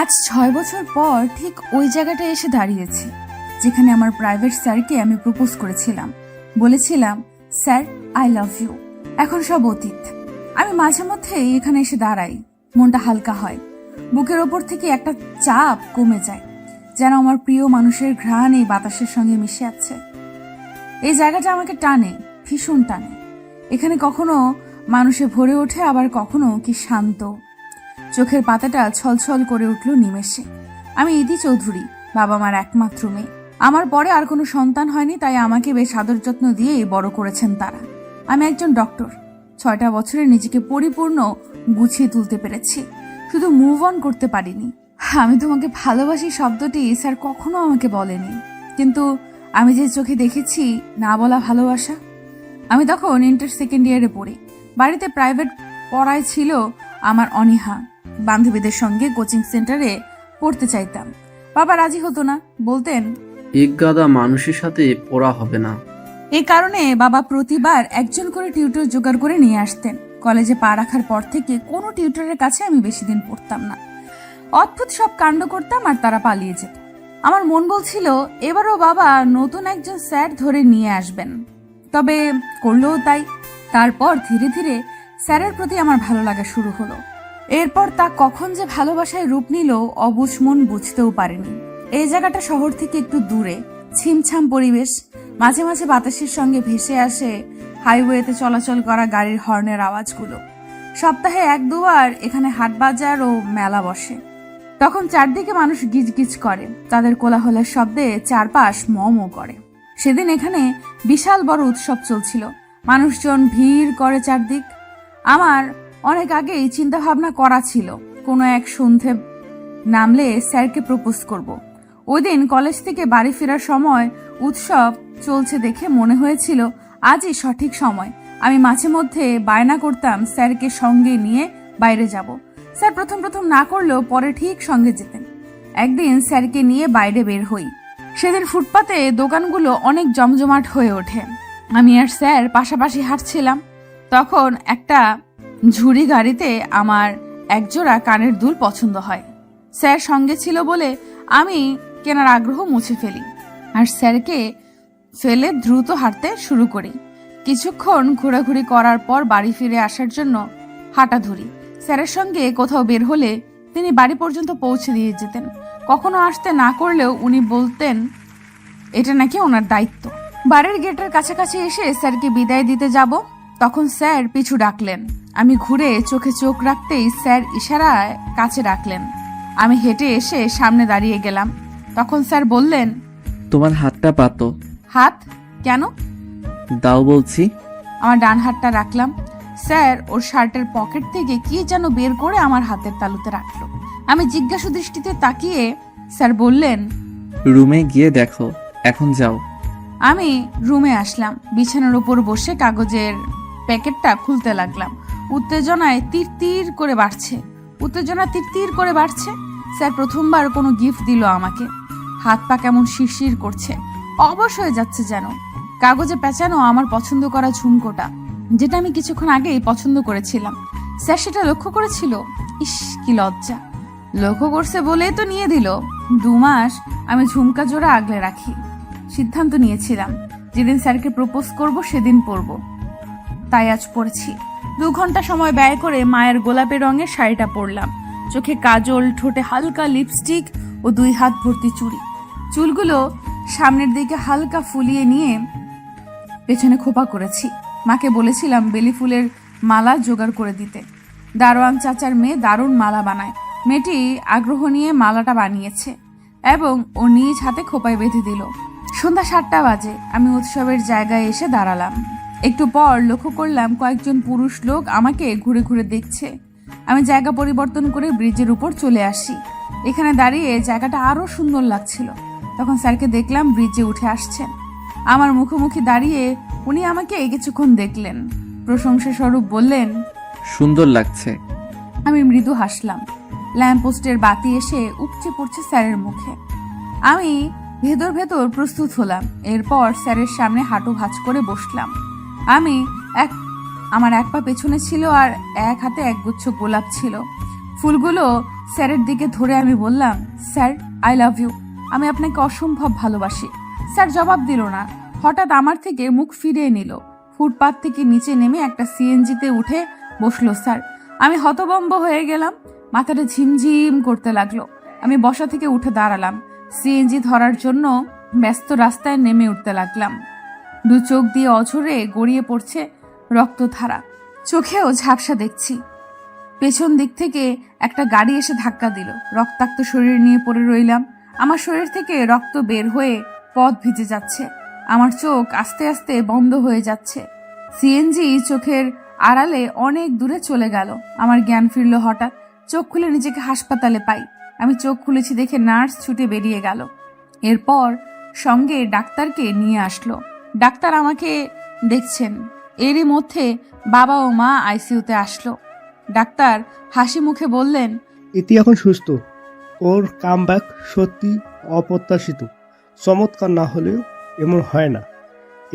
আজ 6 বছর পর ঠিক ওই জায়গাটা এসে দাঁড়িয়েছি যেখানে আমার প্রাইভেট স্যারকে আমি প্রপোজ করেছিলাম। বলেছিলাম, স্যার আই লাভ ইউ। এখন সব অতীত। আমি মাঝে মধ্যে এখানে এসে দাঁড়াই, মনটা হালকা হয়, বুকের ওপর থেকে একটা চাপ কমে যায়, যেন আমার প্রিয় মানুষের ঘ্রাণ এই বাতাসের সঙ্গে মিশে আছে। এই জায়গাটা আমাকে টানে, ভীষণ টানে। এখানে কখনো মানুষে ভরে ওঠে, আবার কখনো কি শান্ত। চোখের পাতাটা ছলছল করে উঠল নিমেষে। আমি ইতি চৌধুরী, বাবা মার একমাত্র মেয়ে। আমার পরে আর কোনো সন্তান হয়নি, তাই আমাকে বেশ আদর যত্ন দিয়েই বড় করেছেন তারা। আমি একজন ডক্টর। 6টা বছরে নিজেকে পরিপূর্ণ গুছিয়ে তুলতে পেরেছি, শুধু মুভ অন করতে পারিনি। আমি তোমাকে ভালোবাসি শব্দটি স্যার কখনো আমাকে বলেনি, কিন্তু আমি যে চোখে দেখেছি না বলা ভালোবাসা। আমি তখন ইন্টার সেকেন্ড ইয়ারে পড়ি। বাড়িতে প্রাইভেট পড়ায় ছিল আমার অনীহা। বান্ধবীদের সঙ্গে কোচিং সেন্টারে পড়তে চাইতাম। বাবা রাজি হতো না, বলতেন এক গাদা মানুষের সাথে পড়া হবে না। এই কারণে বাবা প্রতিবার একজন করে টিউটর জোগাড় করে নিয়ে আসতেন। কলেজে পা রাখার পর থেকে কোনো টিউটরের কাছে আমি বেশি দিন পড়তাম না। অদ্ভুত সব কাণ্ড করতাম আর তারা পালিয়ে যেত। আমার মন বলছিল এবারও বাবা নতুন একজন স্যার ধরে নিয়ে আসবেন, তবে করলেও তাই। তারপর ধীরে ধীরে স্যারের প্রতি আমার ভালো লাগা শুরু হলো। এরপর তা কখন যে ভালোবাসায় রূপ নিল অবুঝ মন বুঝতেও পারেনি। এই জায়গাটা শহর থেকে একটু দূরে, ছিমছাম পরিবেশ। মাঝে মাঝে বাতাসের সঙ্গে ভেসে আসে হাইওয়েতে চলাচল করা গাড়ির হর্নের আওয়াজগুলো। সপ্তাহে 1-2বার এখানে হাট বাজার ও মেলা বসে। তখন চারদিকে মানুষ গিজগিজ করে, তাদের কোলাহলের শব্দে চারপাশ মমও করে। সেদিন এখানে বিশাল বড় উৎসব চলছিল, মানুষজন ভিড় করে চারদিক। আমার অনেক আগেই চিন্তা ভাবনা করা ছিল কোনো এক সন্ধে নামলে স্যারকে প্রপোজ করব। ওই দিন কলেজ থেকে বাড়ি ফেরার সময় উৎসব চলছে দেখে মনে হয়েছিল আজই সঠিক সময়। আমি মাঝে মধ্যে বায়না করতাম স্যারকে সঙ্গে নিয়ে বাইরে যাব। স্যার প্রথম না করলেও পরে ঠিক সঙ্গে যেতেন। একদিন স্যারকে নিয়ে বাইরে বের হই। সেদিন ফুটপাতে দোকানগুলো অনেক জমজমাট হয়ে ওঠে। আমি আর স্যার পাশাপাশি হাঁটছিলাম। তখন একটা ঝুড়ি গাড়িতে আমার একজোড়া কানের দুল পছন্দ হয়। স্যার সঙ্গে ছিল বলে আমি কেনার আগ্রহ মুছে ফেলি আর স্যারকে ফেলে দ্রুত হাঁটতে শুরু করি। কিছুক্ষণ ঘোরাঘুরি করার পর বাড়ি ফিরে আসার জন্য হাঁটা ধরি। স্যারের সঙ্গে কোথাও বের হলে তিনি বাড়ি পর্যন্ত পৌঁছে দিয়ে যেতেন। কখনো আসতে না করলেও উনি বলতেন এটা নাকি ওনার দায়িত্ব। বাড়ির গেটের কাছাকাছি এসে স্যারকে বিদায় দিতে যাব, তখন স্যার পিছু ডাকলেন। আমি ঘুরে চোখে চোখ রাখতেই স্যার ইশারায় কাছে ডাকলেন। আমি হেঁটে এসে সামনে দাঁড়িয়ে গেলাম। তখন স্যার বললেন, তোমার হাতটা পাতো। হাত কেন? দাও বলছি। আমার ডান হাতটা রাখলাম। স্যার ওর শার্টের পকেট থেকে কি যেন বের করে আমার হাতের তালুতে রাখলো। আমি জিজ্ঞাসু দৃষ্টিতে তাকিয়ে স্যার বললেন, রুমে গিয়ে দেখো, এখন যাও। আমি রুমে আসলাম। বিছানার উপর বসে কাগজের প্যাকেটটা খুলতে লাগলাম। উত্তেজনায় তীর করে বাড়ছে। স্যার প্রথমবার কোনো গিফট দিল আমাকে। হাত পা কেমন শিরশির করছে, অবশ হয়ে যাচ্ছে যেন। কাগজে পেঁচানো আমার পছন্দ করা ঝুমকোটা, যেটা আমি কিছুক্ষণ আগেই পছন্দ করেছিলাম। স্যার সেটা লক্ষ্য করেছিল। ইস কি লজ্জা! লক্ষ্য করছে বলেই তো নিয়ে দিল। 2 মাস আমি ঝুমকা জোড়া আগলে রাখি। সিদ্ধান্ত নিয়েছিলাম যেদিন স্যারকে প্রপোজ করব সেদিন পরব, তাই আজ পরেছি। 2 ঘন্টা সময় ব্যয় করে মায়ের গোলাপি রঙের শাড়িটা পরলাম। চোখে কাজল, ঠোঁটে হালকা লিপস্টিক ও 2 হাত ভর্তি চুড়ি। চুলগুলো সামনের দিকে হালকা ফুলিয়ে নিয়ে পেছনে খোপা করেছি। মাকে বলেছিলাম বেলি ফুলের মালা জোগাড় করে দিতে। দারোয়ান চাচার মেয়ে দারুণ মালা বানায়। মেয়েটি আগ্রহ নিয়ে মালাটা বানিয়েছে এবং ও নিজ হাতে খোপায় বেঁধে দিল। সন্ধ্যা 7টা বাজে। আমি উৎসবের জায়গায় এসে দাঁড়ালাম। একটু পর লক্ষ্য করলাম কয়েকজন পুরুষ লোক আমাকে ঘুরে ঘুরে দেখছে। আমি জায়গা পরিবর্তন করে ব্রিজের উপর চলে আসি। এখানে দাঁড়িয়ে জায়গাটা আরো সুন্দর লাগছিল। তখন স্যারকে দেখলাম ব্রিজে উঠে আসছেন। আমার মুখোমুখি দাঁড়িয়ে উনি আমাকে কিছুক্ষণ দেখলেন, প্রশংসা স্বরূপ বললেন, সুন্দর লাগছে। আমি মৃদু হাসলাম। ল্যাম্পপোস্টের বাতি এসে উপচে পড়ছে স্যারের মুখে। আমি ভেতর প্রস্তুত হলাম। এরপর স্যারের সামনে হাঁটু ভাঁজ করে বসলাম। আমার এক পা পেছনে ছিল আর এক হাতে একগুচ্ছ গোলাপ ছিল। ফুলগুলো স্যারের দিকে ধরে আমি বললাম, স্যার আই লাভ ইউ, আমি আপনাকে অসম্ভব ভালোবাসি। স্যার জবাব দিল না, হঠাৎ আমার থেকে মুখ ফিরিয়ে নিল। ফুটপাত থেকে নিচে নেমে একটা সিএনজিতে উঠে বসলো স্যার। আমি হতভম্ব হয়ে গেলাম, মাথাটা ঝিমঝিম করতে লাগলো। আমি বসা থেকে উঠে দাঁড়ালাম, সিএনজি ধরার জন্য ব্যস্ত রাস্তায় নেমে উঠতে লাগলাম। দু চোখ দিয়ে অঝরে গড়িয়ে পড়ছে রক্তধারা, চোখেও ঝাপসা দেখছি। পেছন দিক থেকে একটা গাড়ি এসে ধাক্কা দিল। রক্তাক্ত শরীর নিয়ে পড়ে রইলাম। আমার শরীর থেকে রক্ত বের হয়ে পথ ভিজে যাচ্ছে, আমার চোখ আস্তে আস্তে বন্ধ হয়ে যাচ্ছে। সিএনজি চোখের আড়ালে অনেক দূরে চলে গেল। আমার জ্ঞান ফিরল হঠাৎ, চোখ খুলে নিজেকে হাসপাতালে পাই। আমি চোখ খুলেছি দেখে নার্স ছুটে বেরিয়ে গেল। এরপর সঙ্গে ডাক্তারকে নিয়ে আসলো। ডাক্তার আমাকে দেখছেন। এরই মধ্যে বাবা ও মা আইসিইউতে আসলো। ডাক্তার হাসি মুখে বললেন, ইতি এখন সুস্থ। ওর কামব্যাক সত্যি অপ্রত্যাশিত, চমৎকার না হলেও এমন হয় না।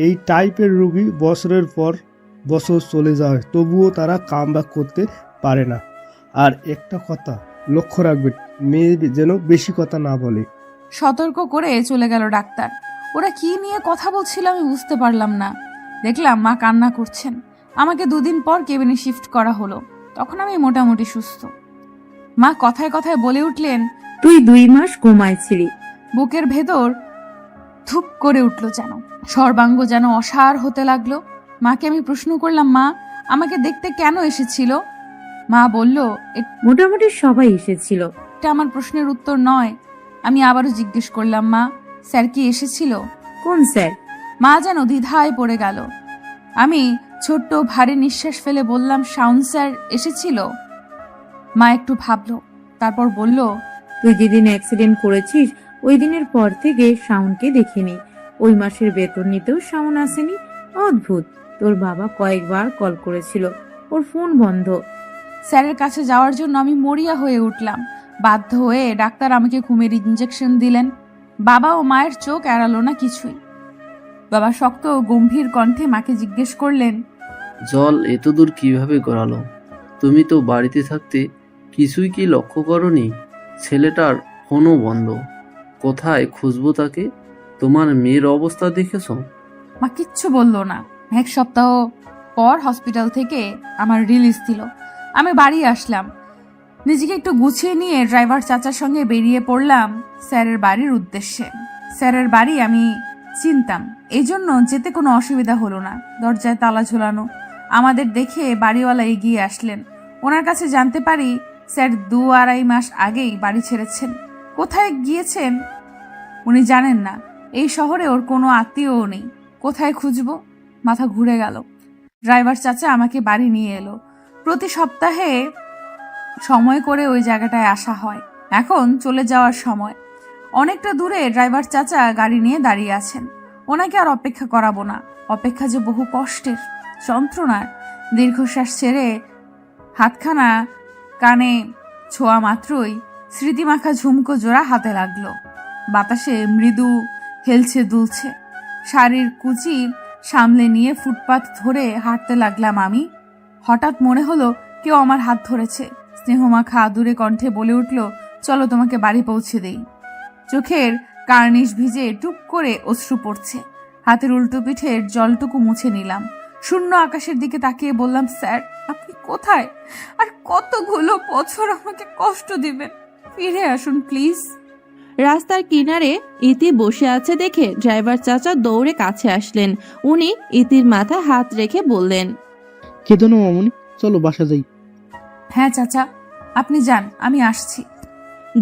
এই টাইপের রোগী বছরের পর বছর চলে যায়, তবুও তারা কামব্যাক করতে পারে না। আর একটা কথা লক্ষ্য রাখবেন, মেয়ে যেন বেশি কথা না বলে। সতর্ক করে চলে গেল ডাক্তার। ওরা কি নিয়ে কথা বলছিল আমি বুঝতে পারলাম না। দেখলাম মা কান্না করছেন। আমাকে 2 দিন পর কেবিনে শিফট করা হলো, তখন আমি মোটামুটি সুস্থ। মা কথায় কথায় বলে উঠলেন, তুই 2 মাস ঘুমাইছিলি। বুকের ভেতর ধুপ করে উঠল যেন, সর্বাঙ্গ যেন অসাড় হতে লাগলো। মাকে আমি প্রশ্ন করলাম, মা আমাকে দেখতে কেন এসেছিল? মা বলল, মোটামুটি সবাই এসেছিল। এটা আমার প্রশ্নের উত্তর নয়। আমি আবারও জিজ্ঞেস করলাম, মা স্যার কি এসেছিল? কোন স্যার? মা যেন দ্বিধায় পড়ে গেল। আমি ছোট্ট ভারী নিঃশ্বাস ফেলে বললাম, শাওন স্যার এসেছিল। মা একটু ভাবলো, তারপর বলল, তুই যেদিন অ্যাক্সিডেন্ট করেছিস ওই দিনের পর থেকে শাওনকে দেখিনি। ওই মাসের বেতন নিতেও শাওন আসেনি। অদ্ভুত, তোর বাবা কয়েকবার কল করেছিল, ওর ফোন বন্ধ। স্যারের কাছে যাওয়ার জন্য আমি মরিয়া হয়ে উঠলাম। বাধ্য হয়ে ডাক্তার আমাকে ঘুমের ইঞ্জেকশন দিলেন। বাবা ও মায়ের চোখ এড়ালো না কিছুই। বাবা শক্ত ও গম্ভীর কণ্ঠে মাকে জিজ্ঞেস করলেন, জল এত দূর কিভাবে গড়ালো? তুমি তো বাড়িতে থাকতে কিছুই কি লক্ষ্য করনি? ছেলেটার ফোনও বন্ধ, কোথায় খুঁজবো তাকে? তোমার মেয়ের অবস্থা দেখেছো? মা কিচ্ছু বলল না। 1 সপ্তাহ পর হসপিটাল থেকে আমার রিলিজ দিল। আমি বাড়ি আসলাম। নিজেকে একটু গুছিয়ে নিয়ে ড্রাইভার চাচার সঙ্গে বেরিয়ে পড়লাম স্যারের বাড়ির উদ্দেশ্যে। স্যারের বাড়ি আমি চিনতাম, এই জন্য যেতে কোনো অসুবিধা হলো না। দরজায় তালা ঝোলানো। আমাদের দেখে বাড়িওয়ালা এগিয়ে আসলেন। ওনার কাছে জানতে পারি স্যার 2-2.5 মাস আগেই বাড়ি ছেড়েছেন। কোথায় গিয়েছেন উনি জানেন না। এই শহরে ওর কোনো আত্মীয়ও নেই। কোথায় খুঁজবো? মাথা ঘুরে গেল। ড্রাইভার চাচা আমাকে বাড়ি নিয়ে এলো। প্রতি সপ্তাহে সময় করে ওই জায়গাটায় আসা হয়। এখন চলে যাওয়ার সময়। অনেকটা দূরে ড্রাইভার চাচা গাড়ি নিয়ে দাঁড়িয়ে আছেন। ওনাকে আর অপেক্ষা করাবো না। অপেক্ষা যে বহু কষ্টের, যন্ত্রণার। দীর্ঘশ্বাস ছেড়ে হাতখানা কানে ছোঁয়া মাত্রই স্মৃতিমাখা ঝুমকো জোড়া হাতে লাগলো। বাতাসে মৃদু হেলছে দুলছে। শাড়ির কুচি সামলে নিয়ে ফুটপাত ধরে হাঁটতে লাগলাম আমি। হঠাৎ মনে হলো কেউ আমার হাত ধরেছে। স্নেহমাখা আদুরে কণ্ঠে বলে উঠল, চলো তোমাকে বাড়ি পৌঁছে দেই। চোখের কার্নিশ ভিজে টুপ করে অশ্রু পড়ছে। হাতের উল্টো পিঠের জলটুকু মুছে নিলাম। শূন্য আকাশের দিকে তাকিয়ে বললাম, স্যার আপনি কোথায়? আর কতগুলো বছর আমাকে কষ্ট দিবেন? ফিরে আসুন প্লিজ। রাস্তার কিনারে ইতি বসে আছে দেখে ড্রাইভার চাচা দৌড়ে কাছে আসলেন। উনি ইতির মাথায় হাত রেখে বললেন, কেঁদো না মামুনি, চলো বাসা যাই। হ্যাঁ চাচা, আপনি যান, আমি আসছি।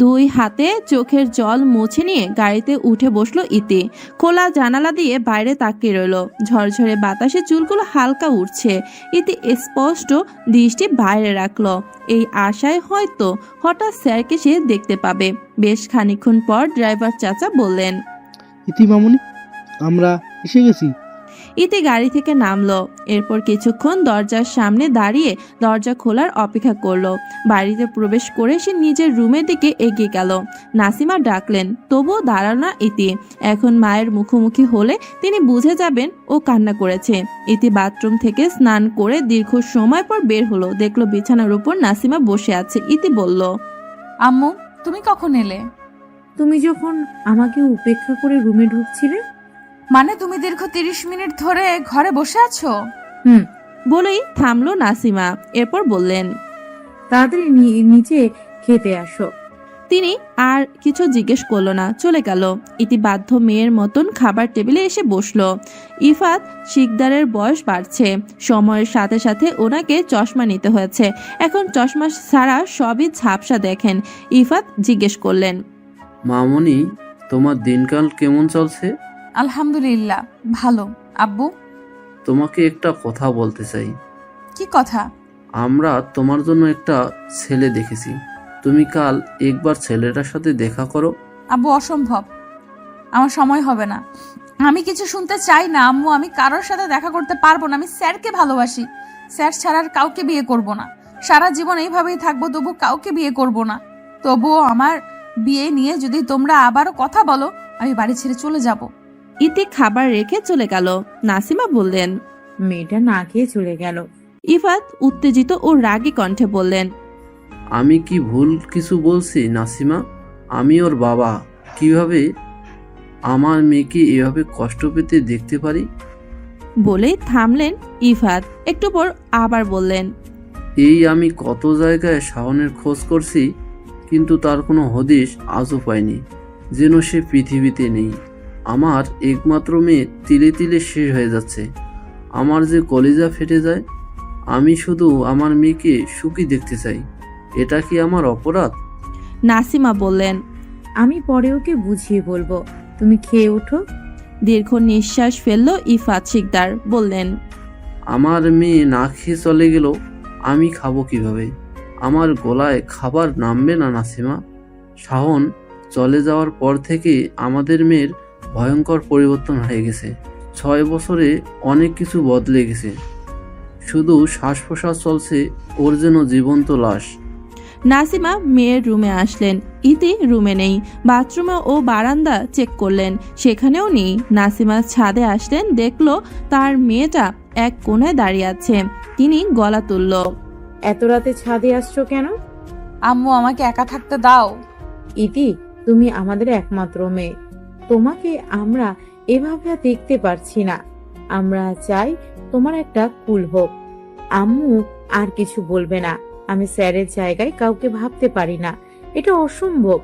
2 হাতে চোখের জল মুছে নিয়ে গাড়িতে উঠে বসলো ইতি। খোলা জানালা দিয়ে বাইরে তাকিয়ে রইল। ঝরঝরে বাতাসে চুলগুলো হালকা উঠছে। ইতি স্পষ্ট দৃষ্টি বাইরে রাখলো, এই আশায় হয়তো হঠাৎ স্যারকে সে দেখতে পাবে। বেশ খানিকক্ষণ পর ড্রাইভার চাচা বললেন, ইতি মামুনি, আমরা এসে গেছি। ইতি গাড়ি থেকে নামলো। এরপর কিছুক্ষণ দরজার সামনে দাঁড়িয়ে দরজা খোলার অপেক্ষা করলো। বাড়িতে প্রবেশ করে সে নিজের রুমের দিকে এগিয়ে গেল। নাসিমা ডাকলেন, তবুও দাঁড়ালো না ইতি। এখন মায়ের মুখোমুখি হলে তিনি বুঝে যাবেন ও কান্না করেছে। ইতি বাথরুম থেকে স্নান করে দীর্ঘ সময় পর বের হলো। দেখলো বিছানার উপর নাসিমা বসে আছে। ইতি বলল, আম্মু তুমি কখন এলে? তুমি যখন আমাকে উপেক্ষা করে রুমে ঢুকছিলে। মানে তুমি দীর্ঘ 30 মিনিট ধরে ঘরে বসে আছো? বলেই থামলো নাসিমা। এরপর বললেন, তাড়াতাড়ি নিচে খেতে আসো। তিনি আর কিছু জিজ্ঞেস করলো না, চলে গেল। ইতি বাধ্য মেয়ের মতন খাবার টেবিলে এসে বসলো। ইফাত শিকদারের বয়স বাড়ছে। সময়ের সাথে সাথে ওনাকে চশমা নিতে হয়েছে। এখন চশমা ছাড়া সবই ঝাপসা দেখেন। ইফাত জিজ্ঞেস করলেন, মামনি, তোমার দিনকাল কেমন চলছে? আলহামদুলিল্লাহ ভালো। আব্বু? তোমাকে একটা কথা বলতে চাই। কি কথা? আমরা তোমার জন্য একটা ছেলে দেখেছি। তুমি কাল একবার ছেলেটার সাথে দেখা করো। আব্বু অসম্ভব, আমার সময় হবে না। আমি কিছু শুনতে চাই না আম্মু। আমি কারোর সাথে দেখা করতে পারবো না। আমি স্যারকে ভালোবাসি। স্যার ছাড়া আর কাউকে বিয়ে করব না। সারা জীবন এইভাবেই থাকবো, তবু কাউকে বিয়ে করব না। তবুও আমার বিয়ে নিয়ে যদি তোমরা আবারও কথা বলো, আমি বাড়ি ছেড়ে চলে যাব। ইতি খাবার রেখে চলে গেল। নাসিমা বললেন, মেয়েটা না খেয়ে চলে গেল। ইফাত উত্তেজিত ও রাগী কণ্ঠে বললেন, আমি কি ভুল কিছু বলছি নাসিমা? আমি ওর বাবা, কিভাবে আমার মেয়েকে এভাবে কষ্ট পেতে দেখতে পারি? বলেই থামলেন ইফাত। একটু পর আবার বললেন, এই আমি কত জায়গায় শাওনের খোঁজ করছি, কিন্তু তার কোনো হদিশ আজও পাইনি। যেন সে পৃথিবীতে নেই। আমার একমাত্র মেয়ে তিলে তিলে শেষ হয়ে যাচ্ছে। আমার যে কলিজা ফেটে যায়। আমি শুধু আমার মেয়েকে সুখী দেখতে চাই। এটা কি আমার অপরাধ? নাসিমা বললেন, আমি পরে ওকে বুঝিয়ে বলবো। তুমি খেয়ে ওঠো। দীর্ঘ নিঃশ্বাস ফেললো ইফাত শিকদার। বললেন, আমার মেয়ে না খেয়ে চলে গেল, আমি খাবো কিভাবে? আমার গলায় খাবার নামবে না নাসিমা। শাওন চলে যাওয়ার পর থেকে আমাদের মেয়ের ভয়ঙ্কর পরিবর্তন হয়ে গেছে। 6 বছরে অনেক কিছু বদলে গেছে। শুধু শ্বাস প্রশ্বাস চলছে, ওর যেন জীবন্ত লাশ। নাসিমা মেয়ের রুমে আসলেন। ইতি রুমে নেই। বাথরুমে ও বারান্দা চেক করলেন, সেখানেও নেই। নাসিমা ছাদে আসলেন, দেখলো তার মেয়েটা এক কোণায় দাঁড়িয়ে আছে। তিনি গলা তুলল, এত রাতে ছাদে আসছো কেন? আম্মু আমাকে একা থাকতে দাও। ইতি, তুমি আমাদের একমাত্র মেয়ে। তোমাকে আমরা এভাবে আর দেখতে পারছি না। আমরা চাই তোমার একটা কুল হোক। আম্মু আর কিছু বলবে না। আমি স্যারের জায়গায় কাউকে ভাবতে পারি না। এটা অসম্ভব।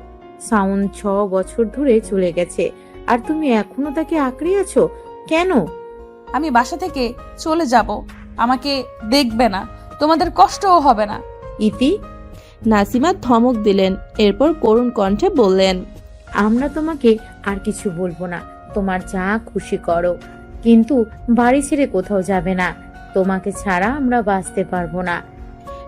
সাউন্ড 6 বছর ধরে চলে গেছে, আর তুমি এখনো তাকে আঁকড়ে আছো কেন? আমি বাসা থেকে চলে যাব। আমাকে দেখবে না, তোমাদের কষ্টও হবে না। ইতি, নাসিমা ধমক দিলেন। এরপর করুণ কণ্ঠে বললেন, আমরা তোমাকে আর কিছু বলবো না। তোমার যা খুশি করো, কিন্তু বাড়ি ছেড়ে কোথাও যাবে না। তোমাকে ছাড়া আমরা বাঁচতে পারবো না।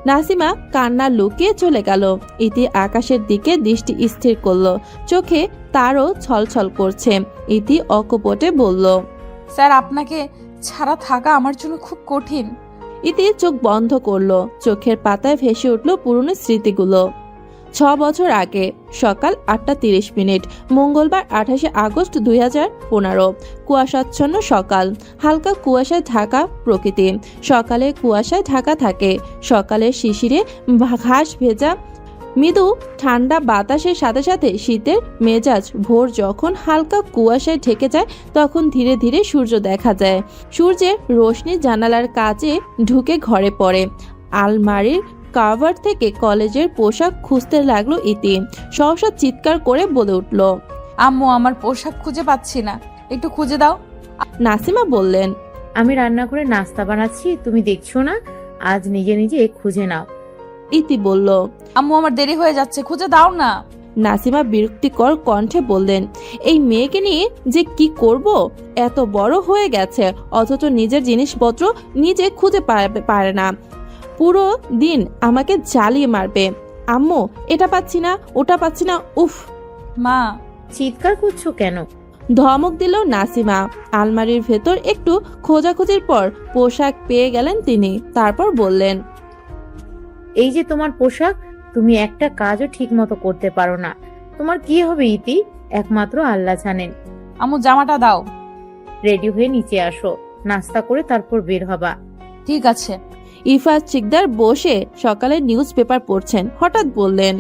নাসিমা কান্না লুকিয়ে চলে গেল। ইতি আকাশের দিকে দৃষ্টি স্থির করলো। চোখে তারও ছলছল করছে। ইতি অকপটে বলল, স্যার আপনাকে ছাড়া থাকা আমার জন্য খুব কঠিন। ইতি চোখ বন্ধ করলো। চোখের পাতায় ভেসে উঠল পুরনো স্মৃতিগুলো। 6 বছর আগে সকাল 8:30, মঙ্গলবার 28 আগস্ট 2015। কুয়াশাচ্ছন্ন সকাল। হালকা কুয়াশায় ঢাকা প্রকৃতি। সকালে কুয়াশায় ঢাকা থাকে। সকালের শিশিরে ঘাস ভেজা মৃদু ঠান্ডা বাতাসের সাথে সাথে শীতের মেজাজ। ভোর যখন হালকা কুয়াশায় ঢেকে যায়, তখন ধীরে ধীরে সূর্য দেখা যায়। সূর্যের রোশনি জানালার কাছে ঢুকে ঘরে পড়ে। আলমারির কাভার থেকে কলেজের পোশাক খুঁজতে লাগলো ইতি। সহসা চিৎকার করে বলে উঠল, আম্মু আমার পোশাক খুঁজে পাচ্ছি না, একটু খুঁজে দাও। নাসিমা বললেন, আমি রান্না করে নাস্তা বানাচ্ছি, তুমি দেখছো না? আজ নিজে নিজে খুঁজে নাও। ইতি বলল, আম্মু আমার দেরি হয়ে যাচ্ছে, খুঁজে দাও না। নাসিমা বিরক্তিকর কণ্ঠে বললেন, এই মেয়েকে নিয়ে যে কি করব? এত বড় হয়ে গেছে, অথচ নিজের জিনিসপত্র নিজে খুঁজে পারে না। পুরো দিন আমাকে জ্বালিয়ে মারবে। আম্মু এটা পাচ্ছি না, ওটা পাচ্ছি না, উফ। মা, চিৎকার করছো কেন? ধমক দিল নাসিমা। আলমারির ভেতর একটু খোঁজাখুঁজির পর পোশাক পেয়ে গেলেন তিনি। তারপর বললেন, এই যে তোমার পোশাক, তুমি একটা কাজও ঠিক মতো করতে পারো না। তোমার কি হবে ইতি, একমাত্র আল্লাহ জানেন। আম্মু জামাটা দাও। রেডি হয়ে নিচে আসো, নাস্তা করে তারপর বের হবা। ঠিক আছে। ইফাত শিকদার বসে সকালে নিউজ পেপার পড়ছেন। হঠাৎ বললেন,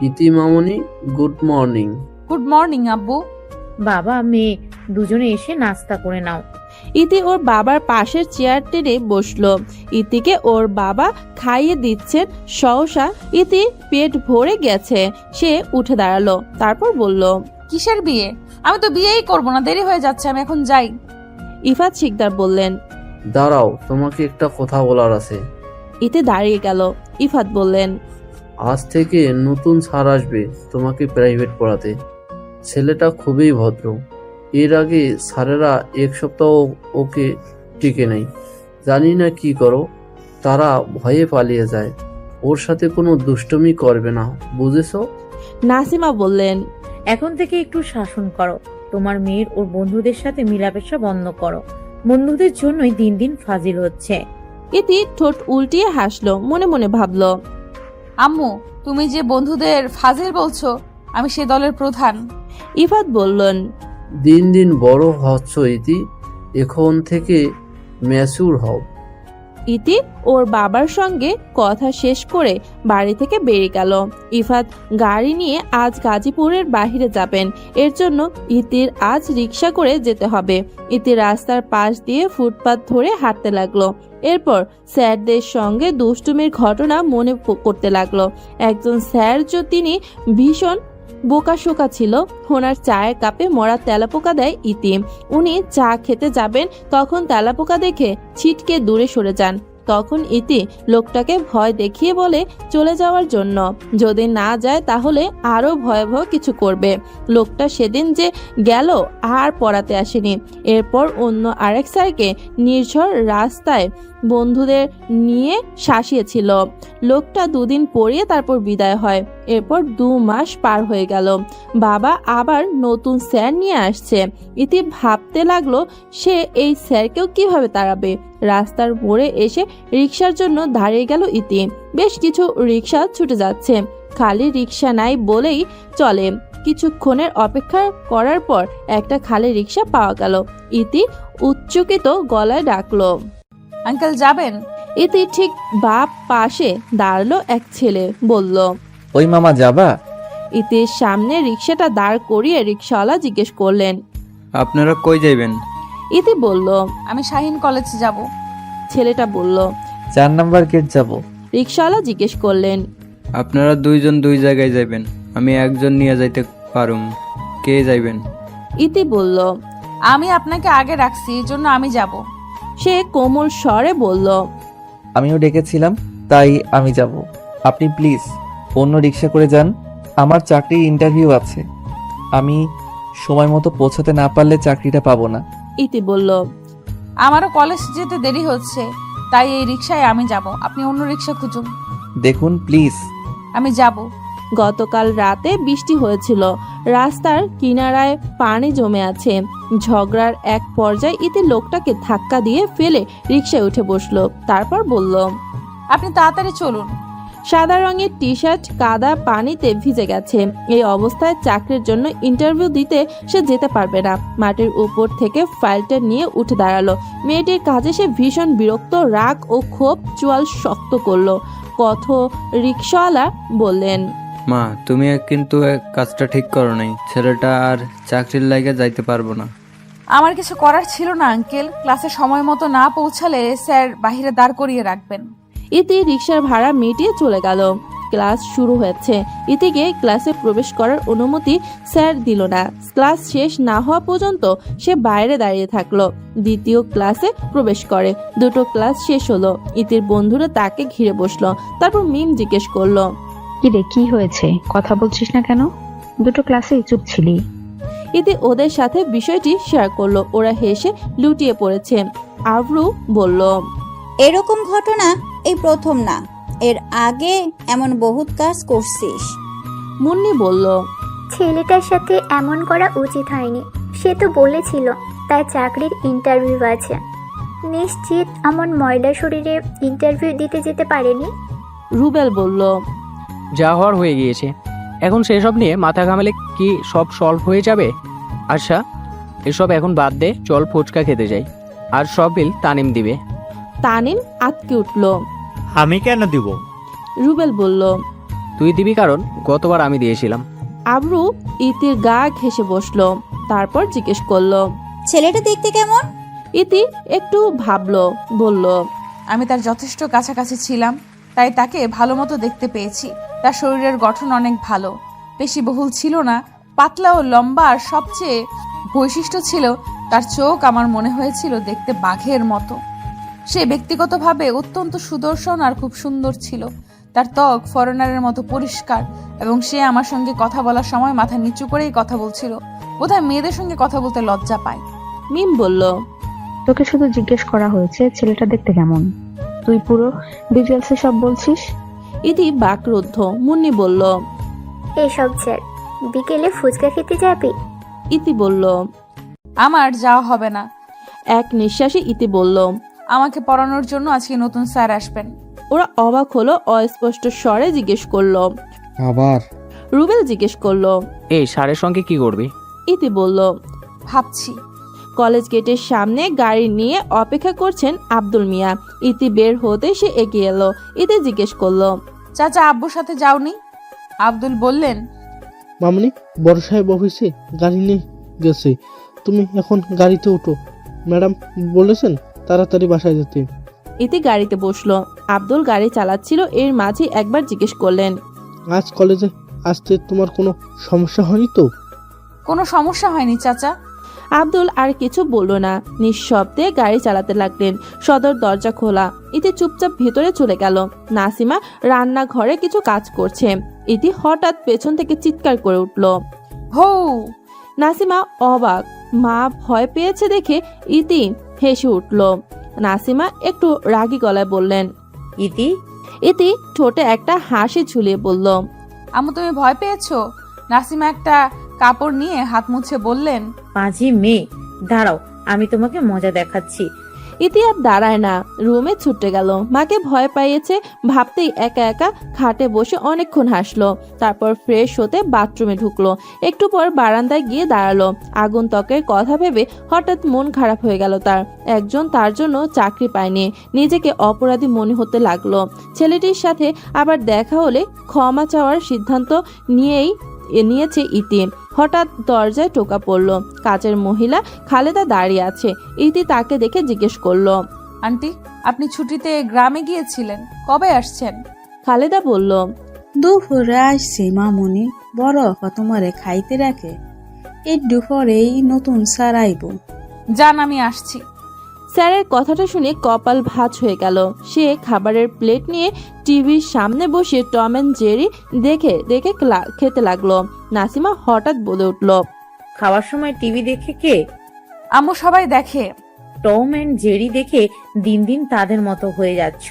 ইতি মামনি, গুড মর্নিং। গুড মর্নিং আব্বু। বাবা মেয়ে দুজনে এসে নাস্তা করে নাও। ইতি ওর বাবার পাশের চেয়ার টেনে বসলো। ইতিকে ওর বাবা খাইয়ে দিচ্ছেন। সহসা ইতি পেট ভরে গেছে। সে উঠে দাঁড়ালো। তারপর বলল, কিসের বিয়ে? আমি তো বিয়েই করবো না, দেরি হয়ে যাচ্ছে, আমি এখন যাই। ইফাত শিকদার বললেন, দাঁড়াও, তোমাকে একটা কথা বলার আছে। ইতি দাঁড়িয়ে গেল। ইফাত বললেন, আজ থেকে নতুন স্যার আসবে তোমাকে প্রাইভেট পড়াতে। ছেলেটা খুবই ভদ্র। এর আগে স্যারেরা এক সপ্তাহ ওকে টিকে নেই, জানি না কি করো, তারা ভয়ে পালিয়ে যায়। ওর সাথে কোনো দুষ্টুমি করবে না, বুঝেছো? নাসিমা বললেন, এখন থেকে একটু শাসন করো। তোমার মেয়ের ওর বন্ধুদের সাথে মিলামেশা বন্ধ করো। বন্ধুদের জন্যই দিন দিন ফাজিল হচ্ছে। ইতি ঠোঁট উল্টিয়ে হাসলো। মনে মনে ভাবলো, আম্মু, তুমি যে বন্ধুদের ফাজিল বলছো, আমি সে দলের প্রধান। ইফাত বললেন, দিন দিন বড় হচ্ছ ইতি, এখন থেকে ম্যাচুর হও। ইতি ওর বাবার সঙ্গে কথা শেষ করে বাড়ি থেকে বেরিয়ে গেল। ইফাত গাড়ি নিয়ে আজ গাজীপুরের বাহিরে যাবেন। এর জন্য ইতির আজ রিক্সা করে যেতে হবে। ইতি রাস্তার পাশ দিয়ে ফুটপাত ধরে হাঁটতে লাগলো। এরপর স্যারদের সঙ্গে দুষ্টুমির ঘটনা মনে করতে লাগলো। একজন স্যার তিনি ভীষণ বোকাশোকা ছিল। ওনার চায়ের কাপে মরা তেলাপোকা দেয় ইতি। উনি চা খেতে যাবেন, তখন তেলাপোকা দেখে ছিটকে দূরে সরে যান। তখন ইতি লোকটাকে ভয় দেখিয়ে বলে চলে যাওয়ার জন্য। যদি না যায় তাহলে আরো ভয়াবহ কিছু করবে। লোকটা সেদিন যে গেল আর পড়াতে আসেনি। এরপর অন্য আরেক স্যারকে নির্ঝর রাস্তায় বন্ধুদের নিয়ে শাসিয়েছিল। লোকটা দুদিন পড়িয়ে তারপর বিদায় হয়। এরপর 2 মাস পার হয়ে গেল। বাবা আবার নতুন স্যার নিয়ে আসছে। ইতি ভাবতে লাগলো সে এই স্যারকেও কিভাবে তাড়াবে। রাস্তার মোড়ে এসে রিক্সার জন্য দাঁড়িয়ে গেল ইতি। বেশ কিছু রিক্সা ছুটে যাচ্ছে। খালি রিক্সা নাই বলেই চলে। কিছুক্ষণের অপেক্ষা করার পর একটা খালি রিক্সা পাওয়া গেল। ইতি উচ্চকিত গলায় ডাকলো, আঙ্কেল যাবেন? ইতি ঠিক বাপ পাশে দাঁড়ালো এক ছেলে। বলল, ওই মামা যাবা? ইতির সামনে রিক্সাটা দাঁড় করিয়ে রিক্সাওয়ালা জিজ্ঞেস করলেন, আপনারা কই যাইবেন? ইতি বলল, আমি শাহিন কলেজে যাব। ছেলেটা বলল, 4 নাম্বার গেট যাব। রিক্সাওয়ালা জিজ্ঞেস করলেন, আপনারা 2 জন 2 জায়গায় যাইবেন, আমি একজন নিয়ে যাইতে পারুম, কে যাইবেন? ইতি বলল, আমি আপনাকে আগে রাখছি, এই জন্য আমি যাব। সে কোমল স্বরে বলল, আমিও ডেকেছিলাম, তাই আমি যাব। আপনি প্লিজ অন্য রিক্সা করে যান, আমার চাকরির ইন্টারভিউ আছে। আমি সময় মতো পৌঁছাতে না পারলে চাকরিটা পাবো না। ইতি বলল, আমারও কলেজ যেতে দেরি হচ্ছে, তাই এই রিক্সায় আমি যাব, আপনি অন্য রিক্সা খুঁজুন। দেখুন প্লিজ। আমি যাব। গতকাল রাতে বৃষ্টি হয়েছিল। রাস্তার কিনারায় পানি জমে আছে। ঝগড়ার এক পর্যায়ে ইতি লোকটাকে ধাক্কা দিয়ে ফেলে রিক্সায় উঠে বসলো। তারপর বলল, আপনি তাড়াতাড়ি চলুন। সাদা রঙের টি শার্ট কাদা পানিতে ভিজে গেছে। এই অবস্থায় চাকরির জন্য ইন্টারভিউ দিতে সে যেতে পারবে না। মাটির উপর থেকে ফাইলটা নিয়ে উঠে দাঁড়ালো। মেয়েটির কাজে সে ভীষণ বিরক্ত। রাগ ও ক্ষোভ চোয়াল শক্ত করলো। রিক্সাওয়ালা বললেন, মা, তুমি কিন্তু কাজটা ঠিক করো নাই। ছেলেটা আর চাকরির লাইগা যাইতে পারবো না। আমার কিছু করার ছিল না আঙ্কেল, ক্লাসে সময় মতো না পৌঁছালে স্যার বাহিরে দাঁড় করিয়ে রাখবেন। ইতি রিক্সার ভাড়া মিটিয়ে চলে গেল। ক্লাস শুরু হয়েছে। ইতিকে ক্লাসে প্রবেশ করার অনুমতি স্যার দিল না। ক্লাস শেষ না হওয়া পর্যন্ত সে বাইরে দাঁড়িয়ে থাকলো। দ্বিতীয় ক্লাসে প্রবেশ করে। 2টো ক্লাস শেষ হলো। ইতির বন্ধুরা তাকে ঘিরে বসলো। তারপর মিম জিজ্ঞেস করলো, কি রে, কি হয়েছে? কথা বলছিস না কেন? 2টো ক্লাসেই চুপ ছিলি। ইতি ওদের সাথে বিষয়টি শেয়ার করলো। ওরা হেসে লুটিয়ে পড়েছে। আবরু বলল, এরকম ঘটনা এই প্রথম না, এর আগে এমন বহুত কাজ করছিস। মুন্নি বলল, ছেলেটার সাথে এমন করা উচিত হয়নি। সে তো বলেছিল তার চাকরির ইন্টারভিউ আছে। নিশ্চিত আমার ময়লা শরীরে ইন্টারভিউ দিতে যেতে পারেনি। রুবেল বলল, যা হওয়ার হয়ে গিয়েছে, এখন সেসব নিয়ে মাথা ঘামালে কি সব সলভ হয়ে যাবে? আচ্ছা, এসব এখন বাদ দে, চল ফুচকা খেতে যাই, আর সব বিল তানিম দিবে। তানিম আটকে উঠল। আমি কেন দিব? রুবেল বলল, তুই দিবি, কারণ গতবার আমি দিয়েছিলাম। আবরু ইতির গা ঘেঁষে বসলো, তারপর জিজ্ঞেস করলো, ছেলেটা দেখতে কেমন? ইতি একটু ভাবলো, বলল, আমি তার যথেষ্ট কাছাকাছি ছিলাম, তাই তাকে ভালো মতো দেখতে পেয়েছি। তার শরীরের গঠন অনেক ভালো, পেশিবহুল ছিল না, পাতলা ও লম্বা, আর সবচেয়ে বৈশিষ্ট্য ছিল তার চোখ। আমার মনে হয়েছিল দেখতে বাঘের মতো। সে ব্যক্তিগতভাবে অত্যন্ত সুদর্শন আর খুব সুন্দর ছিল। তার ত্বক ফরেনারের মতো পরিষ্কার, এবং সে আমার সঙ্গে কথা বলার সময় মাথা নিচু করেই কথা বলছিল। বোধহয় মেয়েদের সঙ্গে কথা বলতে লজ্জা পায়। মিম বলল, তোকে শুধু জিজ্ঞেস করা হয়েছে ছেলেটা দেখতে কেমন, তুই পুরো ডিটেলসে সব বলছিস। ইতি বাকরুদ্ধ। মুন্নি বলল, এসব ছেড়, বিকেলে ফুচকা খেতে যাবি? ইতি বলল, আমার যাওয়া হবে না। এক নিঃশ্বাসে ইতি বলল, আমাকে পড়ানোর জন্য আজকে নতুন স্যার আসবেন। ওরা অবাক হলো, অস্পষ্ট স্বরে জিজ্ঞেস করলো। আবার? রুবেল জিজ্ঞেস করলো, এই স্যারের সঙ্গে কি করবি? ইতি বলল, ভাবছি। কলেজ গেটের সামনে গাড়ি নিয়ে অপেক্ষা করছেন আব্দুল মিয়া। ইতি বের হতে সে এগিয়ে এলো। ইতি জিজ্ঞেস করলো, চাচা আব্বুর সাথে যাওনি? আব্দুল বললেন, মামনি বড় সাহেব অফিসে গাড়ি নিয়ে গেছে, তুমি এখন গাড়িতে উঠো, ম্যাডাম বলেছেন তাড়াতাড়ি বাসায় যেতে। ইতি গাড়িতে বসলো। আব্দুল গাড়ি চালাচ্ছিল, এর মাঝে একবার জিজ্ঞেস করলেন, আজ কলেজে আসতে তোমার কোনো সমস্যা হয়নি তো? কোনো সমস্যা হয়নি চাচা। আব্দুল আর কিছু বলল না, নিঃশব্দে গাড়ি চালাতে লাগলেন। সদর দরজা খোলা। ইতি চুপচাপ ভেতরে চলে গেল। নাসিমা রান্নাঘরে কিছু কাজ করছে। ইতি হঠাৎ পেছন থেকে চিৎকার করে উঠল, হৌ! নাসিমা অবাক। মা ভয় পেয়েছে দেখে ইতি হেসে উঠল। নাসিমা একটু রাগী গলায় বললেন, ইতি? ইতি ঠোঁটে একটা হাসি ঝুলিয়ে বলল, আম্মু তুমি ভয় পেয়েছো? নাসিমা একটা কাপড় নিয়ে হাত মুছে বললেন, পাঁজি মেয়ে, দাঁড়াও, আমি তোমাকে মজা দেখাচ্ছি। ইতি আর দাঁড়ায় না, রুমে ছুটে গেল। মাকে ভয় পাইয়েছে ভাবতেই একা একা খাটে বসে অনেকক্ষণ হাসলো। তারপর ফ্রেশ হতে বাথরুমে ঢুকলো। একটু পর বারান্দায় গিয়ে দাঁড়ালো। আগন্তুকের কথা ভেবে হঠাৎ মন খারাপ হয়ে গেল তার। একজন তার জন্য চাকরি পায়নি, নিজেকে অপরাধী মনে হতে লাগলো। ছেলেটির সাথে আবার দেখা হলে ক্ষমা চাওয়ার সিদ্ধান্ত নিয়েছে ইতি। হঠাৎ দরজায় টোকা পড়লো। কাজের মহিলা খালেদা দাঁড়িয়ে আছে। ইতি তাকে দেখে জিজ্ঞেস করলো, আন্টি আপনি ছুটিতে গ্রামে গিয়েছিলেন, কবে আসছেন? খালেদা বলল, দুপুরে আসছি মামুনি, বড় তোমারে খাইতে রাখে, এই দুপুরেই নতুন স্যার আইব। যান, আমি আসছি। স্যারের কথাটা শুনে কপাল ভাঁজ হয়ে গেল। সে খাবারের প্লেট নিয়ে টিভির সামনে বসে টম অ্যান্ড জেরি দেখে দেখে খেতে লাগলো। নাসিমা হঠাৎ বলে উঠল, খাওয়ার সময় টিভি দেখে কে? আম্মু সবাই দেখে। টম এন্ড জেরি দেখে দিন দিন তাদের মতো হয়ে যাচ্ছ।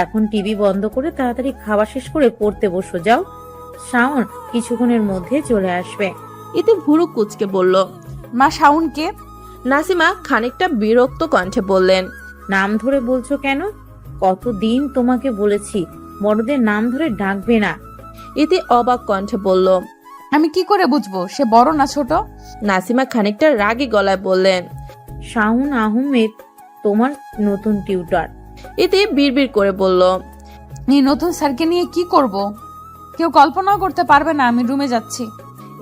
এখন টিভি বন্ধ করে তাড়াতাড়ি খাওয়া শেষ করে পড়তে বসো, যাও। শাওন কিছুক্ষণের মধ্যে চলে আসবে। ইতি ভুরু কুচকে বলল, মা শাওন কে? নাসিমা খানিকটা বিরক্ত কণ্ঠে বললেন, নাম ধরে বলছো কেন? কতদিন তোমাকে বলেছি বড়দের নাম ধরে ডাকবে না। ইতি অবাক কণ্ঠে বলল, আমি কি করে বুঝবো সে বড় না ছোট? নাসিমা খানিকটা রাগী গলায় বললেন, শাওন আহমেদ তোমার নতুন টিউটর। ইতি বিড়বিড় করে বলল, এই নতুন স্যারকে নিয়ে কি করব? কেউ কল্পনাও করতে পারবে না। আমি রুমে যাচ্ছি।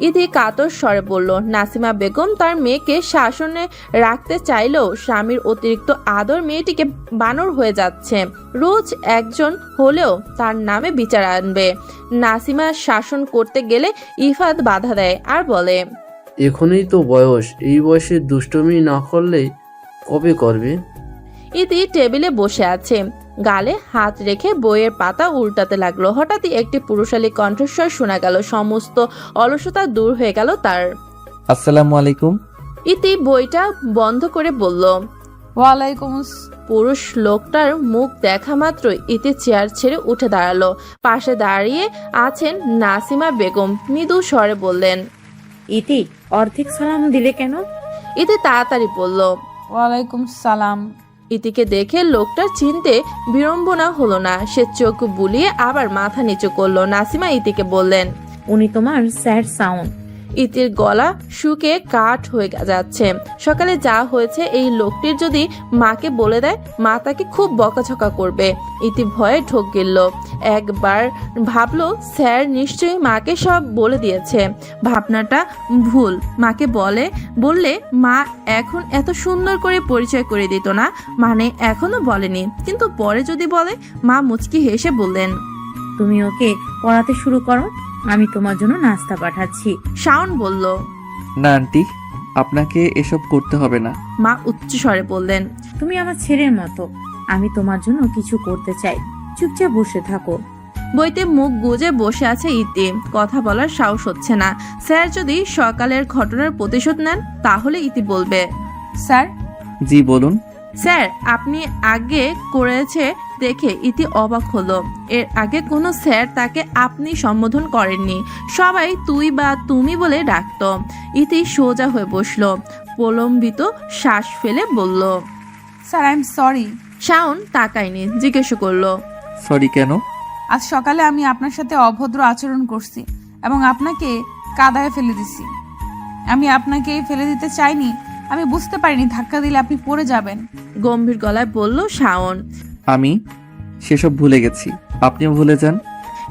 ইতি কাতর স্বরে বলল। নাসিমা বেগম তার মেয়েকে শাসনে রাখতে চাইলেও স্বামীর অতিরিক্ত আদর মেয়েটিকে বানর হয়ে যাচ্ছে। রোজ একজন হলেও তার নামে বিচার আনবে। নাসিমা শাসন করতে গেলে ইফাত বাধা দেয় আর বলে, এখনই তো বয়স, এই বয়সে দুষ্টুমি না করলে কবে করবে? ইতি টেবিলে বসে আছে, গালে হাত রেখে বইয়ের পাতা উল্টাতে লাগলো। হঠাৎই একটি পুরুষালী কণ্ঠস্বর শোনা গেল। সমস্ত অলসতা দূর হয়ে গেল তার। আসসালামু আলাইকুম। ইতি বইটা বন্ধ করে বলল, ওয়ালাইকুম। পুরুষ লোকটার মুখ দেখা মাত্র ইতি চেয়ার ছেড়ে উঠে দাঁড়ালো। পাশে দাঁড়িয়ে আছেন নাসিমা বেগম। মৃদু স্বরে বললেন, ইতি অর্ধেক সালাম দিলে কেন? ইতি তাড়াতাড়ি বলল। ওয়ালাইকুম সালাম। ইতিকে দেখে লোকটার চিনতে বিড়ম্বনা হলো না। সে চোখ বুলিয়ে আবার মাথা নিচু করলো। নাসিমা ইতিকে বললেন, উনি তোমার স্যার সাউন্ড। ইতির গলা শুকে কাঠ হয়ে যাচ্ছে। সকালে যা হয়েছে এই লোকটির যদি মাকে বলে দেয়, মা তাকে খুব বকাঝকা করবে। ইতি ভয়ে ঢোক গেল। একবার ভাবলো স্যার নিশ্চয়ই মাকে সব বলে দিয়েছে। ভাবনাটা ভুল। মাকে বললে মা এখন এত সুন্দর করে পরিচয় করে দিত না, মানে এখনো বলেনি, কিন্তু পরে যদি বলে। মা মুচকি হেসে বললেন, তুমি ওকে পড়াতে শুরু করো, আমি তোমার জন্য নাস্তা পাঠাচ্ছি। শাওন বলল, না আন্টি, আপনাকে এসব করতে হবে না। মা উচ্চ স্বরে বললেন, তুমি আমার ছেলের মতো, আমি তোমার জন্য কিছু করতে চাই, চুপচাপ বসে থাকো। বইতে মুখ গুজে বসে আছে ইতি। কথা বলার সাহস হচ্ছে না। স্যার যদি সকালের ঘটনার প্রতিশোধ নেন তাহলে ইতি বলবে, স্যার। জি বলুন। স্যার আপনি আগে করেছে দেখে ইতি অবাক হলো। এর আগে কোনো স্যার তাকে আপনি সম্বোধন করেননি, সবাই তুই বা তুমি বলে ডাকত। ইতি সোজা হয়ে বসলো, প্রলম্বিত শ্বাস ফেলে বলল, sir I am sorry. Shaon তাকায়নি, জিজ্ঞেস করলো, সরি কেন? আজ সকালে আমি আপনার সাথে অভদ্র আচরণ করছি এবং আপনাকে কাদায় ফেলে দিছি। আমি আপনাকে ফেলে দিতে চাইনি, আমি বুঝতে পারিনি ধাক্কা দিলে আপনি পড়ে যাবেন। গম্ভীর গলায় বলল শাওন। আমি সেসব ভুলে গেছি, আপনিও ভুলে যান।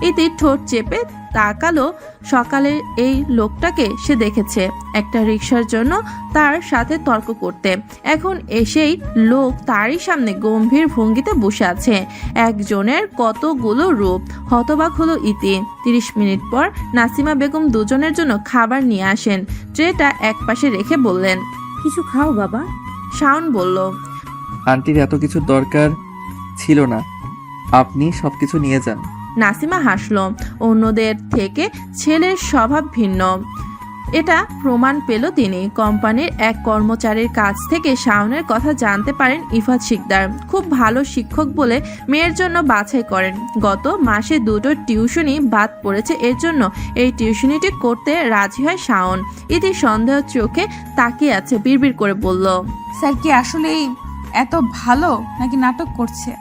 ইতি ঠোঁট চেপে তাকালো। সকালের এই লোকটাকে সে দেখেছে একটা রিকশার জন্য তার সাথে তর্ক করতে। এখন এসেই লোক তারই সামনে গম্ভীর ভঙ্গিতে বসে আছে। একজনের কতগুলো রূপ। হতবাক হলো ইতি। 30 মিনিট পর নাসিমা বেগম দুজনের জন্য খাবার নিয়ে আসেন। ট্রেটা এক পাশে রেখে বললেন, কিছু খাও বাবা। শাওন বলল, আন্টির এত কিছু দরকার ছিল না, আপনি সবকিছু নিয়ে যান। নাসিমা হাসল। অন্যদের থেকে ছেলের স্বভাব ভিন্ন, এটা প্রমাণ পেল তিনি। কোম্পানির এক কর্মচারীর কাছ থেকে শাওনের কথা জানতে পারেন ইফাত শিকদার খুব ভালো শিক্ষক বলে মেয়ের জন্য বাছাই করেন। গত মাসে 2টো টিউশনি বাদ পড়েছে, এর জন্য এই টিউশনিটি করতে রাজি হয় শাওন। ইতি সন্দেহ চোখে তাকিয়ে আছে, বিড়বিড় করে বলল, স্যার কি আসলেই এত ভালো নাকি নাটক করছে?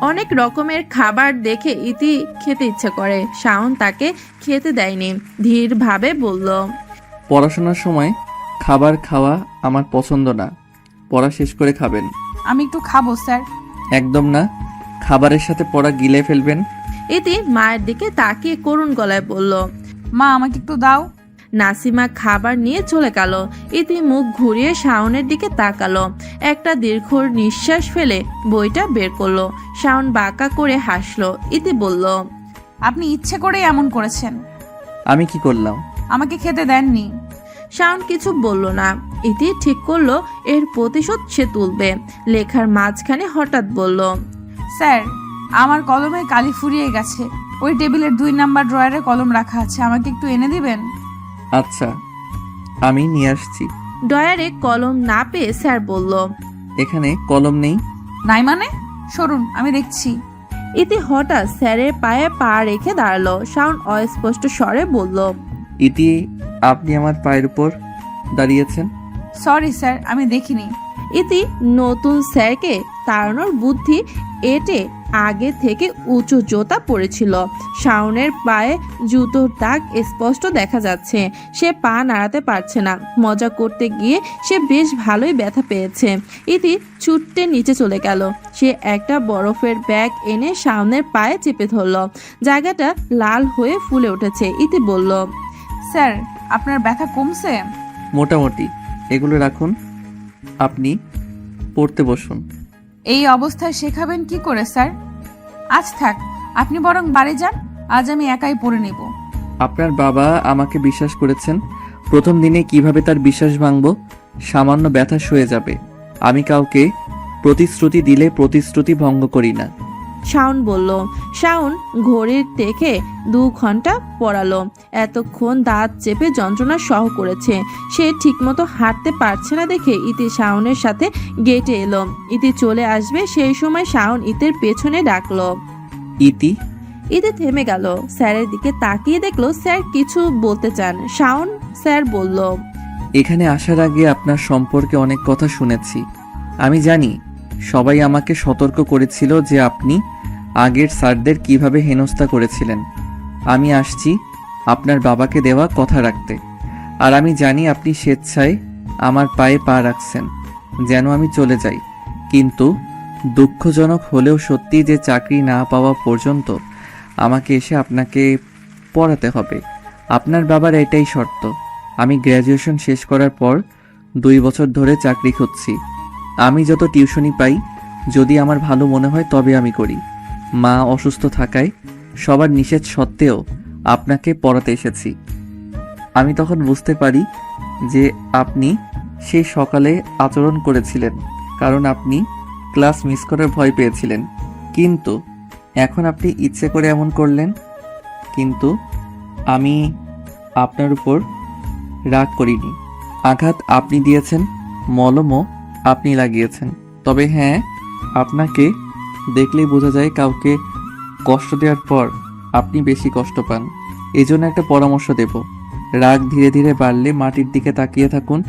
অনেক রকমের খাবার দেখে ইতি খেতে ইচ্ছে করে। শাওন তাকে খেতে দেয়নি, ধীরভাবে বলল, পড়াশোনার সময় খাবার খাওয়া আমার পছন্দ না, পড়া শেষ করে খাবেন। আমি একটু খাবো স্যার। একদম না, খাবারের সাথে পড়া গিলে ফেলবেন। ইতি মায়ের দিকে তাকিয়ে করুণ গলায় বলল, মা আমাকে একটু দাও। নাসিমা খাবার নিয়ে চলে গেল। ইতি মুখ ঘুরিয়ে শাওনের দিকে তাকালো। একটা দীর্ঘ নিঃশ্বাস ফেলে বইটা বের করলো। শাওন বাঁকা করে হাসলো। ইতি বলল, আপনি ইচ্ছে করে এমন করেছেন। আমি কি করলাম? আমাকে খেতে দেননি। শাওন কিছু বলল না। ইতি ঠিক করলো এর প্রতিশোধ সে তুলবে। লেখার মাঝখানে হঠাৎ বলল, স্যার আমার কলমে কালি ফুরিয়ে গেছে, ওই টেবিলের 2 নাম্বার ড্রয়ারে কলম রাখা আছে, আমাকে একটু এনে দিবেন? আচ্ছা, আমি নিয়ে আসছি। ড্রয়ারে কলম না পেয়ে স্যার বলল, এখানে কলম নেই। নাই মানে? সরুন, আমি দেখছি। ইতি হঠাৎ স্যারের পায়ে পা রেখে দাঁড়ালো। শাওন অস্পষ্ট স্বরে বলল, ইতি, আপনি আমার পায়ের উপর দাঁড়িয়েছেন। সরি স্যার, আমি দেখিনি। ইতি নতুন স্যারকে তাড়ানোর বুদ্ধি এটে আগে থেকে উঁচু জুতা পরেছিল। শাওনের পায়ে জুতোর দাগ স্পষ্ট দেখা যাচ্ছে। সে পা নাড়াতে পারছে না। মজা করতে গিয়ে সে বেশ ভালোই ব্যথা পেয়েছে। ইতি ছুটতে নিচে চলে গেল। সে একটা বরফের ব্যাগ এনে শাওনের পায়ে চেপে ধরল। জায়গাটা লাল হয়ে ফুলে উঠেছে। ইতি বলল, স্যার আপনার ব্যথা কমছে? মোটামুটি। এগুলো রাখুন, আপনি পড়তে বসুন। এই অবস্থায় শেখাবেন কি করে স্যার? আজ থাক, আপনি বরং বাড়ি যান, আজ আমি একাই পড়ে নেব। আপনার বাবা আমাকে বিশ্বাস করেছেন, প্রথম দিনে কিভাবে তার বিশ্বাস ভাঙব? সামান্য ব্যথা সয়ে যাবে। আমি কাউকে প্রতিশ্রুতি দিলে প্রতিশ্রুতি ভঙ্গ করি না। শাওন বলল। শাওন ঘড়ির দেখে 2 ঘন্টা পড়ালো। এতক্ষণ দাঁত চেপে যন্ত্রণা সহ করেছে। সে ঠিকমতো হাঁটতে পারছে না দেখে ইতি শাওনের সাথে গেটে এলো। ইতি চলে আসবে সেই সময় শাওন ইতির পেছনে ডাকলো, ইতি। ইতি থেমে গেল, স্যারের দিকে তাকিয়ে দেখলো স্যার কিছু বলতে চান। শাওন স্যার বলল, এখানে আসার আগে আপনার সম্পর্কে অনেক কথা শুনেছি। আমি জানি সবাই আমাকে সতর্ক করেছিল যে আপনি আগের স্যারদের কিভাবে হেনস্থা করেছিলেন। আমি আসছি আপনার বাবাকে দেওয়া কথা রাখতে। আর আমি জানি আপনি স্বেচ্ছায় আমার পায়ে পা রাখছেন যেন আমি চলে যাই, কিন্তু দুঃখজনক হলেও সত্যি যে চাকরি না পাওয়া পর্যন্ত আমাকে এসে আপনাকে পড়াতে হবে। আপনার বাবার এটাই শর্ত। আমি গ্র্যাজুয়েশন শেষ করার পর 2 বছর ধরে চাকরি খুঁজছি। আমি যত টিউশনি পাই, যদি আমার ভালো মনে হয় তবে আমি করি। মা অসুস্থ থাকায় সবার নিষেধ সত্ত্বেও আপনাকে পড়াতে এসেছি। আমি তখন বুঝতে পারি যে আপনি সেই সকালে আচরণ করেছিলেন কারণ আপনি ক্লাস মিস করার ভয় পেয়েছিলেন, কিন্তু এখন আপনি ইচ্ছে করে এমন করলেন। কিন্তু আমি আপনার উপর রাগ করিনি। আঘাত আপনি দিয়েছেন, মলমও আপনি লাগিয়েছেন। তবে হ্যাঁ, আপনাকে দেখলেই বোঝা যায় কাউকে কষ্ট দেওয়ার পর আপনি বেশি কষ্ট পান। এই জন্য একটা পরামর্শ দেব, রাগ ধীরে ধীরে বাড়লে মাটির দিকে তাকিয়ে থাকুন,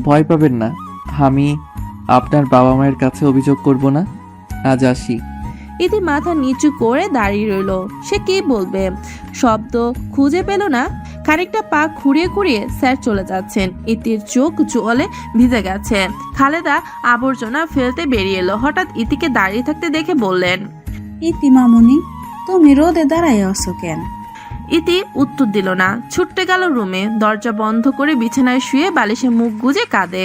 ভয় পাবেন না। আমি আপনার বাবা মায়ের কাছে অভিযোগ করব না। আজ আসি। ইতি মাথা নিচু করে দাঁড়িয়ে রইল। সে কি বলবে, শব্দ খুঁজে পেল না। খানিকটা পা খুঁড়িয়ে খুঁড়িয়ে স্যার চলে যাচ্ছেন। ইতির চোখ জলে ভিজে গেছে। খালেদা আবর্জনা ফেলতে বেরিয়ে এলো। হঠাৎ ইতিকে দাঁড়িয়ে থাকতে দেখে বললেন, ইতি মামুনি, তুমি রোদে দাঁড়াই আছো কেন? ইতি উত্তর দিল না, ছুটতে গেল রুমে। দরজা বন্ধ করে বিছানায় শুয়ে বালিশে মুখ গুজে কাঁদে।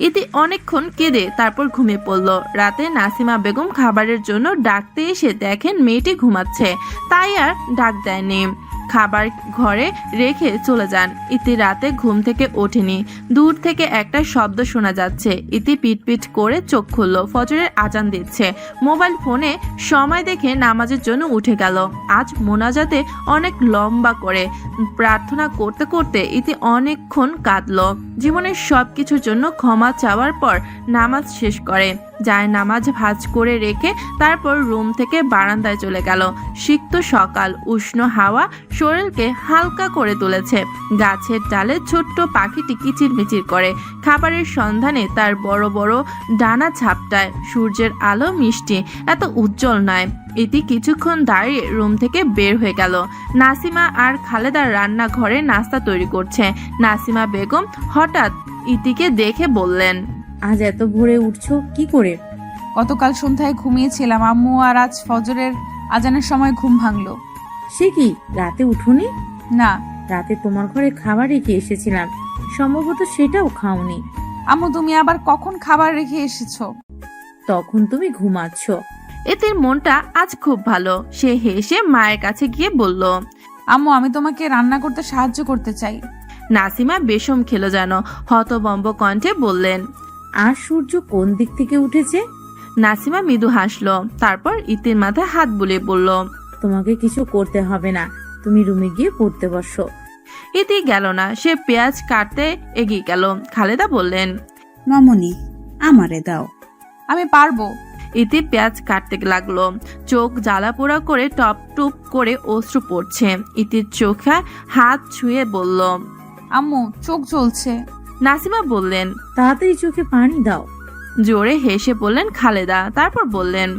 ইতি অনেকক্ষণ কেঁদে তারপর ঘুমিয়ে পড়ল। রাতে নাসিমা বেগম খাবারের জন্য ডাকতে এসে দেখেন মেয়েটি ঘুমাচ্ছে, তাই আর ডাক দেয়নি। খাবার ঘরে রেখে চলে যান। ইতি রাতে ঘুম থেকে ওঠেনি। দূর থেকে একটা শব্দ শোনা যাচ্ছে। ইতি পিটপিট করে চোখ খুলল। ফজরের আজান দিচ্ছে। মোবাইল ফোনে সময় দেখে নামাজের জন্য উঠে গেল। আজ মোনাজাতে অনেক লম্বা করে প্রার্থনা করতে করতে ইতি অনেকক্ষণ কাঁদল। জীবনের সবকিছুর জন্য ক্ষমা চাওয়ার পর নামাজ শেষ করে যায় নামাজ ভাঁজ করে রেখে তারপর রুম থেকে বারান্দায় চলে গেল। সিক্ত সকাল, উষ্ণ হাওয়া শরীরকে হালকা করে তুলেছে। গাছের ডালে ছোট্ট পাখিটি কিচিরমিচির করে। খাবারের সন্ধানে তার বড় বড় ডানা ঝাপটায়। সূর্যের আলো মিষ্টি, এত উজ্জ্বল নয়। ইতি কিছুক্ষণ দাঁড়িয়ে রুম থেকে বের হয়ে গেল। নাসিমা আর খালেদার রান্নাঘরে নাস্তা তৈরি করছে। নাসিমা বেগম হঠাৎ ইতিকে দেখে বললেন, আজ এত ভোরে উঠছো কি করে? গতকাল সন্ধ্যায় ঘুমিয়েছিলাম আম্মু, আর আজ ফজরের আজানের সময় ঘুম ভাঙলো। সে কি, রাতে উঠোনি? না। রাতে তোমার ঘরে খাবার রেখে এসেছিলাম, সম্ভবত সেটাও খাওনি। আম্মু, তুমি আবার কখন খাবার রেখে এসেছো? তখন তুমি ঘুমাচ্ছ। ইতির মনটা আজ খুব ভালো। সে হেসে মায়ের কাছে গিয়ে বলল, আম্মু, আমি তোমাকে রান্না করতে সাহায্য করতে চাই। নাসিমা বেশম খেলো যেন, হতবম্ব কণ্ঠে বললেন, আর সূর্য কোন দিক থেকে উঠেছে? নাসিমা মৃদু হাসলো। তারপর ইতির মাথায় হাত বুলিয়ে বলল, তোমাকে কিছু করতে হবে না, তুমি রুমে গিয়ে পড়তে বসো। ইতি গেল না। সে পেঁয়াজ কাটতে এগিয়ে গেল। খালেদা বললেন, মামুনি, আমারে দাও। আমি পারবো। ইতি পেঁয়াজ কাটতে লাগলো। চোখ জ্বালা পোড়া করে টপ টুপ করে অশ্রু পড়ছে। ইতির চোখে হাত ছুঁয়ে বলল, আম্মু, চোখ জ্বলছে। নাসিমা বললেন, তাড়াতাড়ি চোখে পানি দাও। জোরে হেসে বললেন খালেদা। তারপর বললেন,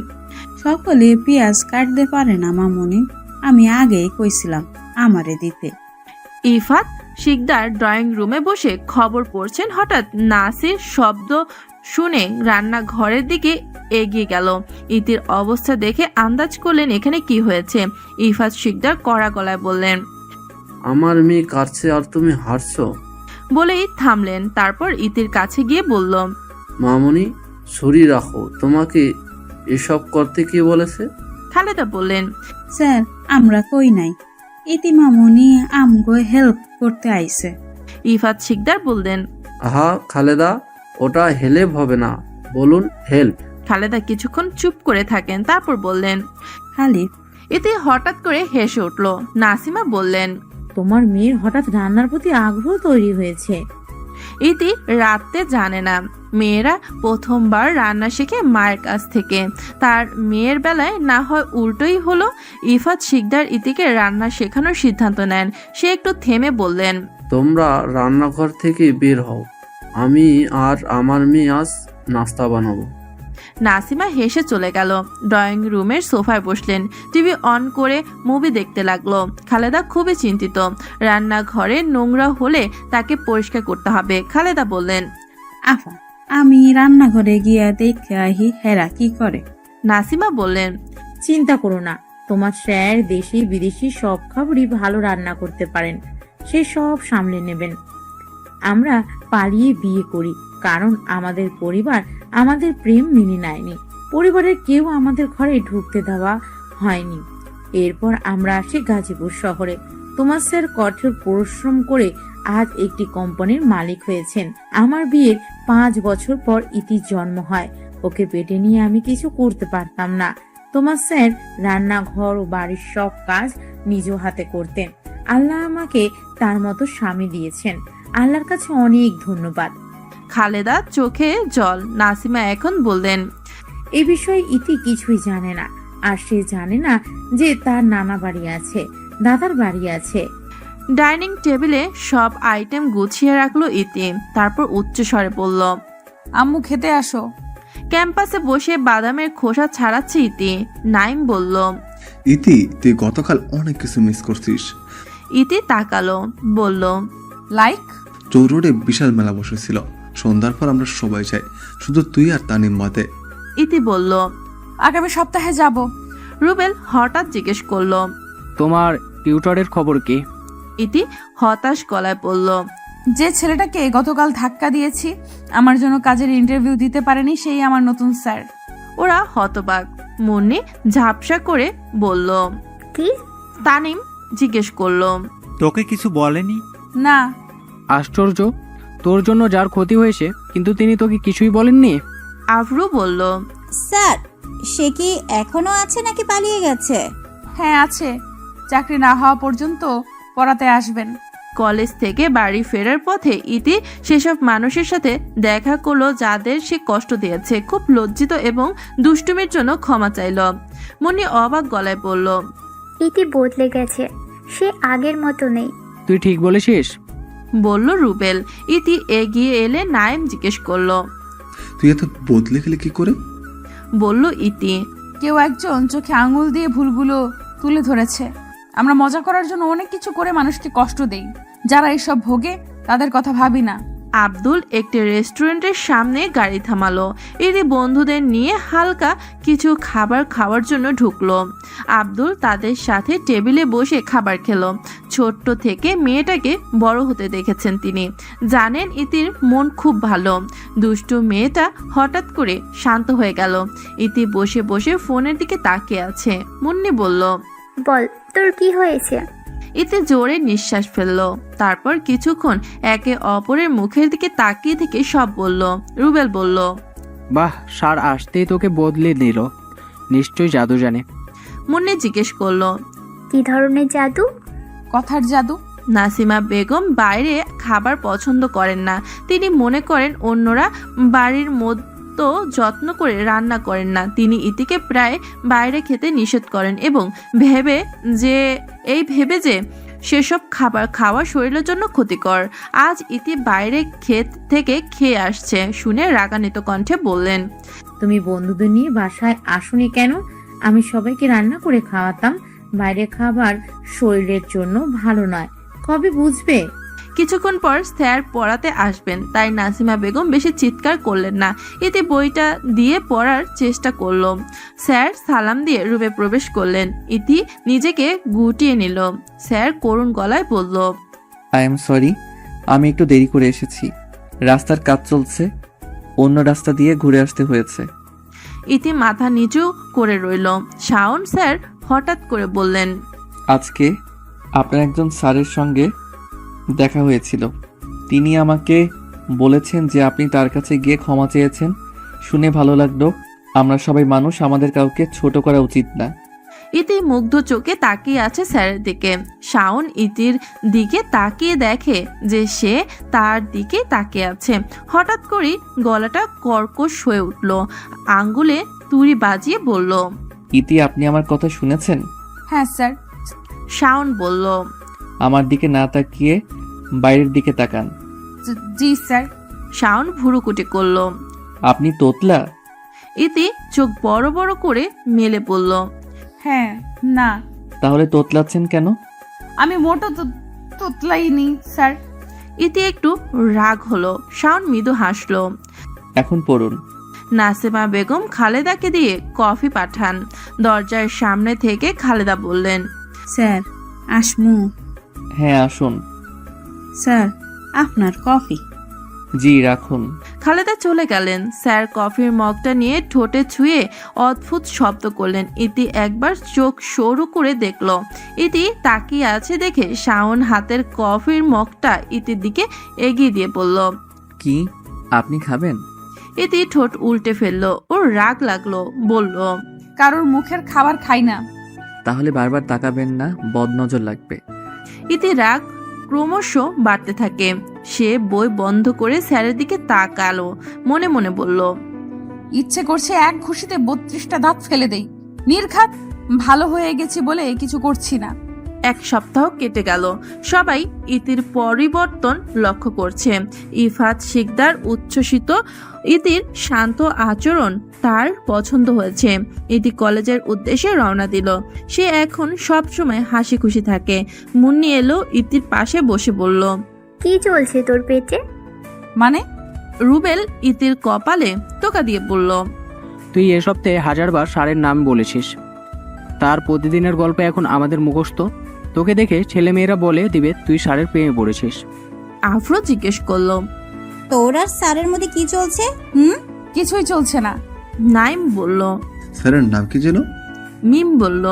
সকলে পেঁয়াজ কাটতে পারে না মামুনি, আমি আগেই কইছিলাম আমারে দিতে। ইফাত শিকদার ড্রয়িং রুমে বসে খবর পড়ছেন। হঠাৎ নাসির শব্দ শুনে রান্নাঘরের দিকে এগিয়ে গেল। ইতির অবস্থা দেখে আন্দাজ করলেন এখানে কি হয়েছে। ইফাত শিকদার কড়া গলায় বললেন, আমার মেয়ে কাটছে আর তুমি হারছো? বলেই থামলেন। তারপর ইতির কাছে গিয়ে বলল, মামুনি, ছুরি রাখো, তোমাকে এসব করতে কে বলেছে? খালেদা বললেন, স্যার, আমরা কই নাই, ইতি মামুনি আমগো হেল্প করতে আইছে। ইফাত শিকদার বললেন, আহা খালেদা, ওটা হেল্প হবে না, বলুন হেল্প। খালেদা কিছুক্ষণ চুপ করে থাকেন। তারপর বললেন, খালি। ইতি হঠাৎ করে হেসে উঠল। নাসিমা বললেন, তোমার মেয়ের হঠাৎ রান্নার প্রতি আগ্রহ তৈরি হয়েছে। ইতি রাতে জানে না মেয়েরা প্রথমবার রান্না শেখে মায়ের কাছ থেকে, তার মেয়ের বেলায় না হয় উল্টোই হলো। ইফাত শিকদার ইতিকে রান্না শেখানোর সিদ্ধান্ত নেন। সে একটু থেমে বললেন, তোমরা রান্নাঘর থেকে বের হও, আমি আর আমার মেয়ে আজ নাস্তা বানাবো। নাসিমা হেসে চলে গেল। ড্রয়িং রুমের সোফায় বসলেন, টিভি অন করে মুভি দেখতে লাগলো। খালেদা খুবই চিন্তিত, রান্নাঘরে নোংরা হলে তাকে পরিষ্কার করতে হবে। খালেদা বললেন, আফা আমি রান্নাঘরে গিয়া দেখে আহি হেরা কি করে। নাসিমা বললেন, চিন্তা করো না, তোমার স্যার দেশি বিদেশি সব খাবারই ভালো রান্না করতে পারেন, সে সব সামলে নেবেন। আমরা পালিয়ে বিয়ে করি কারণ আমাদের পরিবার আমাদের প্রেম মেনে নেয়নি, পরিবারের কেউ আমাদের ঘরে ঢুকতে দেওয়া হয়নি। এরপর আমরা আসি গাজীপুর শহরে। তোমার স্যার কঠোর পরিশ্রম করে আজ একটি কোম্পানির মালিক হয়েছেন। আমার বিয়ের 5 বছর পর ইতির জন্ম হয়। ওকে পেটে নিয়ে আমি কিছু করতে পারতাম না। তোমার স্যার রান্নাঘর ও বাড়ির সব কাজ নিজ হাতে করতেন। আল্লাহ আমাকে তার মতো স্বামী দিয়েছেন, আল্লাহর কাছে অনেক ধন্যবাদ। খালেদা চোখে জল। নাসিমা এখন বললেন, এ বিষয়ে ইতি কিছুই জানে না, আর সে জানে না যে তার নানা বাড়ি আছে, দাদার বাড়ি আছে। ডাইনিং টেবিলে সব আইটেম গুছিয়ে রাখলো ইতি, তারপর উচ্চস্বরে বলল, আম্মু খেতে আসো। ক্যাম্পাসে বসে বাদামের খোসা ছাড়াচ্ছে ইতি। নাইম বলল, ইতি তুই গতকাল অনেক কিছু মিস করছিস। ইতি তাকালো, বলল, লাইক? চৌরোডে বিশাল মেলা বসেছিল, সন্ধ্যার পর আমরা সবাই যাই, শুধু তুই আর তানিম বাদে। ইতি বলল, আগামী সপ্তাহে যাব। রুবেল হঠাৎ জিজ্ঞেস করলো, তোমার টিউটরের খবর কি? ইতি হতাশ গলায় বলল, যে ছেলেটাকে গতকাল ধাক্কা দিয়েছি, আমার জন্য কাজের ইন্টারভিউ দিতে পারেনি, সেই আমার নতুন স্যার। ওরা হতবাক। মুন্নি ঝাপসা করে বলল, কি? তানিম জিজ্ঞেস করলো, তোকে কিছু বলেনি? না। আশ্চর্য, তোর জন্য যার ক্ষতি হয়েছে কিন্তু তিনি তোকে কিছুই বলেননি। আফরু বলল, স্যার সে কি এখনো আছে নাকি পালিয়ে গেছে? হ্যাঁ আছে, চাকরি না হওয়া পর্যন্ত পড়াতে আসবেন। কলেজ থেকে বাড়ি ফেরার পথে ইতি সেসব মানুষের সাথে দেখা করলো যাদের সে কষ্ট দিয়েছে। খুব লজ্জিত এবং দুষ্টুমির জন্য ক্ষমা চাইল। মুন্নি অবাক গলায় বলল, ইতি বদলে গেছে, সে আগের মতো নেই। তুই ঠিক বলেছিস, বলল রুবেল। ইতি এগিয়ে এলে নাইম জিজ্ঞেস করলো, তুই এত বদলে গেলে কি করে? বলল ইতি, কেউ একজন চোখে আঙুল দিয়ে ভুলগুলো তুলে ধরেছে। আমরা মজা করার জন্য অনেক কিছু করে মানুষকে কষ্ট দেই, যারা এসব ভোগে তাদের কথা ভাবি না। আব্দুল একটি রেস্টুরেন্টের সামনে গাড়ি থামালো। ইতি বন্ধুদের নিয়ে হালকা কিছু খাবার খাওয়ার জন্য ঢুকলো। আব্দুল তাদের সাথে টেবিলে বসে খাবার খেলো। ছোট্ট থেকে মেয়েটাকে বড় হতে দেখেছেন তিনি, জানেন ইতির মন খুব ভালো। দুষ্টু মেয়েটা হঠাৎ করে শান্ত হয়ে গেল। ইতি বসে বসে ফোনের দিকে তাকিয়ে আছে। মুন্নি বলল, বল তোর কি হয়েছে? ইতি জোরে নিঃশ্বাস ফেললো। তারপর কিছুক্ষণ একে অপরের মুখের দিকে তাকিয়ে থেকে সব বলল। রুবেল বলল, বাহ, সার আসতেই তোকে বদলে দিল, নিশ্চয়ই জাদু জানে। মুন্নি জিজ্ঞেস করলো, কি ধরনের জাদু? কথার জাদু। নাসিমা বেগম বাইরে খাবার পছন্দ করেন না। তিনি মনে করেন অন্যরা বাড়ির মধ্যে যত্ন করে রান্না করেন না। তিনি ইতিকে প্রায় বাইরে খেতে নিষেধ করেন এবং ভেবে যে সেসব খাবার খাওয়া শরীরের জন্য ক্ষতিকর। আজ ইতি বাইরে থেকে খেয়ে আসছে শুনে রাগান্বিত কণ্ঠে বললেন, তুমি বন্ধুদের নিয়ে বাসায় আসোনি কেন? আমি সবাইকে রান্না করে খাওয়াতাম। বাইরে খাবার শরীরের জন্য ভালো নয়, কবে বুঝবে? কিছুক্ষণ পর স্যার পড়াতে আসবেন, তাই নাসিমা বেগম বেশি চিৎকার করলেন না। ইতি বইটা দিয়ে পড়ার চেষ্টা করলো। স্যার সালাম দিয়ে রুমে প্রবেশ করলেন। ইতি নিজেকে গুটিয়ে নিল। স্যার করুণ গলায় বলল, আই এম সরি, আমি একটু দেরি করে এসেছি, রাস্তার কাজ চলছে, অন্য রাস্তা দিয়ে ঘুরে আসতে হয়েছে। ইতি মাথা নিচু করে রইল। শাওন স্যার হঠাৎ করে বললেন, আজকে আপনার একজন স্যারের সঙ্গে দেখা হয়েছিল, তিনি আমাকে বলেছেন যে আপনি তার কাছে গিয়ে ক্ষমা চেয়েছেন। শুনে ভালো লাগলো। আমরা সবাই মানুষ, আমাদের কাউকে ছোট করা উচিত না। ইতি মুগ্ধ চোখে তাকিয়ে আছে স্যারের দিকে। শাওন ইতির দিকে তাকিয়ে দেখে যে সে তার দিকে তাকিয়ে আছে। হঠাৎ করে গলাটা কর্কশ হয়ে উঠল, আঙ্গুলে তুড়ি বাজিয়ে বলল, ইতি আপনি আমার কথা শুনেছেন? হ্যাঁ স্যার। শাওন বলল, আমার দিকে না তাকিয়ে বাইরের দিকে তাকান। জি স্যার। শাওন ভুরুকুটি করল। আপনি তোতলা? ইতি চোখ বড় বড় করে মেলে বলল, হ্যাঁ। না, তাহলে তোতলাচ্ছেন কেন? আমি মোটো তোতলাইনি স্যার। ইতি একটু রাগ হলো। শাওন মৃদু হাসলো। এখন পড়ুন। নাসিমা বেগম খালেদাকে দিয়ে কফি পাঠান। দরজার সামনে থেকে খালেদা বললেন, স্যার আসমু? হ্যাঁ আসুন। স্যার আপনার কফি। জি রাখুন। খালেদা চলে গেলেন। স্যার কফির মগটা নিয়ে ঠোঁটে ছুঁয়ে অদ্ভুত শব্দ করলেন। ইতি একবার চোখ সরু করে দেখলো। ইতি তাকিয়ে আছে দেখে শাওন হাতের কফির মগটা ইতির দিকে এগিয়ে দিয়ে বলল, কি আপনি খাবেন? ইতি ঠোঁট উল্টে ফেললো। ওর রাগ লাগলো, বলল, কারোর মুখের খাবার খাই না। তাহলে বারবার তাকাবেন না, বদনজর লাগবে। ইতি রাগ ক্রমশ বাড়তে থাকে। সে বই বন্ধ করে স্যারের দিকে তাকালো। মনে মনে বলল, ইচ্ছে করছে এক ঘুষিতে 32টা দাঁত ফেলে দেই। নির্ঘাত ভালো হয়ে গেছি বলে কিছু করছি না। এক সপ্তাহ কেটে গেল। সবাই ইতির পরিবর্তন লক্ষ্য করছে। ইফাত শিকদার উচ্ছ্বসিত। ইতির শান্ত আচরণ তার পছন্দ হয়েছে। ইতি কলেজের উদ্দেশ্যে রওনা দিল। সে এখন সব সময় হাসি খুশি থাকে। মুন্নি এলো ইতির পাশে বসে বলল, কি চলছে তোর পেটে? মানে? রুবেল ইতির কপালে টোকা দিয়ে বলল, তুই এ সপ্তাহে 1000বার স্যারের নাম বলেছিস। তার প্রতিদিনের গল্প এখন আমাদের মুখস্থ। তোকে দেখে ছেলেমেয়েরা বলে দিবে তুই স্যারের প্রেমে পড়েছিস। আফরো জিজ্ঞেস করলো, তোর আর স্যারের মধ্যে কি চলছে? কিছুই চলছে না। নাইম বলল। স্যারের নাম কি যেন? মিম বলল,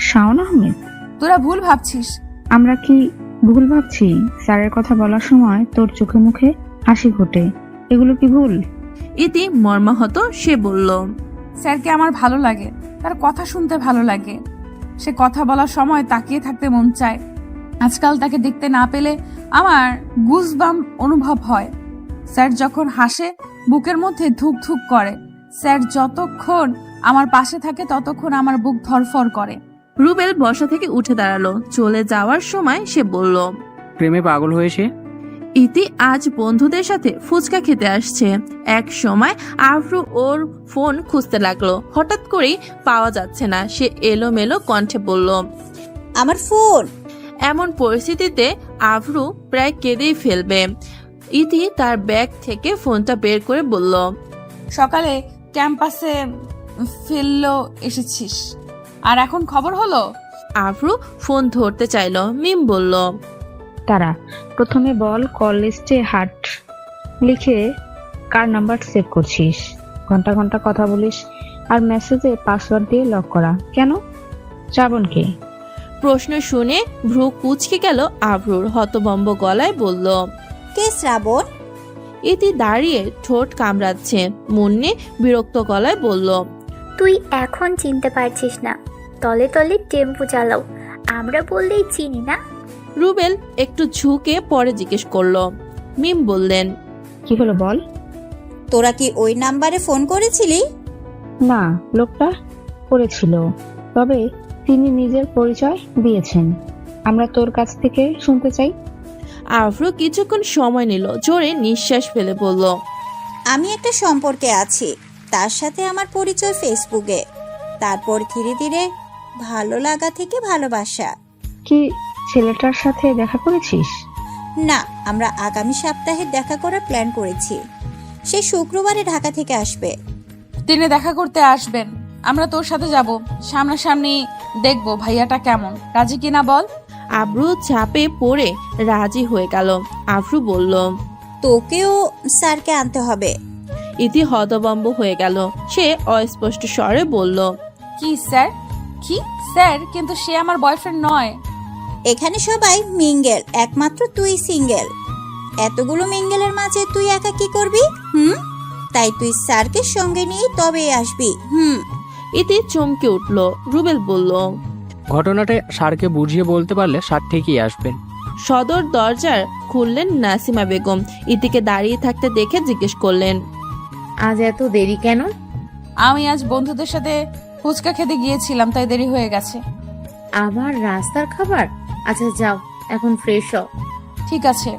শাওন আহমেদ। তোরা ভুল ভাবছিস। আমরা কি ভুল ভাবছি? স্যারের কথা বলার সময় তোর চোখে মুখে হাসি ঘটে, এগুলো কি ভুল? ইতি মর্মাহত। সে বলল, স্যারকে আমার ভালো লাগে, তার কথা শুনতে ভালো লাগে। সে কথা বলার সময় তাকিয়ে থাকতে মন চায়। আজকাল তাকে দেখতে না পেলে আমার গুজবাম্প অনুভব হয়। স্যার যখন হাসে বুকের মধ্যে ধুক ধুক করে। স্যার যতক্ষণ আমার পাশে থাকে ততক্ষণ আমার বুক ধরফর করে। রুবেল বসা থেকে উঠে দাঁড়ালো। চলে যাওয়ার সময় সে বলল, প্রেমে পাগল হয়েছে। ইতি আজ বন্ধুদের সাথে ফুচকা খেতে আসছে। এক সময় আফরু ওর ফোন খুঁজতে লাগলো। হঠাৎ করেই পাওয়া যাচ্ছে না। সে এলোমেলো কণ্ঠে বলল, আমার ফোন। এমন পরিস্থিতিতে আফরু প্রায় কেঁদেই ফেলবে। ইতি তার ব্যাগ থেকে ফোনটা বের করে বলল, সকালে ক্যাম্পাসে ফেললো এসেছিস, আর এখন খবর হলো? আফরু ফোন ধরতে চাইলো। মিম বলল, তারা প্রথমে বল কল লিস্টে হাট লিখে কার নাম্বার সেভ করছিস, ঘন্টা ঘন্টা কথা বলিস, আর মেসেজে পাসওয়ার্ড দিয়ে লক করা কেন? শ্রাবণকে? প্রশ্ন শুনে ভ্রু কুঁচকে গেল আভ্রুর। হতভম্ব গলায় বলল, কে শ্রাবণ? ইতি দাঁড়িয়ে ঠোঁট কামড়াচ্ছে। মুন্নি বিরক্ত গলায় বলল, তুই এখন চিনতে পারছিস না? তলে তলে টেম্পো চালাও, আমরা বললেই চিনি না। রুবেল একটু ঝুঁকে পরে জিজ্ঞেস করলো। মিম বললেন, কি হলো বল। তোরা কি ওই নাম্বারে ফোন করেছিলি? না, লোকটা করেছিল, তবে তিনি নিজের পরিচয় দিয়েছেন। আমরা তোর কাছ থেকে শুনতে চাই। আফরো কিছুক্ষণ সময় নিল। জোরে নিঃশ্বাস ফেলে বলল, আমি একটা সম্পর্কে আছি, তার সাথে আমার পরিচয় ফেসবুকে, তারপর ধীরে ধীরে ভালো লাগা থেকে ভালোবাসা। কি ছেলেটার সাথে দেখা করেছিস? না, আমরা আগামী সপ্তাহে দেখা করার প্ল্যান করেছি। সে শুক্রবারে ঢাকা থেকে আসবে। তিনি দেখা করতে আসবেন, আমরা তোর সাথে যাব, সামনাসামনি দেখবো ভাইয়াটা কেমন, রাজি কিনা বল। আব্রু চাপে পড়ে রাজি হয়ে গেল। আফরু বলল, তোকেও স্যারকে আনতে হবে। ইতি হতভম্ব হয়ে গেল। সে অস্পষ্ট স্বরে বলল, কি স্যার? কি স্যার? কিন্তু সে আমার বয়ফ্রেন্ড নয়। এখানে সবাই মিঙ্গেল, একমাত্র তুই সিঙ্গেল। এতগুলো মিঙ্গেলের মাঝে তুই একা কি করবি? তাই তুই স্যারকে সঙ্গে নিয়ে তবে আসবি। ইতি চমকে উঠল। রুবেল বলল, ঘটনাটা স্যারকে বুঝিয়ে বলতে পারলে স্যার ঠিকই আসবেন। সদর দরজার খুললেন নাসিমা বেগম। ইতিকে দাঁড়িয়ে থাকতে দেখে জিজ্ঞেস করলেন, আজ এত দেরি কেন? আমি আজ বন্ধুদের সাথে ফুচকা খেতে গিয়েছিলাম, তাই দেরি হয়ে গেছে। আবার রাস্তার খাবার? আচ্ছা যাও, এখন ফ্রেশ হও। ঠিক আছে।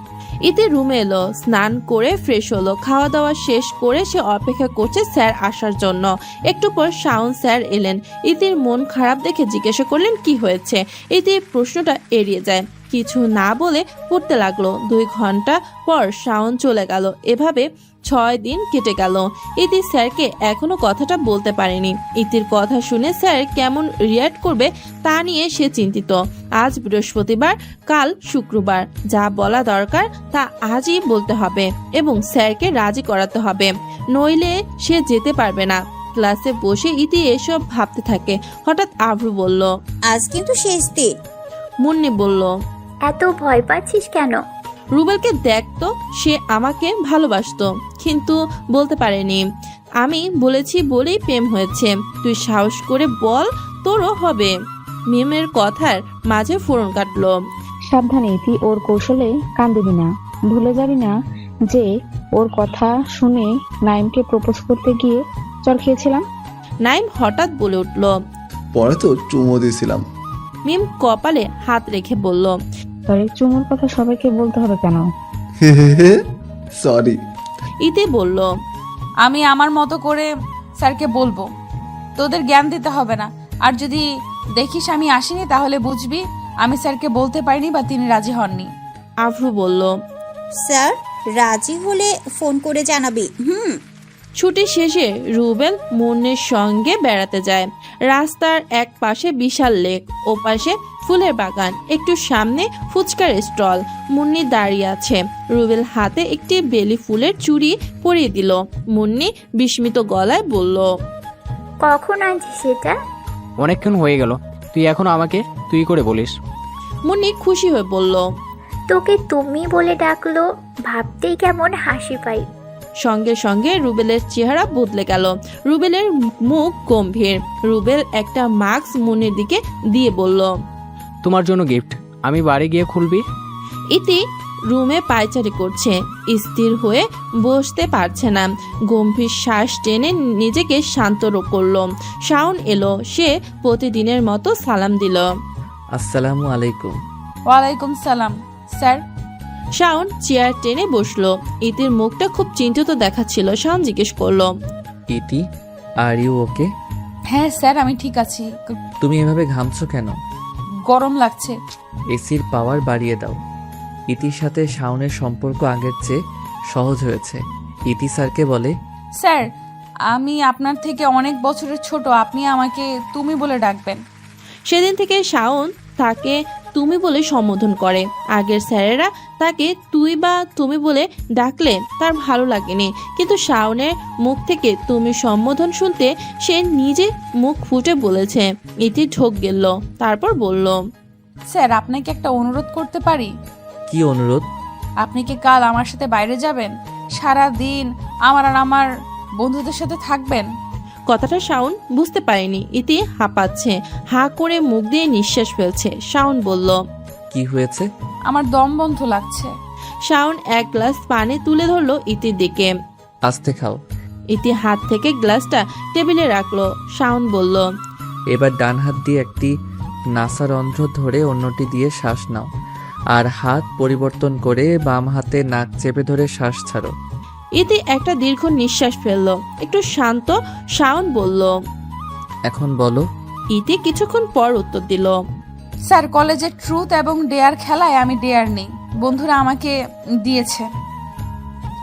ইতি রুমে এলো, স্নান করে ফ্রেশ হলো। খাওয়া দাওয়া শেষ করে সে অপেক্ষা করছে স্যার আসার জন্য। একটু পর শাওন স্যার এলেন। ইতির মন খারাপ দেখে জিজ্ঞাসা করলেন কি হয়েছে। ইতির প্রশ্নটা এড়িয়ে যায়, কিছু না বলে পড়তে লাগলো। 2 ঘন্টা পর শাওন চলে গেল। এভাবে 6 দিন কেটে গেল। ইতি স্যারকে এখনো কথাটা বলতে পারেনি। ইতির কথা শুনে স্যার কেমন রিয়াক্ট করবে তা নিয়ে সে চিন্তিত। আজ বৃহস্পতিবার, কাল শুক্রবার। যা বলা দরকার তা আজই বলতে হবে এবং স্যারকে রাজি করাতে হবে, নইলে সে যেতে পারবে না। ক্লাসে বসে ইতি এসব ভাবতে থাকে। হঠাৎ আভ্রু বলল, আজ কিন্তু শেষ দিন। মুন্নি বলল, এত ভয় পাচ্ছিস কেন? রুবেলকে দেখতো, সে আমাকে ভালোবাসতো কিন্তু বলতে পারেনি। আমি বলেছি বলেই প্রেম হয়েছে। তুই সাহস করে বল, তোরও হবে। মিমের কথার মাঝে ফোড়ন কাটলো। সাবধানে ইতি, ওর কৌশলে কান দিবি না। ভুলে যাবি না যে ওর কথা শুনে নাইমকে প্রপোজ করতে গিয়ে চর খেয়েছিলাম। নাইম হঠাৎ বলে উঠল, পরে তো চুমো দিয়েছিলাম। মিম কপালে হাত রেখে বলল, তোর এই চুমুর কথা সবাইকে বলতে হবে কেন? সরি। ইতি বলল, আমি আমার মতো করে স্যারকে বলবো, তোদের জ্ঞান দিতে হবে না। আর যদি দেখিস আমি আসিনি তাহলে বুঝবি আমি স্যারকে বলতে পারিনি বা তিনি রাজি হননি। আভ্রু বলল, স্যার রাজি হলে ফোন করে জানাবি। ছুটি শেষে রুবেল মুন্নির সঙ্গে বেড়াতে যায়। রাস্তার এক পাশে বিশাল লেক, ও পাশে ফুলের বাগান, একটু সামনে ফুচকার স্টল। মুন্নি দাঁড়িয়ে আছে। রুবেল হাতে একটি বেলি ফুলের চুড়ি পরিয়ে দিল। মুন্নি বিস্মিত গলায় বলল, কখন আনছিস সেটা? অনেকক্ষণ হয়ে গেল, তুই এখন আমাকে তুই করে বলিস। মুন্নি খুশি হয়ে বলল, তোকে তুমি বলে ডাকলো, ভাবতেই কেমন হাসি পাই। সঙ্গে সঙ্গে রুবেলের চেহারা বদলে গেল। রুবেলের মুখ গম্ভীর। রুবেল একটা মাস্ক মুন্নির দিকে দিয়ে বলল, তোমার জন্য গিফট, আমি বাড়ি গিয়ে খুলবি। ইতি রুমে পায়চারি করছে, স্থির হয়ে বসতে পারছে না। গম্ভীর শ্বাস টেনে নিজেকে শান্ত করলো। শাওন এলো, সে প্রতিদিনের মতো সালাম দিল। আসসালামু আলাইকুম। ওয়ালাইকুম সালাম স্যার। শাওন চেয়ার টেনে বসলো। ইতির মুখটা খুব চিন্তিত দেখাচ্ছিল। শাওন জিজ্ঞেস করলো, ইতি, আর ইউ ওকে? হ্যাঁ স্যার, আমি ঠিক আছি। তুমি এভাবে ঘামছো কেন? গরম লাগছে। এসির পাওয়ার বাড়িয়ে দাও। ইতির সাথে শাওনের সম্পর্ক আগের চেয়ে সহজ হয়েছে। ইতি স্যারকে বলে, স্যার আমি আপনার থেকে অনেক বছরের ছোট, আপনি আমাকে তুমি বলে ডাকবেন। সেদিন থেকে শাওন তাকে তুমি বলে সম্বোধন করে। আগের স্যারেরা তাকে তুই বা তুমি বলে ডাকলে তার ভালো লাগেনি, কিন্তু শাওনের মুখ থেকে তুমি সম্বোধন শুনতে সে নিজে মুখ ফুটে বলেছে। ইতি ঢোক গেল, তারপর বলল, স্যার আপনাকে একটা অনুরোধ করতে পারি? কি অনুরোধ? আপনি কি কাল আমার সাথে বাইরে যাবেন? সারা দিন আমার আর আমার বন্ধুদের সাথে থাকবেন। কথাটা শাওন বুঝতে পারেনি। ইতি হাঁপাচ্ছে, হা করে মুখ দিয়ে নিঃশ্বাস ফেলছে। শাওন বলল, কি হয়েছে? আমার দম বন্ধ লাগছে। শাওন এক গ্লাস পানি তুলে ধরলো ইতির দিকে। আস্তে খাও। ইতি হাত থেকে গ্লাসটা টেবিলে রাখলো। শাওন বলল, এবার ডান হাত দিয়ে একটি নাসারন্ধ্র ধরে অন্যটি দিয়ে শ্বাস নাও, আর হাত পরিবর্তন করে বাম হাতে নাক চেপে ধরে শ্বাস ছাড়ো। ইতি একটা দীর্ঘ নিঃশ্বাস ফেললো। একটু শান্ত শাওন বলল, এখন বলো। ইতি কিছুক্ষণ পর উত্তর দিল, স্যার কলেজে ট্রুথ এবং ডেয়ার খেলায় আমি ডেয়ার নেই, বন্ধুরা আমাকে দিয়েছে।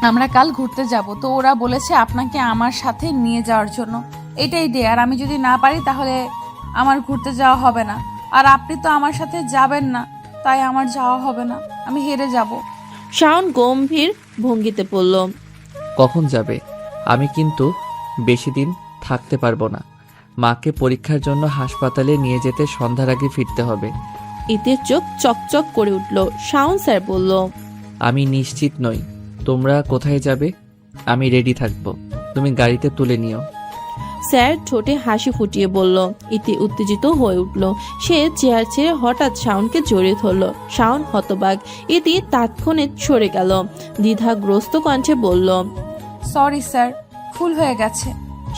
আমরা কাল ঘুরতে যাব, তো ওরা বলেছে আপনাকে আমার সাথে নিয়ে যাওয়ার জন্য। এটাই ডেয়ার, আমি যদি না পারি তাহলে আমার ঘুরতে যাওয়া হবে না। আর আপনি তো আমার সাথে যাবেন না, তাই আমার যাওয়া হবে না, আমি হেরে যাব। শাওন গম্ভীর ভঙ্গিতে বলল, কখন যাবে? আমি কিন্তু বেশি দিন থাকতে পারবো না। মাকে পরীক্ষার জন্য হাসপাতালে নিয়ে যেতে সন্ধ্যার আগে ফিরতে হবে। ইতির চোখ চকচক করে উঠল। শাওন স্যার বলল, আমি নিশ্চিত নই তোমরা কোথায় যাবে। আমি রেডি থাকবো, তুমি গাড়িতে তুলে নিও। স্যার ঠোঁটে হাসি ফুটিয়ে বলল। ইতি উত্তেজিত হয়ে উঠল। সে চেয়ার ছেড়ে হঠাৎ শাওনকে জড়িয়ে ধরল। শাওন হতবাক। ইতি তাৎক্ষণিক সরে গেল। দ্বিধাগ্রস্ত কণ্ঠে বলল, সরি স্যার, ভুল হয়ে গেছে।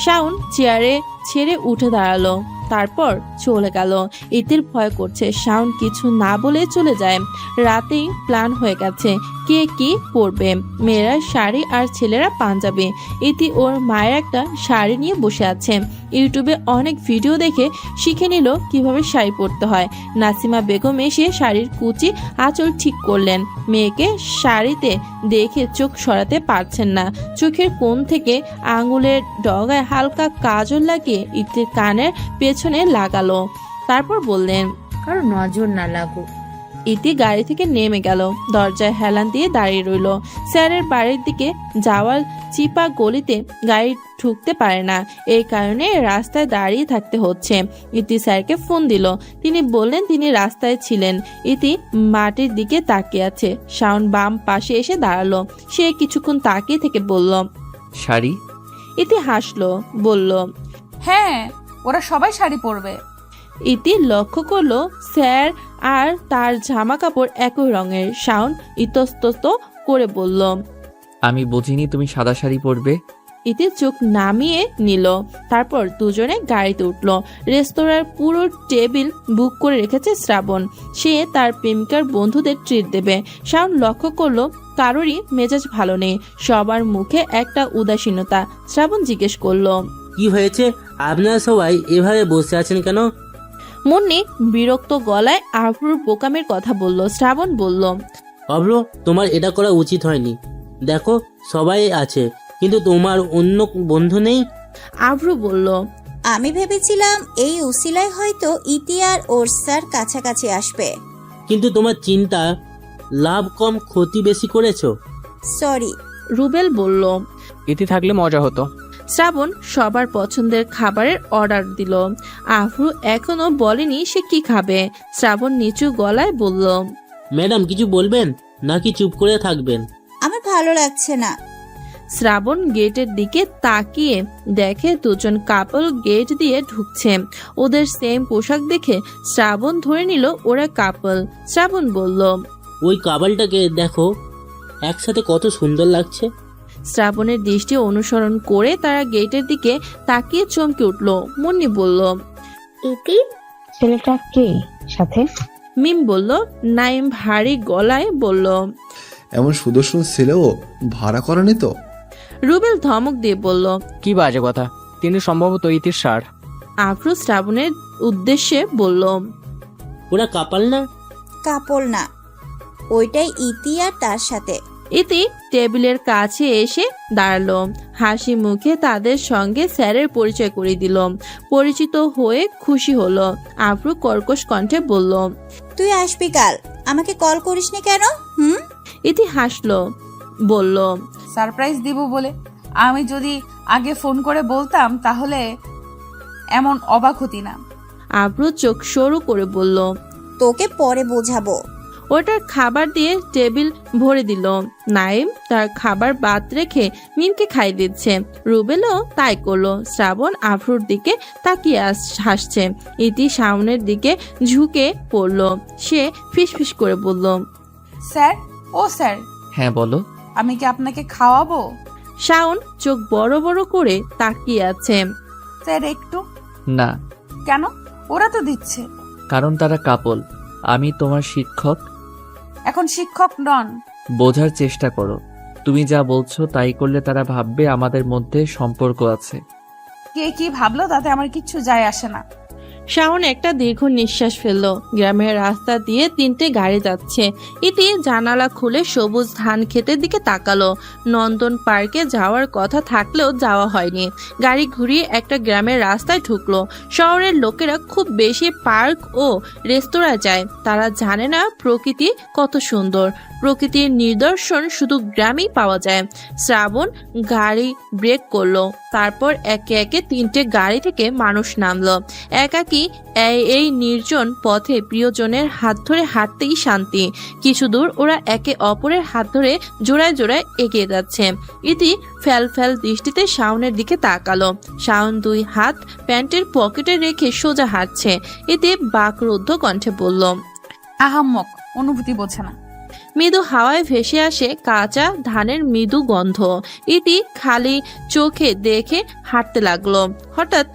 শাওন চেয়ারে ছেড়ে উঠে দাঁড়ালো, তারপর চলে গেল। ইতির ভয় করছে শাওন কিছু না বলে চলে যায়। রাতেই প্ল্যান হয়ে গেছে কে কি পরবে। মেয়েরা শাড়ি আর ছেলেরা পাঞ্জাবি। ইতি ওর মায়ের একটা শাড়ি নিয়ে বসে আছে। ইউটিউবে অনেক ভিডিও দেখে শিখে নিল কিভাবে শাড়ি পরতে হয়। নাসিমা বেগম এসে শাড়ির কুচি আঁচল ঠিক করলেন। মেয়েকে শাড়িতে দেখে চোখ সরাতে পারছেন না। চোখের কোণ থেকে আঙুলের ডগায় হালকা কাজল লাগিয়ে ইতির কানের পেছনে লাগালো। তারপর বললেন, কারো নজর না লাগুক। ইতি গাড়ি থেকে নেমে গেল। দরজায় হেলান দিয়ে দাঁড়িয়ে রইল। স্যারের বাড়ির দিকে যাওয়ার চিপা গলিতে গাড়ি ঢুকতে পারে না, এই কারণে রাস্তায় দাঁড়িয়ে থাকতে হচ্ছে। ইতি স্যারকে ফোন দিল। তিনি বললেন তিনি রাস্তায় ছিলেন। ইতি মাটির দিকে তাকিয়ে আছে। শাওন বাম পাশে এসে দাঁড়ালো। সে কিছুক্ষণ তাকিয়ে থেকে বলল, শাড়ি? ইতি হাসলো, বলল, হ্যাঁ, ওরা সবাই শাড়ি পরবে। ইতি লক্ষ্য করলো স্যার আর তার জামা কাপড় একই রঙের। শাওন ইতস্তত করে বলল, আমি বুঝিনি তুমি সাদা শাড়ি পরবে। ইতি চোখ নামিয়ে নিল। তারপর দুজনে গাড়িতে উঠল। রেস্তোরাঁর পুরো টেবিল বুক করে রেখেছে শ্রাবণ। সে তার প্রেমিকার বন্ধুদের ট্রিট দেবে। শাওন লক্ষ্য করলো কারোরই মেজাজ ভালো নেই, সবার মুখে একটা উদাসীনতা। শ্রাবণ জিজ্ঞেস করলো, কি হয়েছে? আপনারা সবাই এভাবে বসে আছেন কেন? মুন্নি বিরক্ত গলায় আভ্রুর বোকামের কথা বলল। শ্রাবণ বলল, অভ্র, তোমার এটা করা উচিত হয়নি। দেখো সবাই আছে, কিন্তু তোমার অন্য বন্ধু নেই। আভ্রু বলল, আমি ভেবেছিলাম এই উসিলায় হয়তো ইতি আর ওর স্যার কাছাকাছি আসবে। কিন্তু তোমার চিন্তা লাভ কম ক্ষতি বেশি করেছো। সরি। রুবেল বলল, ইতি থাকলে মজা হতো। শ্রাবণ সবার পছন্দের খাবারের অর্ডার দিল। আভ্রু এখনো বলেনি সে কি খাবে। শ্রাবণ নিচু গলায় বলল, ম্যাডাম কিছু বলবেন নাকি চুপ করে থাকবেন? আমার ভালো লাগছে না। শ্রাবণ গেটের দিকে তাকিয়ে দেখে দুজন কাপল গেট দিয়ে ঢুকছে। ওদের সেম পোশাক দেখে শ্রাবণ ধরে নিল ওরা কাপল। শ্রাবণ বলল, ওই কাবালটাকে দেখো, একসাথে কত সুন্দর লাগছে। শ্রাবণের দৃষ্টি অনুসরণ করে তারা গেটের দিকে তাকিয়ে চমকে উঠল। মুন্নি বলল, ইতি? ছেলেটা কে সাথে? মিম বলল। নাইম ভারী গলায় বলল, এমন সুদর্শন ছেলেও ভাড়া করেনি তো? রুবেল ধমক দিয়ে বলল, কি বাজে কথা, তিনি সম্ভবত ইতির সার। আভ্রু শ্রাবণের উদ্দেশ্যে বলল, ওরা কাপাল না? কাপল না, ওইটাই ইতি আর তার সাথে। ইতি টেবিলের কাছে এসে দাঁড়ালো। হাসি মুখে তাদের সঙ্গে স্যারের পরিচয় করিয়ে দিল। পরিচিত হয়ে খুশি হলো। আভ্রু কর্কশ কণ্ঠে বলল, তুই আসবি কাল, আমাকে কল করিসনি কেন? ইতি হাসলো, বলল, সারপ্রাইজ দিব বলে। আমি যদি আগে ফোন করে বলতাম তাহলে এমন অবাক হতি না। আভ্রু চোখ সরু করে বলল, তোকে পরে বোঝাবো। ওটার খাবার দিয়ে টেবিল ভরে দিল। নাইম তার খাবার বাদ রেখে মিমকে খাই দিচ্ছে। রুবেলও তাই করলো। শ্রাবণ আভ্রুর দিকে তাকিয়ে হাসছে। ইতি সামনের দিকে ঝুঁকে পড়ল। সে ফিসফিস করে বলল, স্যার, ও স্যার। হ্যাঁ বলো। আমি কি আপনাকে খাওয়াবো? শাওন চোখ বড় বড় করে তাকিয়ে আছে। স্যার একটু। না। কেন? ওরা তো দিচ্ছে। কারণ তারা কাপল। আমি তোমার শিক্ষক। এখন শিক্ষক নন। বোঝার চেষ্টা করো। তুমি যা বলছো তাই করলে তারা ভাববে আমাদের মধ্যে সম্পর্ক আছে। কে কি ভাবলো তাতে আমার কিচ্ছু যায় আসে না। শাওন একটা দীর্ঘ নিঃশ্বাস ফেললো। গ্রামের রাস্তা দিয়ে 3টে গাড়ি যাচ্ছে। ইতি জানালা খুলে সবুজ ধান ক্ষেতের দিকে তাকালো। নন্দন পার্কে যাওয়ার কথা থাকলেও যাওয়া হয়নি। গাড়ি ঘুরিয়ে একটা গ্রামের রাস্তায় ঢুকলো। শহরের লোকেরা খুব বেশি পার্ক ও রেস্তোরাঁ যায়। তারা জানে না প্রকৃতি কত সুন্দর। প্রকৃতির নিদর্শন শুধু গ্রামেই পাওয়া যায়। শ্রাবণ গাড়ি ব্রেক করলো। তারপর একে একে 3টে গাড়ি থেকে মানুষ নামলো। একাকি নাকি এই নির্জন পথে প্রিয়জনের হাত ধরে হাঁটতেই শান্তি। কিছু দূর ওরা একে অপরের হাত ধরে জোড়ায় জোড়ায় এগিয়ে যাচ্ছে। ইতি ফ্যাল ফ্যাল দৃষ্টিতে শাওনের দিকে তাকালো। শাওন দুই হাত প্যান্টের পকেটে রেখে সোজা হাঁটছে। ইতি বাকরুদ্ধ কণ্ঠে বলল, আহাম্মক, অনুভূতি বোঝে না। মৃদু হাওয়ায় ভেসে আসে কাঁচা ধানের মৃদু গন্ধ। ইতি খালি চোখে দেখে হাঁটতে লাগলো। হঠাৎ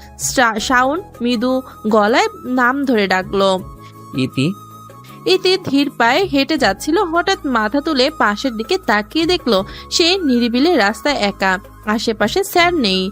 শাওন মৃদু গলায় নাম ধরে ডাকলো, ইতি। ইতি ধীর পায়ে হেঁটে যাচ্ছিল। হঠাৎ মাথা তুলে পাশের দিকে তাকিয়ে দেখলো সে নিরিবিলি রাস্তায় একা। আশেপাশে স্যার নেই।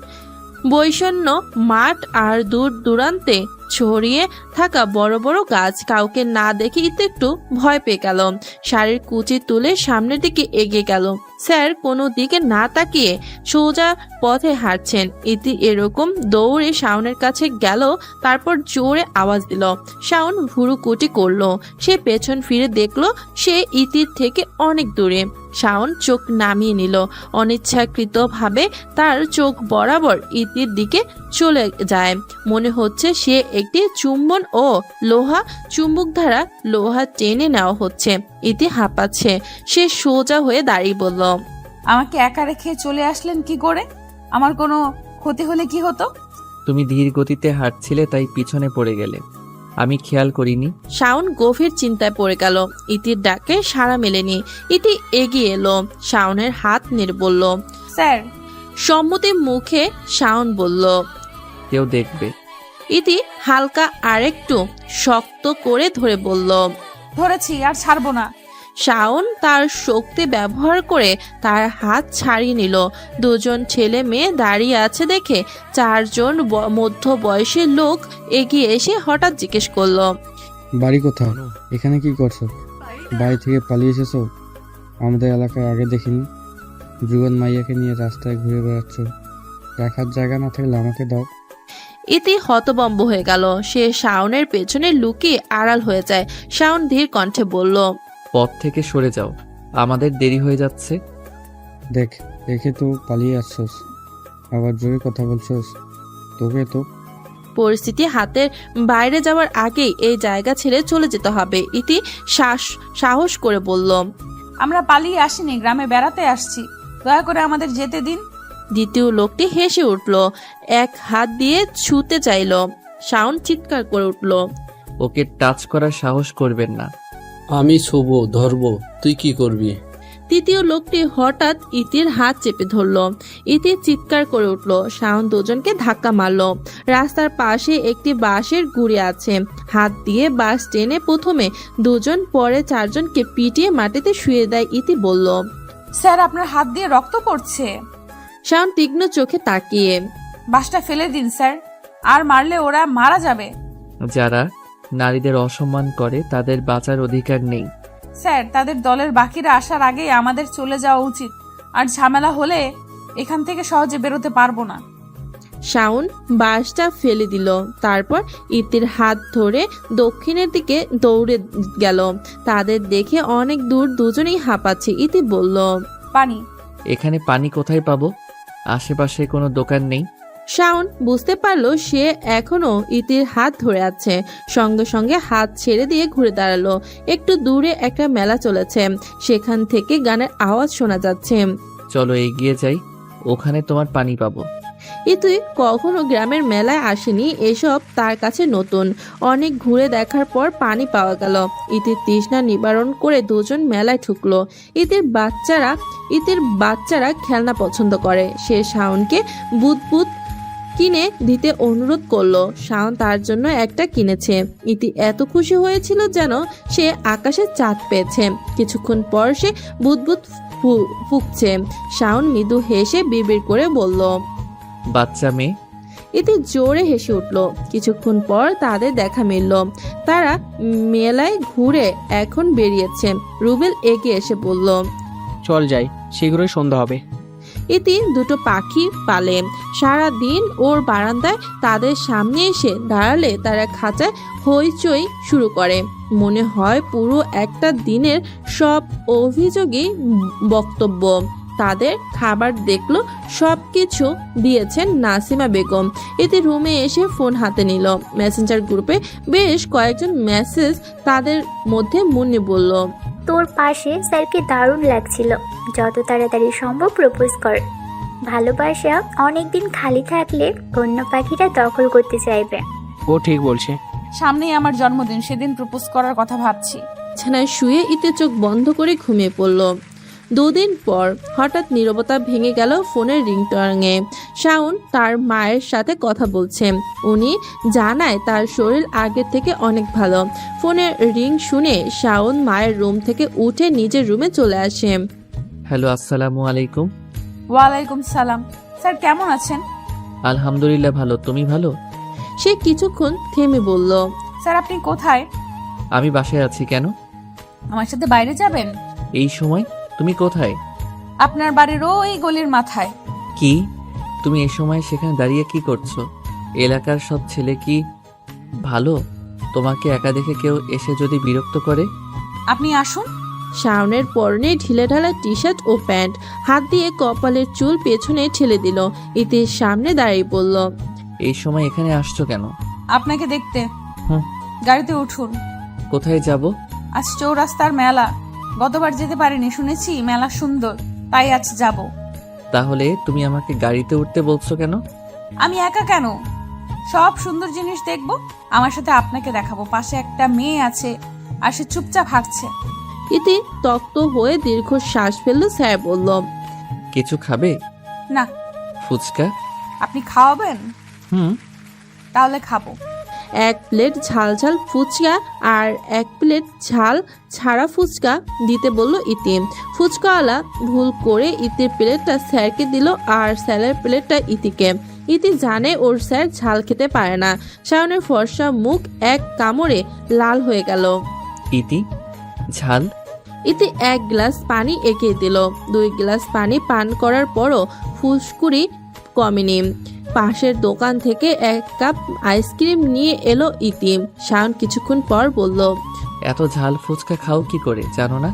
বৈষণ্য মাঠ আর দূর দূরান্তে ছড়িয়ে থাকা বড় বড় গাছ। কাউকে না দেখে ইতি একটু ভয় পেয়ে গেল। শাড়ির কুচি তুলে সামনের দিকে এগিয়ে গেল। স্যার কোনো দিকে না তাকিয়ে সোজা পথে হাঁটছেন। ইতি এরকম দৌড়ে শাওনের কাছে গেল। তারপর জোরে আওয়াজ দিল। শাওন ভুরুকুটি করলো। সে পেছন ফিরে দেখলো সে ইতির থেকে অনেক দূরে। শাওন চোখ নামিয়ে নিল। অনিচ্ছাকৃতভাবে তার চোখ বরাবর ইতির দিকে চলে যায়। মনে হচ্ছে সে একটি চুম্বন ও লোহা চুম্বক দ্বারা লোহা টেনে নেওয়া হচ্ছে। ইতি হাঁপাচ্ছে। সে সোজা হয়ে দাঁড়িয়ে বলল, আমাকে একা রেখে চলে আসলেন কি করে? আমার কোনো ক্ষতি হলে কি হতো? তুমি ধীর গতিতে হাঁটছিলে তাই পিছনে পড়ে গেলে, আমি খেয়াল করিনি। শাওন গভীর চিন্তায় পড়ে গেল। ইতির ডাকে সাড়া মেলেনি। ইতি এগিয়ে এলো। শাওনের হাত নেড়ে বলল, স্যার। সম্মতি মুখে শাওন বলল, কেউ দেখবে। ইতি হালকা আরেকটু শক্ত করে ধরে বলল, ধরেছি, আর ছাড়বো না। শাওন তার শক্তি ব্যবহার করে তার হাত ছাড়িয়ে নিল। দুজন ছেলে মেয়ে দাঁড়িয়ে আছে দেখে চারজন মধ্য বয়সী লোক এগিয়ে এসে হঠাৎ জিজ্ঞেস করলো, বাড়ি কোথায়? এখানে কি করছো? বাড়ি থেকে পালিয়ে এসেছো? আমাদের এলাকায় আগে দেখিনি। যুবন মাইয়াকে নিয়ে রাস্তায় ঘুরে বেড়াচ্ছ। রাখার জায়গা না থাকলে আমাকে দাও। ইতি হতবম্ব হয়ে গেল। সে শাওনের পেছনে লুকিয়ে আড়াল হয়ে যায়। শাওন ধীর কণ্ঠে বলল, পথ থেকে সরে যাও, আমাদের দেরি হয়ে যাচ্ছে। দেখ, দেখে তো পালিয়ে আসছোস, আবার জোরে কথা বলছোস। তোকে তো পরিস্থিতি হাতের বাইরে যাওয়ার আগেই এই জায়গা ছেড়ে চলে যেতে হবে। ইতি সাহস করে বলল, আমরা পালিয়ে আসিনি, গ্রামে বেড়াতে আসছি, দয়া করে আমাদের যেতে দিন। দ্বিতীয় লোকটি হেসে উঠল। এক হাত দিয়ে ছুঁতে চাইল। শাওন চিৎকার করে উঠল, ওকে টাচ করার সাহস করবেন না। আমি ছুবো, ধরবো, তুই কি করবি? তৃতীয় লোকটি হঠাৎ ইতির হাত চেপে ধরল। ইতি চিৎকার করে উঠল। শাওন দুজনকে ধাক্কা মারল। রাস্তার পাশে একটি বাঁশের গুঁড়ি আছে। হাত দিয়ে বাঁশ টেনে প্রথমে দুজন, পরে চারজনকে পিটিয়ে মাটিতে শুয়ে দেয়। ইতি বলল, স্যার, আপনার হাত দিয়ে রক্ত পড়ছে। শাওন তীক্ষ্ণ চোখে তাকিয়ে, বাঁশটা ফেলে দিন স্যার, আর মারলে ওরা মারা যাবে। যারা নারীদের অসম্মান করে তাদের বাঁচার অধিকার নেই। স্যার, তাদের দলের বাকিরা আসার আগেই আমাদের চলে যাওয়া উচিত, আর ঝামেলা হলে এখান থেকে সহজে বেরোতে পারবো না। শাওন বাঁশটা ফেলে দিল। তারপর ইতির হাত ধরে দক্ষিণের দিকে দৌড়ে গেল। তাদের দেখে অনেক দূর দুজনেই হাঁপাচ্ছে। ইতি বলল, পানি। এখানে পানি কোথায় পাবো? আশেপাশে কোনো দোকান নেই। শাওন বুঝতে পারলো সে এখনো ইতির হাত ধরে আছে। সঙ্গে সঙ্গে হাত ছেড়ে দিয়ে ঘুরে দাঁড়ালো। একটু দূরে একটা মেলা চলেছে। সেখান থেকে গানের আওয়াজ শোনা যাচ্ছে। চলো এগিয়ে যাই, ওখানে তোমার পানি পাবো। ইতি কখনো গ্রামের মেলায় আসেনি। এসব তার কাছে নতুন। অনেক ঘুরে দেখার পর পানি পাওয়া গেল। ইতির তৃষ্ণা নিবারণ করে দুজন মেলায় ঢুকলো। ইতির বাচ্চারা খেলনা পছন্দ করে। সে শাওনকে বুদবুদ কিনে দিতে অনুরোধ করলো। শাওন তার জন্য একটা কিনেছে। ইতি এত খুশি হয়েছিল যেন সে আকাশে চাঁদ পেয়েছে। কিছুক্ষণ পর সে বুদবুদ ফুঁকছে। শাওন মৃদু হেসে বিড়বিড় করে বলল, বাচ্চা মেয়ে। ইতি জোরে হেসে উঠল। কিছুক্ষণ পর তাদের দেখা মিলল। তারা মেলায় ঘুরে এখন বেরিয়েছে। রুবেল এগিয়ে এসে বলল, চল যাই, শীঘ্রই সন্ধ্যা হবে। ইতি দুটো পাখি পালে। সারা দিন ওর বারান্দায় তাদের সামনে এসে দাঁড়ালে তারা খাঁচায় হইচই শুরু করে। মনে হয় পুরো একটা দিনের সব অভিযোগই বক্তব্য তাদের খাবার দেখলো, সবকিছু দিয়েছেন নাসিমা বেগম। এতে রুমে এসে ফোন হাতে নিল। মেসেঞ্জার গ্রুপে বেশ কয়েকজন মেসেজ, তাদের মধ্যে মুন্নি বলল, তোর পাশে স্যারকে দারুণ লাগছিল, যত তাড়াতাড়ি সম্ভব প্রপোজ কর। ভালোবাসা অনেকদিন খালি থাকলে অন্য পাখিরা দখল করতে চাইবে। ও ঠিক বলছে। সামনেই আমার জন্মদিন, সেদিন প্রপোজ করার কথা ভাবছি। বিছানায় শুয়ে ইতে চোখ বন্ধ করে ঘুমিয়ে পড়ল। দুদিন পর হঠাৎ নীরবতা ভেঙে গেল ফোনের রিংটনে। শাওন তার মায়ের সাথে কথা বলছে। উনি জানায় তার শরীর আগের থেকে অনেক ভালো। ফোনের রিং শুনে শাওন মায়ের রুম থেকে উঠে নিজের রুমে চলে আসে। হ্যালো, আসসালামু আলাইকুম। ওয়ালাইকুম সালাম। স্যার কেমন আছেন? আলহামদুলিল্লাহ ভালো, তুমি ভালো? সে কিছুক্ষণ থেমে বলল, স্যার আপনি কোথায়? আমি বাসায় আছি। কেন? আমার সাথে বাইরে যাবেন? এই সময়? তুমি কোথায়? আপনার বাড়ির ওই গলির মাথায়। কি? তুমি এই সময় সেখানে দাঁড়িয়ে কি করছো? এলাকার সব ছেলে কি ভালো? তোমাকে একা দেখে কেউ এসে যদি বিরক্ত করে? আপনি আসুন। শাওনের পরনে ঢিলেঢালা টি শার্ট ও প্যান্ট, হাত দিয়ে কপালের চুল পেছনে ঠেলে দিল। ইতির সামনে দাঁড়িয়ে বলল, এই সময় এখানে আসছো কেন? আপনাকে দেখতে। হুম। গাড়িতে উঠুন। কোথায় যাব? আজ চৌরাস্তার মেলা, গতবার যেতে পারিনি, শুনেছি মেলা সুন্দর, তাই আজ যাব। তাহলে তুমি আমাকে গাড়িতে উঠতে বলছো কেন? আমি একা কেন? সব সুন্দর জিনিস দেখবো, আমার সাথে আপনাকে দেখাবো। পাশে একটা মেয়ে আছে আর সে চুপচাপ হাঁটছে। ইতি তক্ত হয়ে দীর্ঘ শ্বাস ফেলল। স্যার বলল, কিছু খাবে? না। ফুচকা? আপনি খাওয়াবেন? হুম। তাহলে খাবো। এক প্লেট ঝাল ঝাল ফুচকা আর এক প্লেট ঝাল ছাড়া ফুচকা দিতে বলল ইতি। ফুচকাওয়ালা ভুল করে ইতির প্লেটটা স্যারকে দিল আর স্যারের প্লেটটা ইতিকে। ইতি জানে ওর স্যার ঝাল খেতে পারে না। শাওনের ফর্সা মুখ এক কামড়ে লাল হয়ে গেল। ইতি, ঝাল? ইতি এক গ্লাস পানি এগিয়ে দিল। 2 গ্লাস পানি পান করার পরও ফুসকুড়ি কমেনি। পাশের দোকান থেকে 1 কাপ আইসক্রিম নিয়ে এলো ইতি। শাওন কিছুক্ষণ পর বলল, এত ঝাল ফুচকা খাও কি করে? জানো না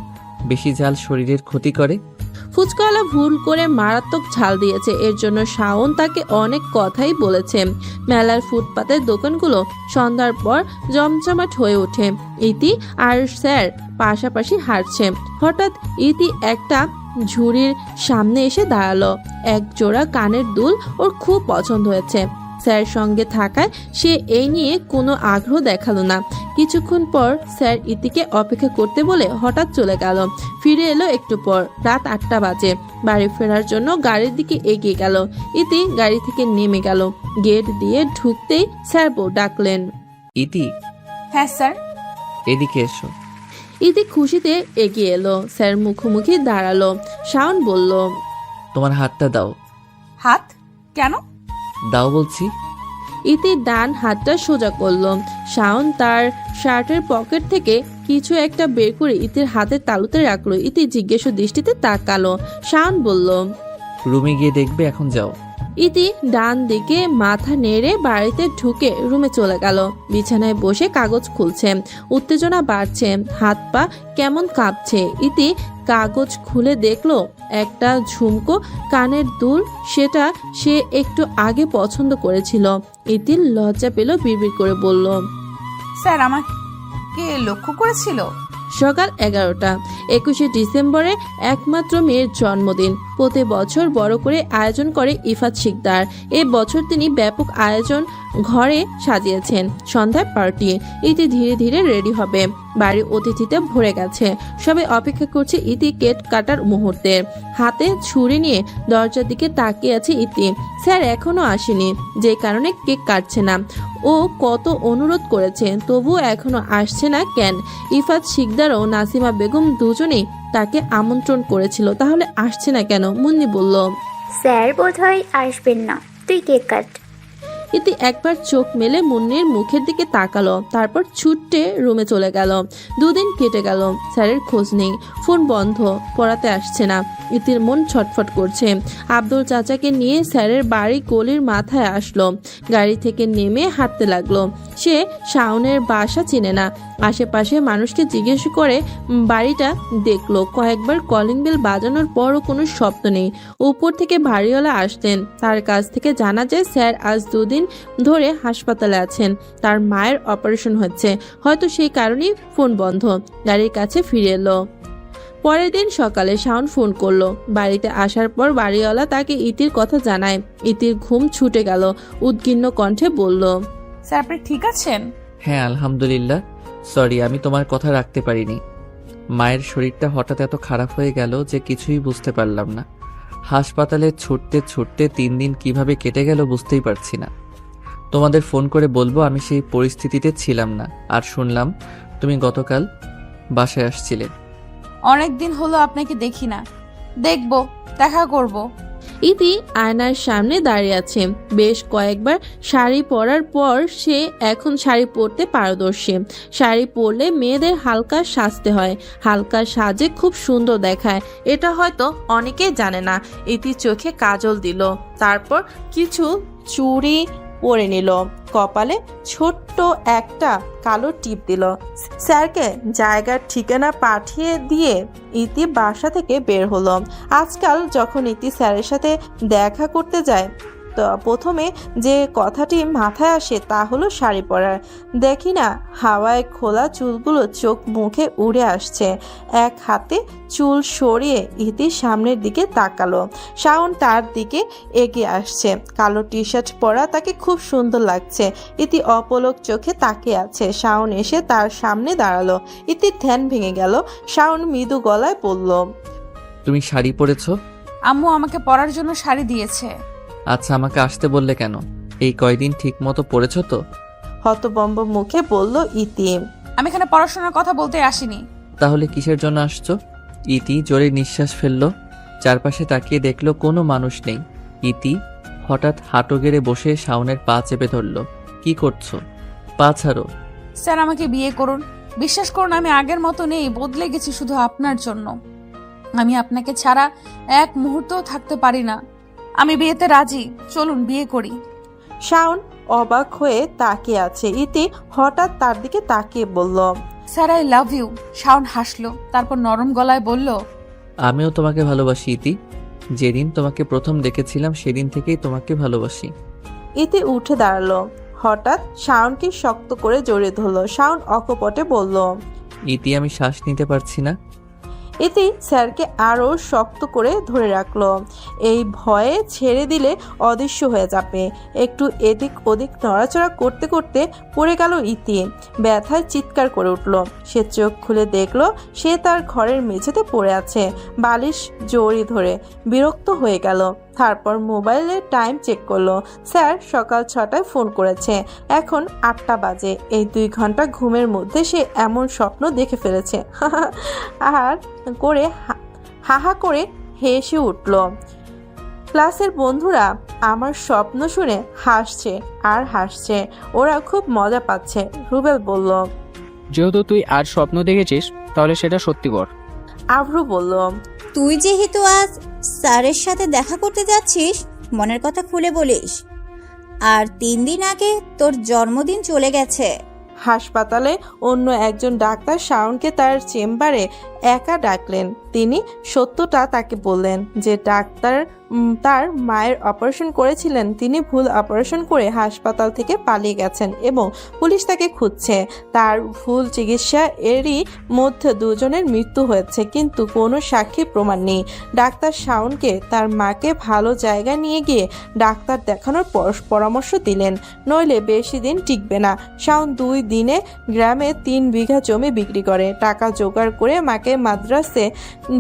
বেশি ঝাল শরীরের ক্ষতি করে? ফুচকাওয়ালা ভুল করে মারাত্মক ঝাল দিয়েছে, এর জন্য শাওন তাকে অনেক কথাই বলেছে। মেলার ফুটপাতের দোকানগুলো সন্ধ্যার পর জমজমাট হয়ে ওঠে। ইতি আর স্যার পাশাপাশি হাঁটছে। হঠাৎ ইতি একটা ঝুড়ির সামনে এসে দাঁড়ালো। এক জোড়া কানের দুল ওর খুব পছন্দ হয়েছে। স্যার সঙ্গে থাকায় সে এই নিয়ে কোনো আগ্রহ দেখালো না। কিছুক্ষণ পর স্যার ইতিকে অপেক্ষা করতে বলে হঠাৎ চলে গেল। ফিরে এলো একটু পর। রাত 8টা বাজে। বাড়ি ফেরার জন্য গাড়ির দিকে এগিয়ে গেল। ইতি গাড়ি থেকে নেমে গেল। গেট দিয়ে ঢুকতেই স্যার বউ ডাকলেন, ইতি। হ্যাঁ স্যার। এদিকে এসো। ইতি খুশিতে এগিয়ে এলো। স্যার মুখোমুখি দাঁড়ালো। শাওন বলল, তোমার হাতটা দাও। হাত? কেন? দাও বলছি। ইতি ডান হাতটা সোজা করলো। শাওন তার শার্টের পকেট থেকে কিছু একটা বের করে ইতির হাতের তালুতে রাখলো। ইতি জিজ্ঞেস দৃষ্টিতে তাকালো। শাওন বলল, রুমে গিয়ে দেখবে, এখন যাও। ইতি ডান দিকে মাথা নেড়ে বাড়িতে ঢুকে রুমে চলে গেল। বিছানায় বসে কাগজ খুলছে। উত্তেজনা বাড়ছে, হাত পা কেমন কাঁপছে। ইতি কাগজ খুলে দেখলো একটা ঝুমকো কানের দুল, সেটা সে একটু আগে পছন্দ করেছিল। ইতির লজ্জা পেল, বিড়বিড় করে বলল, স্যার আমাকে লক্ষ্য করেছিল? সকাল 11টা। 21শে ডিসেম্বরে একমাত্র মেয়ের জন্মদিন। প্রতি বছর বড় করে আয়োজন করে ইফাত শিকদার। এ বছর তিনি ব্যাপক আয়োজন ঘরে সাজিয়েছেন। সন্ধ্যায় পার্টি। ইতি ধীরে ধীরে রেডি হবে। বাড়ি অতিথিতে ভরে গেছে। সবাই অপেক্ষা করছে ইতি কেক কাটার মুহূর্তে। হাতে ছুরি নিয়ে দরজার দিকে তাকিয়ে আছে ইতি। স্যার এখনো আসেনি, যে কারণে কেক কাটছে না। ও কত অনুরোধ করেছে, তবুও এখনো আসছে না কেন? ইফাত শিকদার ও নাসিমা বেগম দুজনেই তাকে আমন্ত্রণ করেছিল, তাহলে আসছে না কেন? মুন্নি বলল, স্যার বোধহয় আসবেন না, তুই কেক কাট। ইতি একবার চোখ মেলে মুন্নির মুখের দিকে তাকালো, তারপর ছুটে রুমে চলে গেল। 2 দিন কেটে গেল, স্যারের খোঁজ নেই। ফোন বন্ধ, পড়াতে আসছে না। ইতির মন ছটফট করছে। আব্দুল চাচাকে নিয়ে স্যারের বাড়ি গলির মাথায় আসলো। গাড়ি থেকে নেমে হাঁটতে লাগলো। সে শাওনের বাসা চিনে না। আশেপাশে মানুষকে জিজ্ঞেস করে বাড়িটা দেখলো। কয়েকবার কলিং বেল বাজানোর পরও কোনো শব্দ নেই। উপর থেকে বাড়িওয়ালা আসতেন। তার কাছ থেকে জানা যায় স্যার আজ 2 দিন ধরে হাসপাতালে আছেন। তার মায়ের অপারেশন হচ্ছে, হয়তো সেই কারণেই ফোন বন্ধ। গাড়ির কাছে ফিরে এলো। পরের দিন সকালে শাওন ফোন করলো। বাড়িতে আসার পর বাড়িওয়ালা তাকে ইতির কথা জানায়। ইতির ঘুম ছুটে গেল। উদ্গিন্ন কণ্ঠে বলল, স্যার আপনি ঠিক আছেন? হ্যাঁ আলহামদুলিল্লাহ। সরি আমি তোমার কথা রাখতে পারিনি। মায়ের শরীরটা হঠাৎ এত খারাপ হয়ে গেল যে কিছুই বুঝতে পারলাম না। হাসপাতালে ছুটতে ছুটতে 3 দিন কিভাবে কেটে গেল বুঝতেই পারছি না। তোমাদের ফোন করে বলবো আমি সেই পরিস্থিতিতে ছিলাম না। আর শুনলাম তুমি গতকাল বাসায় আসছিলে। অনেক দিন হলো আপনাকে দেখি না, দেখবো, দেখা করব। ইতি আয়নার সামনে দাঁড়িয়ে আছে। বেশ কয়েকবার শাড়ি পরার পর সে এখন শাড়ি পরতে পারদর্শী। শাড়ি পরলে মেয়েদের হালকা সাজতে হয়। হালকা সাজে খুব সুন্দর দেখায়, এটা হয়তো অনেকেই জানে না। ইতি চোখে কাজল দিল, তারপর কিছু চুড়ি পরে নিল, কপালে ছোট্ট একটা কালো টিপ দিল। স্যারকে জায়গার ঠিকানা পাঠিয়ে দিয়ে ইতি বাসা থেকে বের হলো। আজকাল যখন ইতি স্যারের সাথে দেখা করতে যায় তো প্রথমে যে কথাটি মাথায় আসে তা হলো শাড়ি পরার। দেখি না হাওয়ায় খোলা চুলগুলো চোখ মুখে উড়ে আসছে। এক হাতে চুল সরিয়ে ইতি সামনের দিকে তাকালো। শাওন তার দিকে এগিয়ে আসছে। কালো টি শার্ট পরা তাকে খুব সুন্দর লাগছে। ইতি অপলক চোখে তাকিয়ে আছে। শাওন এসে তার সামনে দাঁড়ালো। ইতির ধ্যান ভেঙে গেল। শাওন মৃদু গলায় বলল, তুমি শাড়ি পরেছো? আম্মু আমাকে পরার জন্য শাড়ি দিয়েছে। আচ্ছা আমাকে আসতে বললে কেন? এই কয়দিন ঠিক মতো পড়েছো তো? হতবম্ব মুখে বলল ইতি। আমি এখানে পড়াশোনার কথা বলতে আসিনি। তাহলে কিসের জন্য আসছো? ইতি জোরে নিঃশ্বাস ফেললো। চারপাশে তাকিয়ে দেখলো কোনো মানুষ নেই। ইতি হঠাৎ হাঁটু গেড়ে বসে শাওনের পা চেপে ধরলো। কি করছো? পা ছাড়ো। স্যার আমাকে বিয়ে করুন। বিশ্বাস করুন আমি আগের মতো নেই, বদলে গেছি শুধু আপনার জন্য। আমি আপনাকে ছাড়া এক মুহূর্তও থাকতে পারি না। আমি বিয়েতে রাজি, চলুন বিয়ে করি। শাওন অবাক হয়ে তাকিয়ে আছে। ইতি হঠাৎ তার দিকে তাকিয়ে বলল, sir I love you. Shaon হাসলো, তারপর নরম গলায় বলল, আমিও তোমাকে ভালোবাসি ইতি। যেদিন তোমাকে প্রথম দেখেছিলাম সেদিন থেকেই তোমাকে ভালোবাসি। ইতি উঠে দাঁড়ালো। হঠাৎ শাওনকে শক্ত করে জড়িয়ে ধরলো। শাওন অকপটে বলল, ইতি আমি শ্বাস নিতে পারছি না। ইতি স্যারকে আরো শক্ত করে ধরে রাখলো। এই ভয়ে ছেড়ে দিলে অদৃশ্য হয়ে যাবে। একটু এদিক ওদিক নড়াচড়া করতে করতে পড়ে গেল ইতি। ব্যথায় চিৎকার করে উঠল। সে চোখ খুলে দেখলো সে তার ঘরের মেঝেতে পড়ে আছে, বালিশ জড়ি ধরে। বিরক্ত হয়ে গেল। তারপর মোবাইলে টাইম চেক করলো। স্যার সকাল 6টায় ফোন করেছে, এখন 8টা বাজে। এই 2 ঘন্টা ঘুমের মধ্যে সে এমন স্বপ্ন দেখে ফেলেছে। আর করে হাহা করে হেসে উঠল। ক্লাসের বন্ধুরা আমার স্বপ্ন শুনে হাসছে আর হাসছে। ওরা খুব মজা পাচ্ছে। রুবেল বলল, যেহেতু তুই আজ স্বপ্ন দেখেছিস তাহলে সেটা সত্যি কর। আভ্রু বলল, তুই যেহেতু আজ স্যারের সাথে দেখা করতে যাচ্ছিস, মনের কথা খুলে বলিস। আর 3 দিন আগে তোর জন্মদিন চলে গেছে। হাসপাতালে অন্য একজন ডাক্তার শাওনকে তার চেম্বারে একা ডাকলেন। তিনি সত্যটা তাকে বললেন যে ডাক্তার তার মায়ের অপারেশন করেছিলেন। তিনি ভুল অপারেশন করে হাসপাতাল থেকে পালিয়ে গেছেন এবং পুলিশ তাকে খুঁজছে। তার ভুল চিকিৎসা এরই মধ্যে 2 জনের মৃত্যু হয়েছে, কিন্তু কোনো সাক্ষী প্রমাণ নেই। ডাক্তার শাওনকে তার মাকে ভালো জায়গায় নিয়ে গিয়ে ডাক্তার দেখানোর পরামর্শ দিলেন, নইলে বেশি দিন টিকবে না। শাওন 2 দিনে গ্রামে 3 বিঘা জমি বিক্রি করে টাকা জোগাড় করে মাকে মাদ্রাসে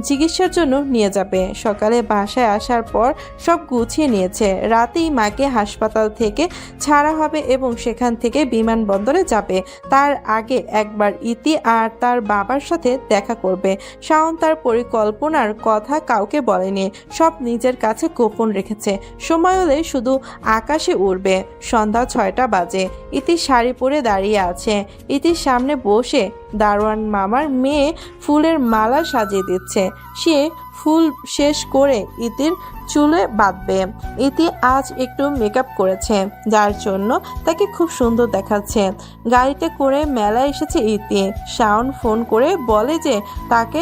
চিকিৎসার জন্য নিয়ে যাবে। সকালে বাসায় আসার পর সব গুছিয়ে নিয়েছে। রাতেই মাকে হাসপাতাল থেকে ছাড়া হবে এবং সেখান থেকে বিমানবন্দরে যাবে। তার আগে একবার ইতি আর তার বাবার সাথে দেখা করবে। শাওন তার পরিকল্পনার কথা কাউকে বলেনি, সব নিজের কাছে গোপন রেখেছে। সময় হলে শুধু আকাশে উড়বে। সন্ধ্যা 6টা বাজে। ইতি শাড়ি পরে দাঁড়িয়ে আছে। ইতির সামনে বসে দারোয়ান মামার মেয়ে ফুলের মালা সাজিয়ে দিচ্ছে। সে ফুল শেষ করে ইতির চুলে বাঁধবে। ইতি আজ একটু মেকআপ করেছে, যার জন্য তাকে খুব সুন্দর দেখাচ্ছে। গাড়িতে করে মেলায় এসেছে ইতি। শাওন ফোন করে বলে যে তাকে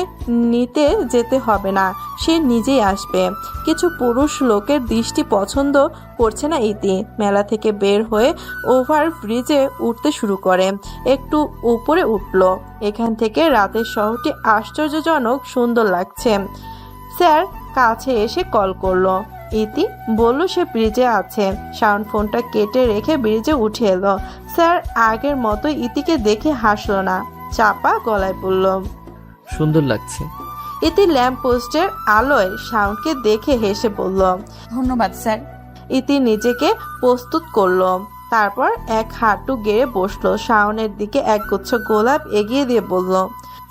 নিতে যেতে হবে না, সে নিজেই আসবে। কিছু পুরুষ লোকের দৃষ্টি পছন্দ করছে না ইতি। মেলা থেকে বের হয়ে ওভার ব্রিজে উঠতে শুরু করে। একটু উপরে উঠল। এখান থেকে রাতের শহরটি আশ্চর্যজনক সুন্দর লাগছে। স্যার কাছে এসে কল করলো। ইতি বলল সে ব্রিজে আছে। শাওন ফোনটা কেটে রেখে ব্রিজে উঠে এলো। স্যার আগের মতো ইতিকে দেখে হাসলো না, চাপা গলায় বলল, সুন্দর লাগছে। ইতি ল্যাম্প পোস্টের আলোয় শাওনকে দেখে হেসে বলল, ধন্যবাদ স্যার। ইতি নিজেকে প্রস্তুত করলো। তারপর এক হাঁটু গেড়ে বসলো। শাওনের দিকে একগুচ্ছ গোলাপ এগিয়ে দিয়ে বলল,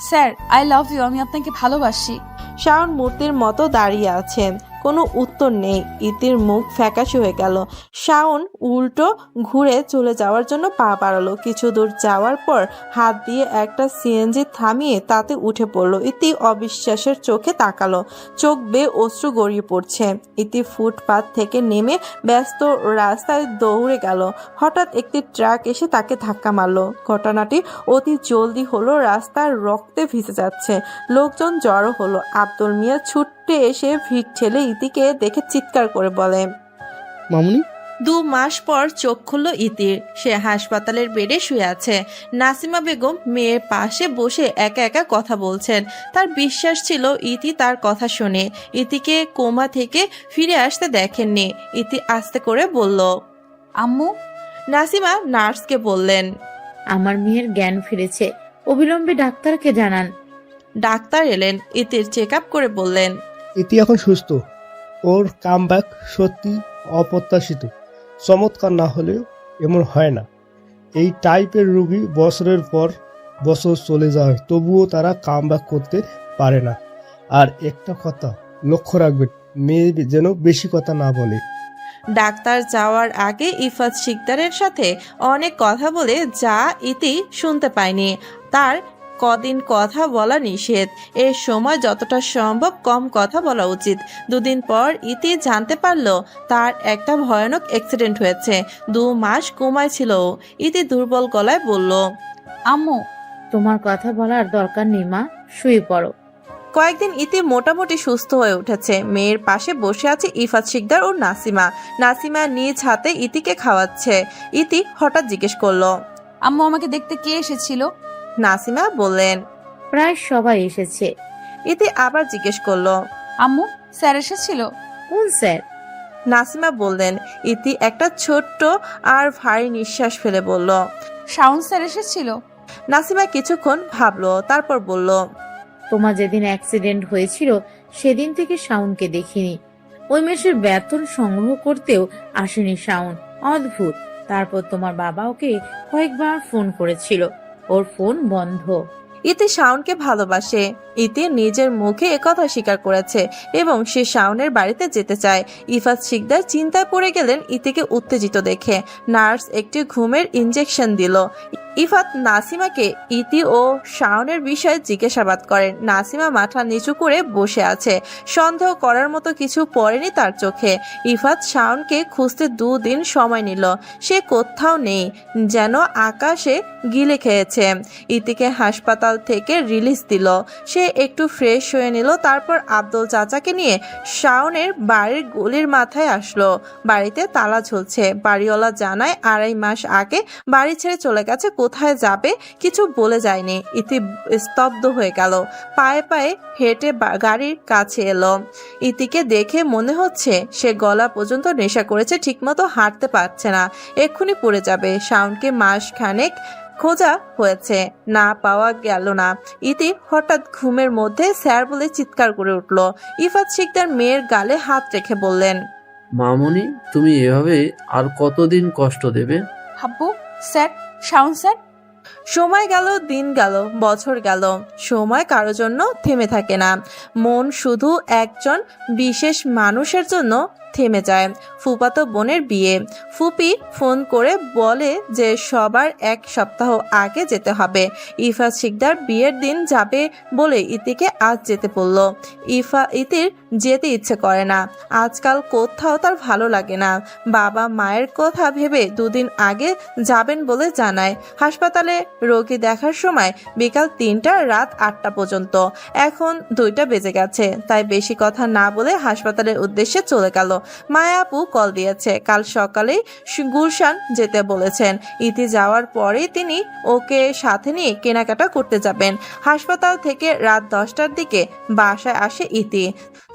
স্যার আই লাভ ইউ, আমি আপনাকে ভালোবাসি। শাওন মূর্তির মতো দাঁড়িয়ে আছে, কোনো উত্তর নেই। ইতির মুখ ফ্যাকাশে হয়ে গেল। শাওন উল্টো ঘুরে চলে যাওয়ার জন্য পা বাড়ালো। কিছু দূর যাওয়ার পর হাত দিয়ে একটা সিএনজি থামিয়ে তাতে উঠে পড়লো। ইতি অবিশ্বাসের চোখে তাকালো। চোখ বেয়ে অশ্রু গড়িয়ে পড়ছে। ইতি ফুটপাত থেকে নেমে ব্যস্ত রাস্তায় দৌড়ে গেল। হঠাৎ একটি ট্রাক এসে তাকে ধাক্কা মারলো। ঘটনাটি অতি জলদি হলো। রাস্তার রক্তে ভিজে যাচ্ছে। লোকজন জড়ো হলো। আব্দুল মিয়া ছুটে এসে ভিড় ঠেলে ইতিকে দেখে চিৎকার করে বলে, মামুনি। 2 মাস পর চোখ খুলল ইতির। সে হাসপাতালের বেডে শুয়ে আছে। নাসিমা বেগম মেয়ের পাশে বসে একা একা কথা বলছেন। তার বিশ্বাস ছিল ইতি তার কথা শুনে। ইতিকে কোমা থেকে ফিরে আসতে দেখেননি। ইতি আস্তে করে বলল, আম্মু। নাসিমা নার্সকে বললেন, আমার মেয়ের জ্ঞান ফিরেছে, অবিলম্বে ডাক্তারকে জানান। ডাক্তার এলেন। ইতির চেক আপ করে বললেন, ইতি এখন সুস্থ। ওর কামব্যাক সত্যি অপ্রত্যাশিত। চমৎকার না হলেও এমন হয় না। এই টাইপের রোগী বছরের পর বছর চলে যায়, তবুও তারা কামব্যাক করতে পারে না। আর একটা কথা লক্ষ্য রাখবেন, মেয়ে যেন বেশি কথা না বলে। ডাক্তার যাওয়ার আগে ইফাত শিকদারের সাথে অনেক কথা বলে যা ইতি শুনতে পায়নি। তার কদিন কথা বলা নিষেধ। এর সময় যতটা সম্ভব কম কথা বলা উচিত। 2 দিন পর ইতি জানতে পারল তার একটা ভয়ানক অ্যাক্সিডেন্ট হয়েছে। 2 মাস কোমায় ছিল। ইতি দুর্বল গলায় বলল, আম্মু। তোমার কথা বলার দরকার নেই মা, শুয়ে পড়ো। কয়েকদিন ইতি মোটামুটি সুস্থ হয়ে উঠেছে। মেয়ের পাশে বসে আছে ইফাত শিকদার ও নাসিমা। নাসিমা নিজ হাতে ইতিকে খাওয়াচ্ছে। ইতি হঠাৎ জিজ্ঞেস করলো, আম্মু আমাকে দেখতে কে এসেছিল? নাসিমা বললেন, প্রায় সবাই এসেছে। ইতি আবার জিজ্ঞেস করলো, আম্মু স্যার এসেছিল? কোন স্যার? নাসিমা বললেন। ইতি একটা ছোট্ট আর ভারী নিঃশ্বাস ফেলে বলল, শাওন স্যার এসেছিল? নাসিমা কিছুক্ষণ ভাবলো, তারপর বলল, তোমার যেদিন অ্যাক্সিডেন্ট হয়েছিল সেদিন থেকে শাওনকে দেখিনি। ওই মাসের বেতন সংগ্রহ করতেও আসেনি শাওন। অদ্ভুত। তারপর তোমার বাবা ওকে কয়েকবার ফোন করেছিল, ওর ফোন বন্ধ। ইতি শাওনকে ভালোবাসে। ইতি নিজের মুখে একথা স্বীকার করেছে এবং সে শাওনের বাড়িতে যেতে চায়। ইফাত শিকদার চিন্তায় পড়ে গেলেন ইতিকে উত্তেজিত দেখে। নার্স একটি ঘুমের ইনজেকশন দিল। ইফাত নাসিমাকে ইতি ও শাওনের বিষয়ে জিজ্ঞাসাবাদ করেন। নাসিমা মাথা নিচু করে বসে আছে। সন্দেহ করার মতো কিছু পড়েনি তার চোখে। ইফাত শাওনকে খুঁজতে 2 দিন সময় নিল। সে কোথাও নেই, যেন আকাশে গিলে খেয়েছে। ইতিকে হাসপাতাল থেকে রিলিজ দিল। সে একটু ফ্রেশ হয়ে নিল। তারপর আব্দুল চাচাকে নিয়ে শাওনের বাড়ির গলির মাথায় আসলো। বাড়িতে তালা ঝুলছে। বাড়িওয়ালা জানায় 2.5 মাস আগে বাড়ি ছেড়ে চলে গেছে। কোথায় যাবে কিছু বলে যায়নি। ইতি স্তব্ধ হয়ে গেল। পায়ে পায়ে হেঁটে গাড়ির কাছে এলো। ইতিকে দেখে মনে হচ্ছে সে গলা পর্যন্ত নেশা করেছে, ঠিকমতো হাঁটতে পারছে না, এক্ষুনি পড়ে যাবে। শাওনকে মাসখানেক খোঁজা হয়েছে, না পাওয়া গেল না। ইতি হঠাৎ ঘুমের মধ্যে স্যার বলে চিৎকার করে উঠল। ইফাত শিকদার মেয়ের গালে হাত রেখে বললেন, মামুনি, তুমি এভাবে আর কতদিন কষ্ট দেবে? হাব্বু স্যার, শাওন স্যার। সময় গেল, দিন গেল, বছর গেল। সময় কারো জন্য থেমে থাকে না। মন শুধু একজন বিশেষ মানুষের জন্য থেমে যায়। ফুফাতো বোনের বিয়ে। ফুপি ফোন করে বলে যে সবার 1 সপ্তাহ আগে যেতে হবে। ইফা শিকদার বিয়ের দিন যাবে বলে ইতিকে আজ যেতে বলল। ইতির যেতে ইচ্ছে করে না। আজকাল কোথাও তার ভালো লাগে না। বাবা মায়ের কথা ভেবে 2 দিন আগে যাবেন বলে জানায়। হাসপাতালে রোগী দেখার সময় বিকাল 3টা, রাত 8টা পর্যন্ত। এখন 2টা বেজে গেছে, তাই বেশি কথা না বলে হাসপাতালের উদ্দেশ্যে চলে গেল। মায়া আপু কল দিয়েছে, কাল সকালেই গুলশান যেতে বলেছেন। ইতি যাওয়ার পরেই তিনি ওকে সাথে নিয়ে কেনাকাটা করতে যাবেন। হাসপাতাল থেকে রাত 10টার দিকে বাসায় আসে ইতি।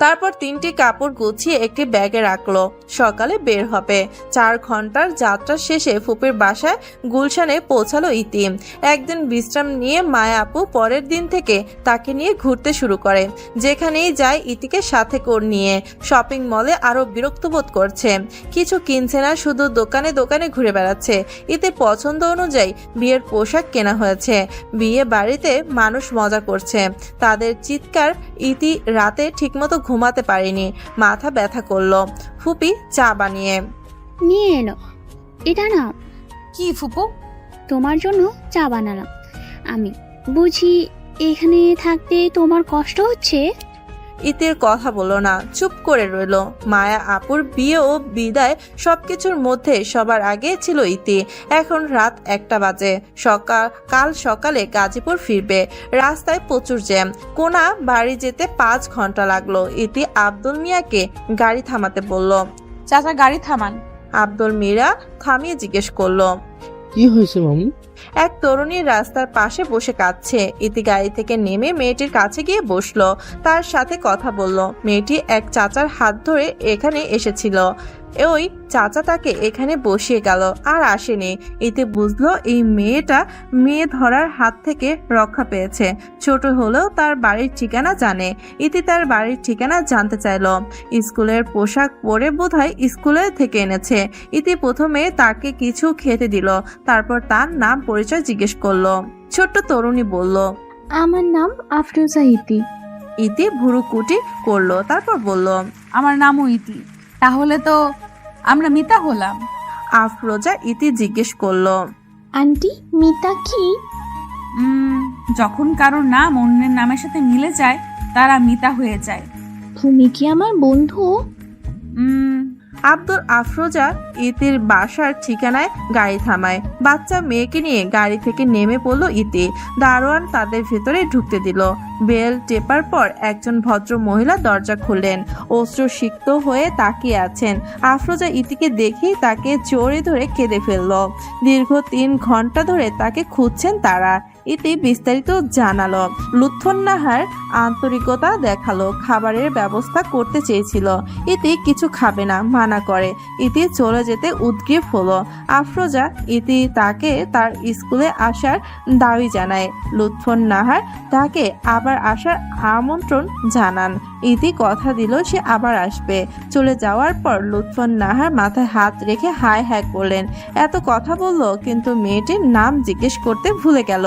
তারপর 3টি কাপড় গুছিয়ে একটি ব্যাগে রাখলো। সকালে বের হবে। 4 ঘন্টার যাত্রা শেষে ফুপির বাসায় গুলশানে পৌঁছালো ইতি। একদিন বিশ্রাম নিয়ে মায়া আপু পরের দিন থেকে তাকে নিয়ে ঘুরতে শুরু করে। যেখানেই যায় ইতিকে সাথে নিয়ে। শপিং মলে আরো বিরক্ত বোধ করছে। কিছু কিনছে না, শুধু দোকানে দোকানে ঘুরে বেড়াচ্ছে। ইতির পছন্দ অনুযায়ী বিয়ের পোশাক কেনা হয়েছে। বিয়ে বাড়িতে মানুষ মজা করছে। তাদের চিৎকার ইতি রাতে ঠিকমতো ঘুমাতে পারেনি। মাথা ব্যথা করলো। ফুপি চা বানিয়ে নিয়ে এলো। এটা না। কি ফুপু? তোমার জন্য চা বানালাম। আমি বুঝি এখানে থাকতে তোমার কষ্ট হচ্ছে? ইতির কথা বলল না, চুপ করে রইল। মায়া আপুর বিয়ে ও বিদায় সবকিছুর মধ্যে সবার আগে ছিল ইতি। এখন রাত 1টা বাজে। কাল সকালে গাজীপুর ফিরবে। রাস্তায় প্রচুর জ্যাম। কোনা বাড়ি যেতে 5 ঘন্টা লাগলো। ইতি আব্দুল মিয়াকে গাড়ি থামাতে বলল। চাচা গাড়ি থামান। আব্দুল মিয়া থামিয়ে জিজ্ঞেস করলো, কি হয়েছে মামু? এক তরুণী রাস্তার পাশে বসে কাঁদছে। ইতি গাড়ি থেকে নেমে মেয়েটির কাছে গিয়ে বসলো। তার সাথে কথা বলল। মেয়েটি এক চাচার হাত ধরে এখানে এসেছিল। ওই চাচা তাকে এখানে বসিয়ে গেল, আর আসেনি। ইতি বুঝলো এই মেয়েটা মেয়ে ধরার হাত থেকে রক্ষা পেয়েছে। ছোট হলেও তার বাড়ির ঠিকানা জানে। ইতি তার বাড়ির ঠিকানা জানতে চাইল। স্কুলের পোশাক পরে বোধহয় স্কুলে থেকে এনেছে। ইতি প্রথমে তাকে কিছু খেতে দিল, তারপর তার নাম পরিচয় জিজ্ঞেস করলো। ছোট্ট তরুণী বলল, আমার নাম আফরোজা ইতি। ইতি ভুরুকুটি করলো, তারপর বলল, আমার নামও ইতি। তাহলে তো আমরা মিতা হলাম। আফরোজা ইতি জিজ্ঞেস করলো, আন্টি মিতা কি? যখন কারোর নাম অন্যের নামের সাথে মিলে যায় তারা মিতা হয়ে যায়। তুমি কি আমার বন্ধু? আব্দুল আফরোজা ইতির বাসার ঠিকানায় গাড়ি থামায়। বাচ্চা মেয়েকে নিয়ে গাড়ি থেকে নেমে পড়লো ইতি। দারোয়ান তাদের ভেতরে ঢুকতে দিল। বেল টেপার পর একজন ভদ্র মহিলা দরজা খুললেন। অশ্রুসিক্ত হয়ে তাকিয়ে আছেন। আফরোজা ইতিকে দেখেই তাকে জড়িয়ে ধরে কেঁদে ফেলল। দীর্ঘ 3 ঘন্টা ধরে তাকে খুঁজছেন তারা। ইতি বিস্তারিত জানালো। লুৎফুন্নাহার আন্তরিকতা দেখালো। খাবারের ব্যবস্থা করতে চেয়েছিল। ইতি কিছু খাবে না, মানা করে। ইতি চলে যেতে উদ্গ্রীব হলো। আফরোজা ইতি তাকে তার স্কুলে আসার দাবি জানায়। লুৎফুন্নাহার তাকে আবার আসার আমন্ত্রণ জানান। ইতি কথা দিল সে আবার আসবে। চলে যাওয়ার পর লুৎফুন্নাহার মাথায় হাত রেখে হায় হায় করলেন। এত কথা বলল, কিন্তু মেয়েটির নাম জিজ্ঞেস করতে ভুলে গেল।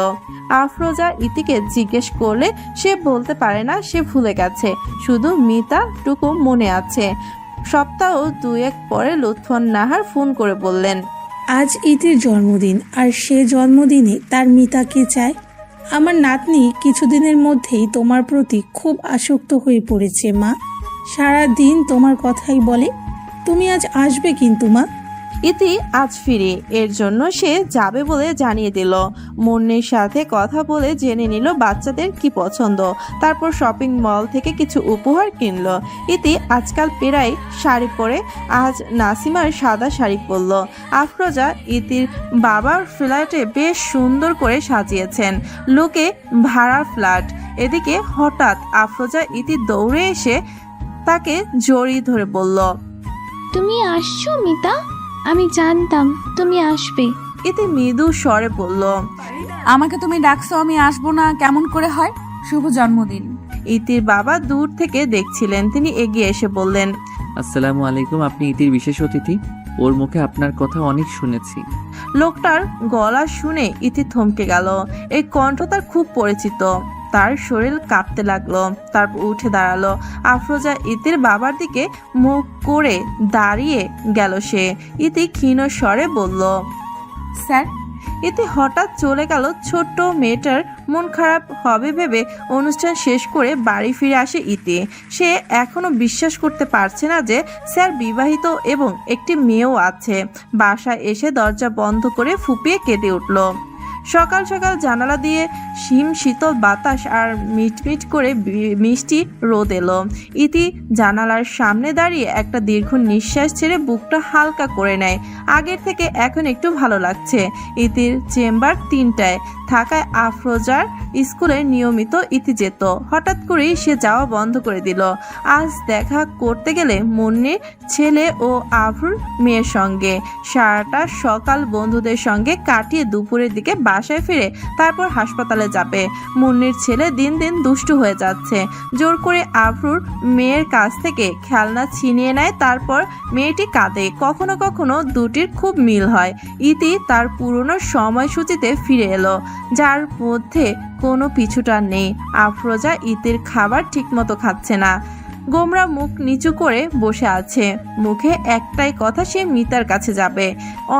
আফরোজা ইতিকে জিজ্ঞেস করলে সে বলতে পারে না, সে ভুলে গেছে। শুধু মিতা টুকু মনে আছে। সপ্তাহ 2-1 পরে লুৎফুন্নাহার ফোন করে বললেন, আজ ইতির জন্মদিন, আর সে জন্মদিনে তার মিতাকে চায়। আমার নাতনি কিছুদিনের মধ্যেই তোমার প্রতি খুব আসক্ত হয়ে পড়েছে মা। সারা দিন তোমার কথাই বলে। তুমি আজ আসবে কিন্তু মা। ইতি আজ ফিরে, এর জন্য সে যাবে বলে জানিয়ে দিল। মুন্নির সাথে কথা বলে জেনে নিল বাচ্চাদের কি পছন্দ। তারপর শপিং মল থেকে কিছু উপহার কিনলো। ইতি আজকাল প্রায় শাড়ি পরে, আজ নাসিমার সাদা শাড়ি পরল। আফরোজা ইতির বাবার ফ্ল্যাটে বেশ সুন্দর করে সাজিয়েছেন। লোকে ভাড়া ফ্ল্যাট। এদিকে হঠাৎ আফরোজা ইতি দৌড়ে এসে তাকে জড়িয়ে ধরে বলল, তুমি আসছো মিতা? আমি জানতাম তুমি আসবে। ইতি মৃদু স্বরে বলল, আমাকে তুমি ডাকছো, আমি আসবো না কেমন করে হয়? শুভ জন্মদিন। ইতির বাবা দূর থেকে দেখছিলেন। তিনি এগিয়ে এসে বললেন, আসসালামু আলাইকুম। আপনি ইতির বিশেষ অতিথি। ওর মুখে আপনার কথা অনেক শুনেছি। লোকটার গলা শুনে ইতি থমকে গেল। এই কণ্ঠ তার খুব পরিচিত। তার শরীর কাঁপতে লাগলো। তারপর উঠে দাঁড়ালো। আফরোজা ইতির বাবার দিকে মুখ করে দাঁড়িয়ে গেল সে। ইতি ক্ষীণ স্বরে বলল, স্যার। ইতি হঠাৎ চলে গেল। ছোট্ট মেয়েটার মন খারাপ হবে ভেবে অনুষ্ঠান শেষ করে বাড়ি ফিরে আসে ইতি। সে এখনো বিশ্বাস করতে পারছে না যে স্যার বিবাহিত এবং একটি মেয়েও আছে। বাসায় এসে দরজা বন্ধ করে ফুপিয়ে কেঁদে উঠল। সকাল সকাল জানালা দিয়ে শীতল বাতাস আর মিটমিট করে মিষ্টি রোদ এলো। ইতি জানালার সামনে দাঁড়িয়ে একটা দীর্ঘ নিঃশ্বাস ছেড়ে বুকটা হালকা করে নেয়। আগের থেকে এখন একটু ভালো লাগছে। ইতির চেম্বার 3টায় থাকায় আফরোজার স্কুলে নিয়মিত ইতি যেত। হঠাৎ করেই সে যাওয়া বন্ধ করে দিল। আজ দেখা করতে গেলে মুন্নির ছেলে ও আফরুর মেয়ের সঙ্গে। সারাটা সকাল বন্ধুদের সঙ্গে কাটিয়ে দুপুরের দিকে বাসায় ফিরে তারপর হাসপাতালে যাবে। মুন্নির ছেলে দিন দিন দুষ্টু হয়ে যাচ্ছে। জোর করে আফরুর মেয়ের কাছ থেকে খেলনা ছিনিয়ে নেয়। তারপর মেয়েটি কাঁদে। কখনো কখনো দুটির খুব মিল হয়। ইতি তার পুরনো সময়সূচিতে ফিরে এলো, যার মধ্যে কোনো পিছুটান নেই। আফরোজা ইতির খাবার ঠিকমতো খাচ্ছে না। গোমরা মুখ নিচু করে বসে আছে। মুখে একটাই কথা, সে মিতার কাছে যাবে।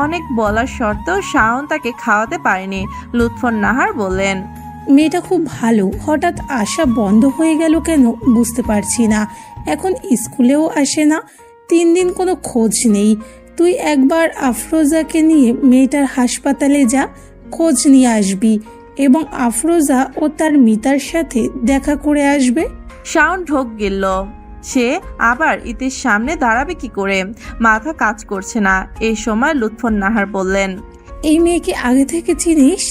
অনেক বলার সত্ত্বেও শাওন তাকে খাওয়াতে পারেনি। লুৎফর নাহার বললেন, মেয়েটা খুব ভালো, হঠাৎ আসা বন্ধ হয়ে গেল কেন বুঝতে পারছি না। এখন স্কুলেও আসে না, 3 দিন কোনো খোঁজ নেই। তুই একবার আফরোজাকে নিয়ে মেয়েটার হাসপাতালে যা, খোঁজ নিয়ে আসবি এবং আফরোজা ও তার মিতার সাথে দেখা করে আসবে। শাওন ঢোক গেল। সে আবার ইতির সামনে দাঁড়াবে কি করে? মাথা কাজ করছে না। এই সময় লুৎফর নাহার বললেন, এই মেয়েকে আগে থেকে চিনিস?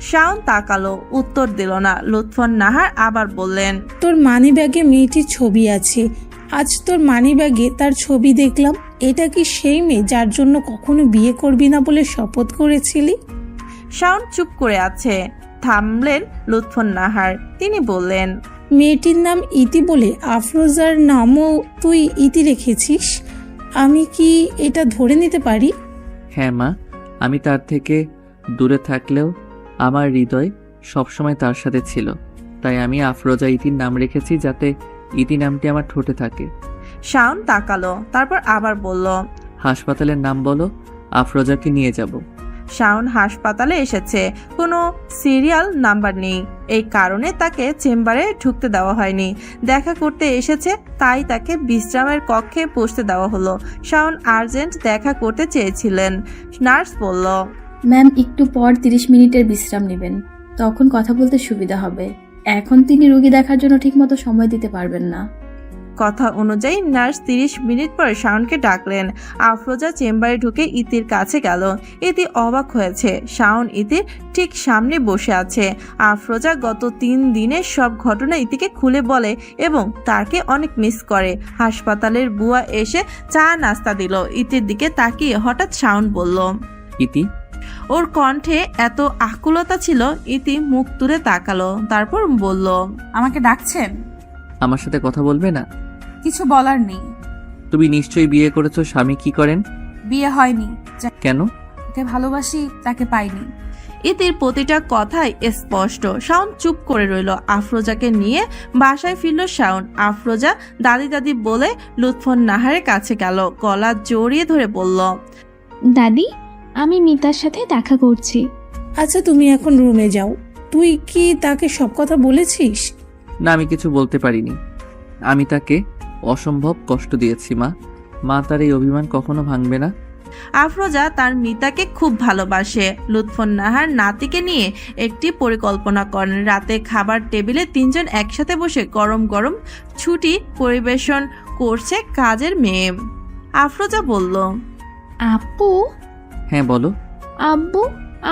শাওন তাকালো, উত্তর দিল না। লুৎফর নাহার আবার বললেন, তোর মানিব্যাগে মেয়েটির ছবি আছে। আজ তোর মানিব্যাগে তার ছবি দেখলাম। এটা কি সেই মেয়ে যার জন্য কখনো বিয়ে করবি না বলে শপথ করেছিলি? শাওন চুপ করে আছে। থামলেন লুৎফর নাহার। তিনি বললেন, মেয়েটির নাম ইতি বলে আফরোজার নামও তুই ইতি রেখেছিস। আমি কি এটা ধরে নিতে পারি? হ্যাঁ মা, আমি তার থেকে দূরে থাকলেও আমার হৃদয় সবসময় তার সাথে ছিল। তাই আমি আফরোজা ইতির নাম রেখেছি, যাতে ইতি নামটি আমার ঠোঁটে থাকে। শাওন তাকালো, তারপর আবার বলল, হাসপাতালের নাম বলো, আফরোজাকে নিয়ে যাব। শাওন হাসপাতালে এসেছে, কোনো সিরিয়াল নাম্বার নেই। এই কারণে তাকে চেম্বারে ঢুকতে দেওয়া হয়নি। দেখা করতে এসেছে, তাই তাকে বিশ্রামের কক্ষে বসতে দেওয়া হলো। শাওন আর্জেন্ট দেখা করতে চেয়েছিলেন। নার্স বলল, ম্যাম একটু পর 30 মিনিটের বিশ্রাম নেবেন, তখন কথা বলতে সুবিধা হবে। এখন তিনি রোগী দেখার জন্য ঠিকমতো সময় দিতে পারবেন না। কথা অনুযায়ী নার্স 30 মিনিট পর শাওনকে ডাকলেন। আফরোজা চেম্বারে ঢুকে ইতির কাছে গেল। ইতি অবাক হয়েছে। শাওন ইতির ঠিক সামনে বসে আছে। আফরোজা গত 3 দিনের সব ঘটনা ইতিকে খুলে বলে এবং তাকে অনেক মিস করে। হাসপাতালের বুয়া এসে চা নাস্তা দিল। ইতির দিকে তাকিয়ে হঠাৎ শাওন বলল, ইতি। ওর কণ্ঠে এত আকুলতা ছিল, ইতি মুখ তুলে তাকালো। তারপর বলল, আমাকে ডাকছেন? আমার সাথে কথা বলবে না? কিছু বলার নেই। তুমি নিশ্চয়ই বিয়ে করেছো। স্বামী কি করেন? বিয়ে হয়নি। কেন? যাকে ভালোবাসি তাকে পাইনি। ইতির প্রতিটা কথাই স্পষ্ট। শাওন চুপ করে রইল। আফরোজাকে নিয়ে বাসায় ফিরল শাওন। আফরোজা দাদি দাদি বলে লুৎফর নাহারের কাছে গেল। গলা জড়িয়ে ধরে বলল, দাদি, আমি মিতার সাথে দেখা করছি। আচ্ছা, তুমি এখন রুমে যাও। তুই কি তাকে সব কথা বলেছিস? না, আমি কিছু বলতে পারিনি। আমি তাকে অসম্ভব কষ্ট দিয়েছি মা। মা তার এই অভিমান কখনো ভাঙবে না। আফরোজা তার মিতাকে খুব ভালোবাসে। লুৎফর নাহার নাতিকে নিয়ে একটি পরিকল্পনা করেন। রাতে খাবার টেবিলে 3 জন একসাথে বসে গরম গরম ছুটি পরিবেশন করছে কাজের মেয়ে। আফরোজা বলল, আপু। হ্যাঁ বলো। আব্বু,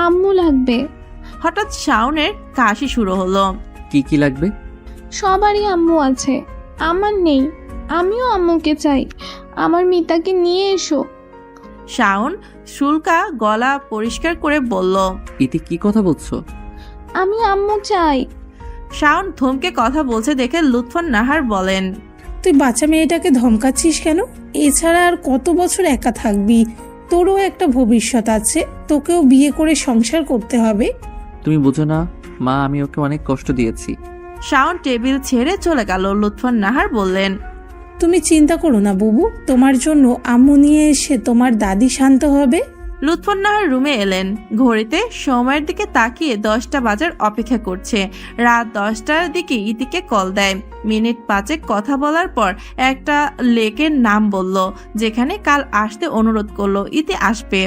আম্মু লাগবে। হঠাৎ শাওনের কাশি শুরু হলো। কি কি লাগবে? সবারই আম্মু আছে, আমার নেই। আমিও আম্মুকে চাই। আমার মিতাকে নিয়ে এসো। শাওন শুল্কা গলা পরিষ্কার করে বলল, ইতি কি কথা বলছো? আমি আম্মু চাই। শাওন থমকে কথা বলছে দেখে লুৎফর নাহার বলেন, তুই বাচ্চা মেয়েটাকে ধমকাচ্ছিস কেন? এছাড়া আর কত বছর একা থাকবি? তোরও একটা ভবিষ্যৎ আছে, তোকেও বিয়ে করে সংসার করতে হবে। তুমি বুঝো না মা, আমি ওকে অনেক কষ্ট দিয়েছি। শাওন টেবিল ছেড়ে চলে গেল। লুৎফর নাহার বললেন, তুমি চিন্তা করো না বুবু, তোমার জন্য আম্মু নিয়ে এসে তোমার দাদি শান্ত হবে। লুৎফর নাহার রুমে এলেন। ঘড়িতে সময়ের দিকে তাকিয়ে 10টা বাজার অপেক্ষা করছে। রাত 10টার দিকে ইতিকে কল দেয়। মিনিট 5 কথা বলার পর একটা লেকের নাম বলল, যেখানে কাল আসতে অনুরোধ করলো। ইতি আসবে।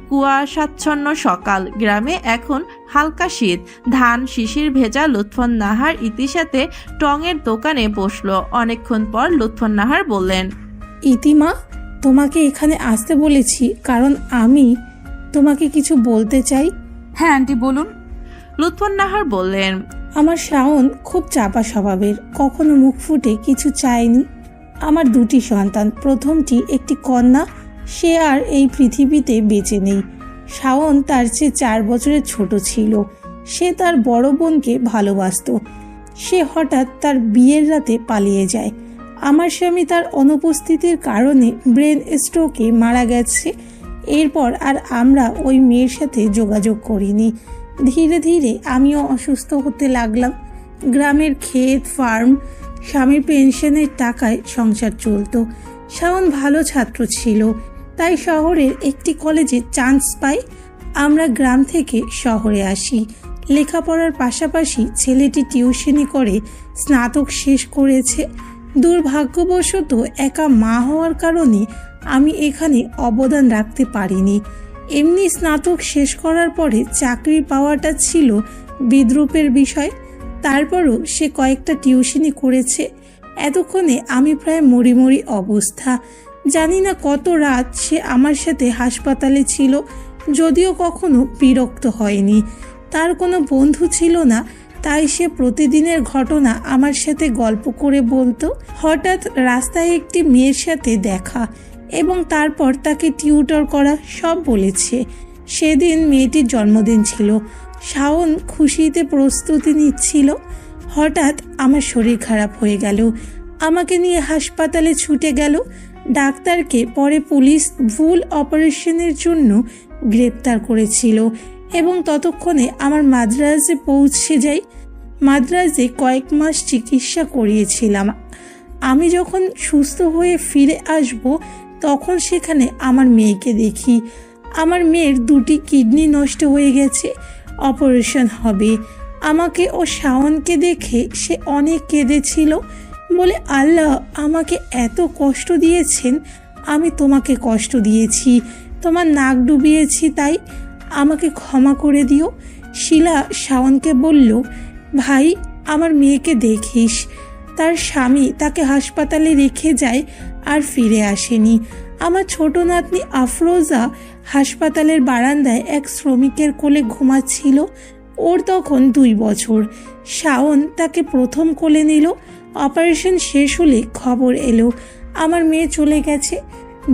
কুয়াশাচ্ছন্ন সকাল, গ্রামে এখন হালকা শীত, ধান শিশির ভেজা। লুৎফর নাহার ইতির সাথে টঙের দোকানে বসলো। অনেকক্ষণ পর লুৎফর নাহার বললেন, ইতিমা, তোমাকে এখানে আসতে বলেছি কারণ আমি তোমাকে কিছু বলতে চাই। হ্যাঁ আন্টি বলুন। লুৎফর নাহার বললেন, আমার শাওন খুব চাপা স্বভাবের, কখনো মুখ ফুটে কিছু চায়নি। আমার 2টি সন্তান, প্রথমটি একটি কন্যা, সে আর এই পৃথিবীতে বেঁচে নেই। শাওন তার চেয়ে 4 বছরের ছোট ছিল। সে তার বড় বোনকে ভালোবাসত। সে হঠাৎ তার বিয়ের রাতে পালিয়ে যায়। আমার স্বামী তার অনুপস্থিতির কারণে ব্রেন স্ট্রোকে মারা গেছে। এরপর আর আমরা ওই মেয়ের সাথে যোগাযোগ করিনি। ধীরে ধীরে আমিও অসুস্থ হতে লাগলাম। গ্রামের ক্ষেত, ফার্ম, স্বামীর পেনশনের টাকায় সংসার চলতো। শাওন ভালো ছাত্র ছিল, তাই শহরের একটি কলেজে চান্স পাই। আমরা গ্রাম থেকে শহরে আসি। লেখাপড়ার পাশাপাশি ছেলেটি টিউশনি করে স্নাতক শেষ করেছে। দুর্ভাগ্যবশত একা মা হওয়ার কারণে আমি এখানে অবদান রাখতে পারিনি। এমনি স্নাতক শেষ করার পরে চাকরি পাওয়াটা ছিল বিদ্রূপের বিষয়। তারপরও সে কয়েকটা টিউশনি করেছে। এতক্ষণে আমি প্রায় মরি অবস্থা। জানি না কত রাত সে আমার সাথে হাসপাতালে ছিল, যদিও কখনো বিরক্ত হয়নি। তার কোনো বন্ধু ছিল না, তাই সে প্রতিদিনের ঘটনা আমার সাথে গল্প করে বলতো। হঠাৎ রাস্তায় একটি মেয়ের সাথে দেখা এবং তারপর তাকে টিউটর করা সব বলেছে। সেদিন মেয়েটির জন্মদিন ছিল। শাওন খুশিতে প্রস্তুতি নিচ্ছিল। হঠাৎ আমার শরীর খারাপ হয়ে গেল। আমাকে নিয়ে হাসপাতালে ছুটে গেল। ডাক্তারকে পরে পুলিশ ভুল অপারেশনের জন্য গ্রেপ্তার করেছিল এবং ততক্ষণে আমার মাদ্রাজে পৌঁছে যাই। মাদ্রাজে কয়েক মাস চিকিৎসা করিয়েছিলাম। আমি যখন সুস্থ হয়ে ফিরে আসব তখন সেখানে আমার মেয়েকে দেখি। আমার মেয়ের 2টি কিডনি নষ্ট হয়ে গেছে, অপারেশন হবে। আমাকে ও শাওনকে দেখে সে অনেক কেঁদেছিল, বলে, আল্লাহ আমাকে এত কষ্ট দিয়েছেন, আমি তোমাকে কষ্ট দিয়েছি, তোমার নাক ডুবিয়েছি, তাই আমাকে ক্ষমা করে দিও। শিলা শাওনকে বলল, ভাই আমার মেয়েকে দেখিস। তার স্বামী তাকে হাসপাতালে রেখে যায় আর ফিরে আসেনি। আমার ছোট নাতনি আফরোজা হাসপাতালের বারান্দায় এক শ্রমিকের কোলে ঘুমাচ্ছিল। ওর তখন 2 বছর। শাওন তাকে প্রথম কোলে নিল। অপারেশন শেষ হলে খবর এলো আমার মেয়ে চলে গেছে।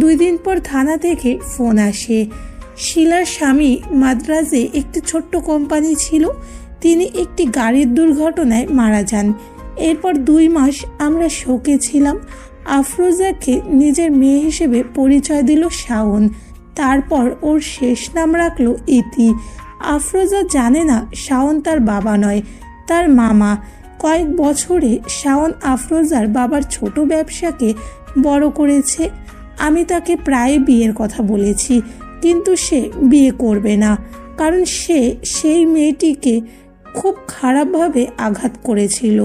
2 দিন পর থানা থেকে ফোন আসে। শিলার স্বামী মাদ্রাজে একটি ছোট্ট কোম্পানি ছিল, তিনি একটি গাড়ির দুর্ঘটনায় মারা যান। এরপর 2 মাস আমরা শোকে ছিলাম। আফরোজাকে নিজের মেয়ে হিসেবে পরিচয় দিল শাওন। তারপর ওর শেষ নাম রাখলো ইতি। আফরোজা জানে না শাওন তার বাবা নয়, তার মামা। কয়েক বছরে শাওন আফরোজার বাবার ছোট ব্যবসাকে বড় করেছে। আমি তাকে প্রায় বিয়ের কথা বলেছি, কিন্তু সে বিয়ে করবে না, কারণ সে সেই মেয়েটিকে খুব খারাপভাবে আঘাত করেছিল।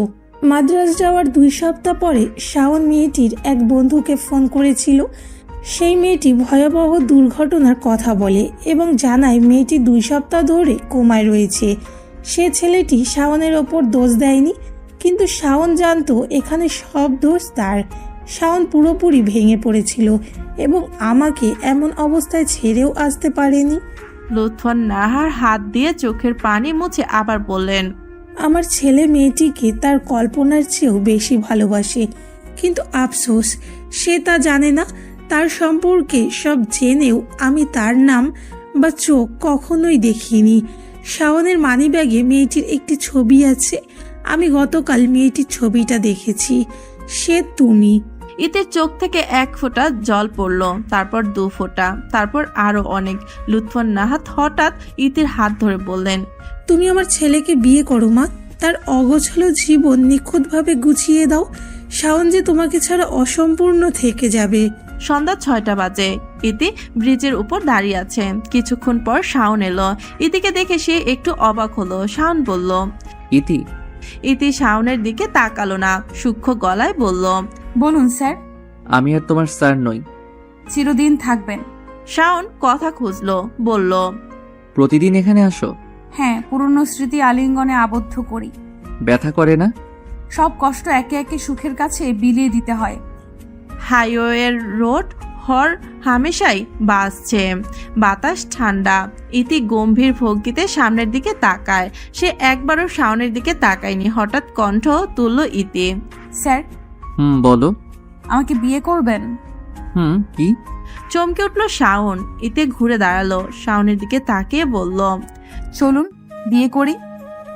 মাদ্রাজ যাওয়ার 2 সপ্তাহ পরে শাওন মেয়েটির এক বন্ধুকে ফোন করেছিল। সেই মেয়েটি ভয়াবহ দুর্ঘটনার কথা বলে এবং জানায় মেয়েটি 2 সপ্তাহ ধরে কোমায় রয়েছে। সে ছেলেটি শাওনের ওপর দোষ দেয়নি, কিন্তু শাওন জানতো এখানে সব দোষ তার। শাওন পুরোপুরি ভেঙে পড়েছিল এবং আমাকে এমন অবস্থায় ছেড়েও আসতে পারেনি। লুৎফর নাহার হাত দিয়ে চোখের পানি মুছে আবার বললেন, আমার ছেলে মেয়েটিকে তার কল্পনার চেয়েও বেশি ভালোবাসে, কিন্তু আফসোস সে তা জানে না। তার সম্পর্কে সব জেনেও আমি তার নাম বা চোখ কখনোই দেখিনি। শাওনের মানিব্যাগে মেয়েটির একটি ছবি আছে। আমি গতকাল মেয়েটির ছবিটা দেখেছি, সে তুমি। ইতির চোখ থেকে 1 ফোঁটা জল পড়ল, তারপর 2 ফোঁটা, তারপর আরো অনেক। লুৎফর নাহার হঠাৎ ইতির হাত ধরে বললেন, তুমি আমার ছেলেকে বিয়ে করো মা, তার অগোছালো জীবন নিখুঁতভাবে গুছিয়ে দাও। শাওন যে তোমাকে ছাড়া অসম্পূর্ণ থেকে যাবে। সন্ধ্যা 6টা বাজে। ইতি ব্রিজের উপর দাঁড়িয়ে আছে। কিছুক্ষণ পর শাওন এলো। ইতিকে দেখে সে একটু অবাক হলো। শাওন বলল, ইতি। ইতি শাওনের দিকে তাকালো না, সূক্ষ্ম গলায় বলল, বলুন স্যার। আমি আর তোমার স্যার নই। চিরদিন থাকবেন। শাওন কথা খুঁজলো, বলল, প্রতিদিন এখানে আসো? হ্যাঁ, পুরনো স্মৃতি আলিঙ্গনে আবদ্ধ করি। ব্যথা করে না? সব কষ্ট একে একে সুখের কাছে বিলিয়ে দিতে হয়। হাইওয়ের রোড হর হামেশাই বাসছে, বাতাস ঠান্ডা। ইতি গম্ভীর ভঙ্গিতে সামনের দিকে তাকায়। সে একবারও শাওনের দিকে তাকায়নি। হঠাৎ কণ্ঠ তুলল ইতি, স্যার। বলো। আমাকে বিয়ে করবেন? কি? চমকে উঠল শাওন। ইতি ঘুরে দাঁড়ালো, শাওনের দিকে তাকিয়ে বলল, চলুন বিয়ে করি।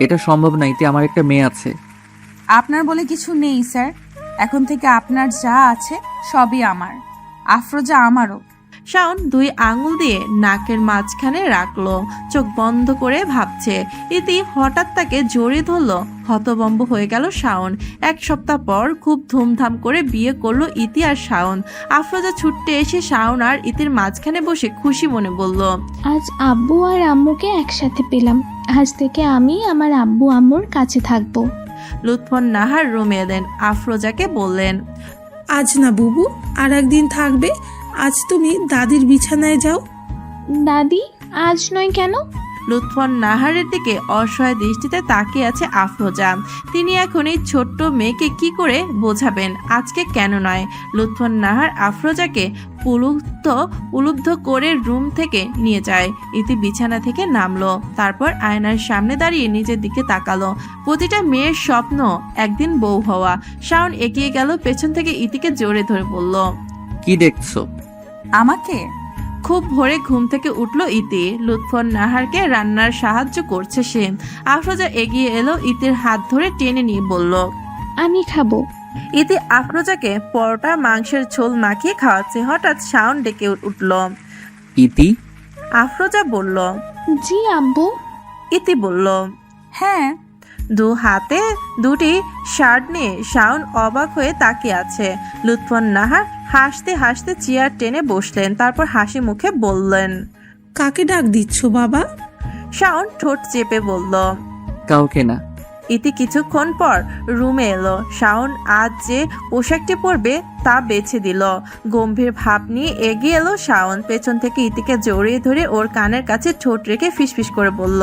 এটা সম্ভব না ইতি, আমার একটা মেয়ে আছে। আপনার বলে কিছু নেই স্যার। এখন থেকে আপনার যা আছে সবই আমার। আফরোজা আমারও। শাওন 2 আঙুল দিয়ে নাকের মাঝখানে রাখলো, চোখ বন্ধ করে ভাবছে। ইতি হঠাৎ তাকে জড়িয়ে ধরলো। হতভম্ব হয়ে গেল শাওন। 1 সপ্তাহ পর খুব ধুমধাম করে বিয়ে করলো ইতি আর শাওন। আফরোজা ছুটতে এসে শাওন আর ইতির মাঝখানে বসে খুশি মনে বলল, আজ আব্বু আর আম্মুকে একসাথে পেলাম। আজ থেকে আমি আমার আব্বু আম্মুর কাছে থাকবো। লুৎফর নাহার রুমে এলেন। আফরোজাকে বললেন, আজ না বুবু, আর একদিন থাকবে। আজ তুমি দাদির বিছানায় যাও। দাদি, আজ নয় কেন? লুৎফর নাহারের দিকে অসহায় দৃষ্টিতে তাকিয়ে আছে আফরোজা। তিনি এখন এই ছোট্ট মেয়েকে কি করে বোঝাবেন আজকে কেন নয়। লুৎফর নাহার আফরোজাকে উলুব্ধ করে রুম থেকে নিয়ে যায়। ইতি বিছানা থেকে নামলো, তারপর আয়নার সামনে দাঁড়িয়ে নিজের দিকে তাকালো। প্রতিটা মেয়ের স্বপ্ন একদিন বউ হওয়া। শাওন এগিয়ে গেল, পেছন থেকে ইতিকে জোরে ধরে বলল, কি দেখছো? আমাকে? খুব ভোরে ঘুম থেকে উঠলো ইতি। লুৎফর নাহারকে রান্নার সাহায্য করছে সে। আফরোজা এগিয়ে এলো, ইতির হাত ধরে টেনে নিয়ে বলল, আমি খাবো। ইতি আফরোজাকে পরোটা মাংসের ঝোল মাখিয়ে খাওয়াচ্ছে। হঠাৎ শাওন ডেকে উঠল। ইতি? আফরোজা বলল, জি আব্বু। ইতি বলল, হ্যাঁ। 2 হাতে 2টি শার্ট নিয়ে শাওন অবাক হয়ে তাকিয়ে আছে। লুৎফর নাহার হাসতে হাসতে চেয়ার টেনে বসলেন, তারপর হাসি মুখে বললেন, কাকে ডাক দিচ্ছ বাবা? শাওন ঠোঁট চেপে বলল, কাউকে না। ইতি কিছুক্ষণ পর রুমে এলো। শাওন আজ যে পোশাকটি পরবে তা বেছে দিল। গম্ভীর ভাব নিয়ে এগিয়ে এলো শাওন। পেছন থেকে ইতিকে জড়িয়ে ধরে ওর কানের কাছে ঠোঁট রেখে ফিসফিস করে বলল,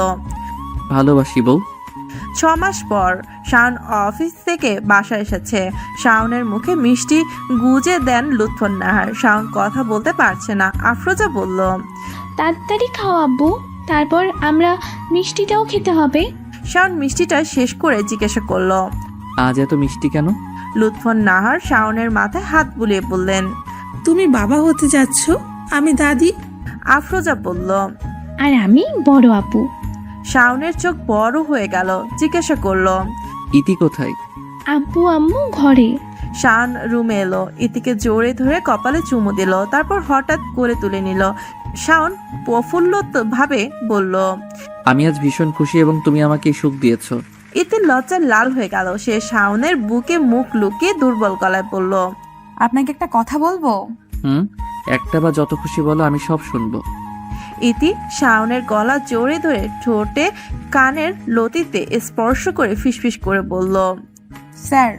ভালোবাসি বউ। 6 মাস পর শাওন অফিস থেকে বাসায় এসেছে। শাওনের মুখে মিষ্টি গুজে দেন লুৎফর নাহার। শাওন কথা বলতে পারছে না। আফরোজা বলল, তাড়াতাড়ি খাও আব্বু, তারপর আমরা মিষ্টিটাও খেতে হবে। শাওন মিষ্টিটা শেষ করে জিজ্ঞাসা করলো, আজ এত মিষ্টি কেন? লুৎফর নাহার শাওনের মাথায় হাত বুলিয়ে বললেন, তুমি বাবা হতে যাচ্ছ, আমি দাদি। আফরোজা বলল, আর আমি বড় আপু। শাওনের চোখ বড় হয়ে গেল। জিজ্ঞাসা করলো, ইতি কোথায়? আব্বু আম্মু ঘরে। শাওন রুমে এলো, ইতিকে জোরে ধরে কপালে চুমু দিল, তারপর হঠাৎ করে তুলে নিল। শাওন প্রফুল্লিত ভাবে বলল, আমি আজ ভীষণ খুশি এবং তুমি আমাকে সুখ দিয়েছো। ইতি লজ্জায় লাল হয়ে গেল। সে শাওনের বুকে মুখ লুকিয়ে দুর্বল গলায় বলল, আপনাকে একটা কথা বলবো? একটা বা যত খুশি বলো, আমি সব শুনবো। ইতি শাওনের গলা জোরে ধরে ঠোঁটে কানের লতিতে স্পর্শ করে ফিসফিস করে বলল, sir,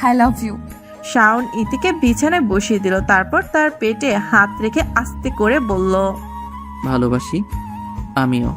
I love you. Shaon ইতিকে বিছানায় বসিয়ে দিল, তারপর তার পেটে হাত রেখে আস্তে করে বলল, ভালোবাসি আমিও।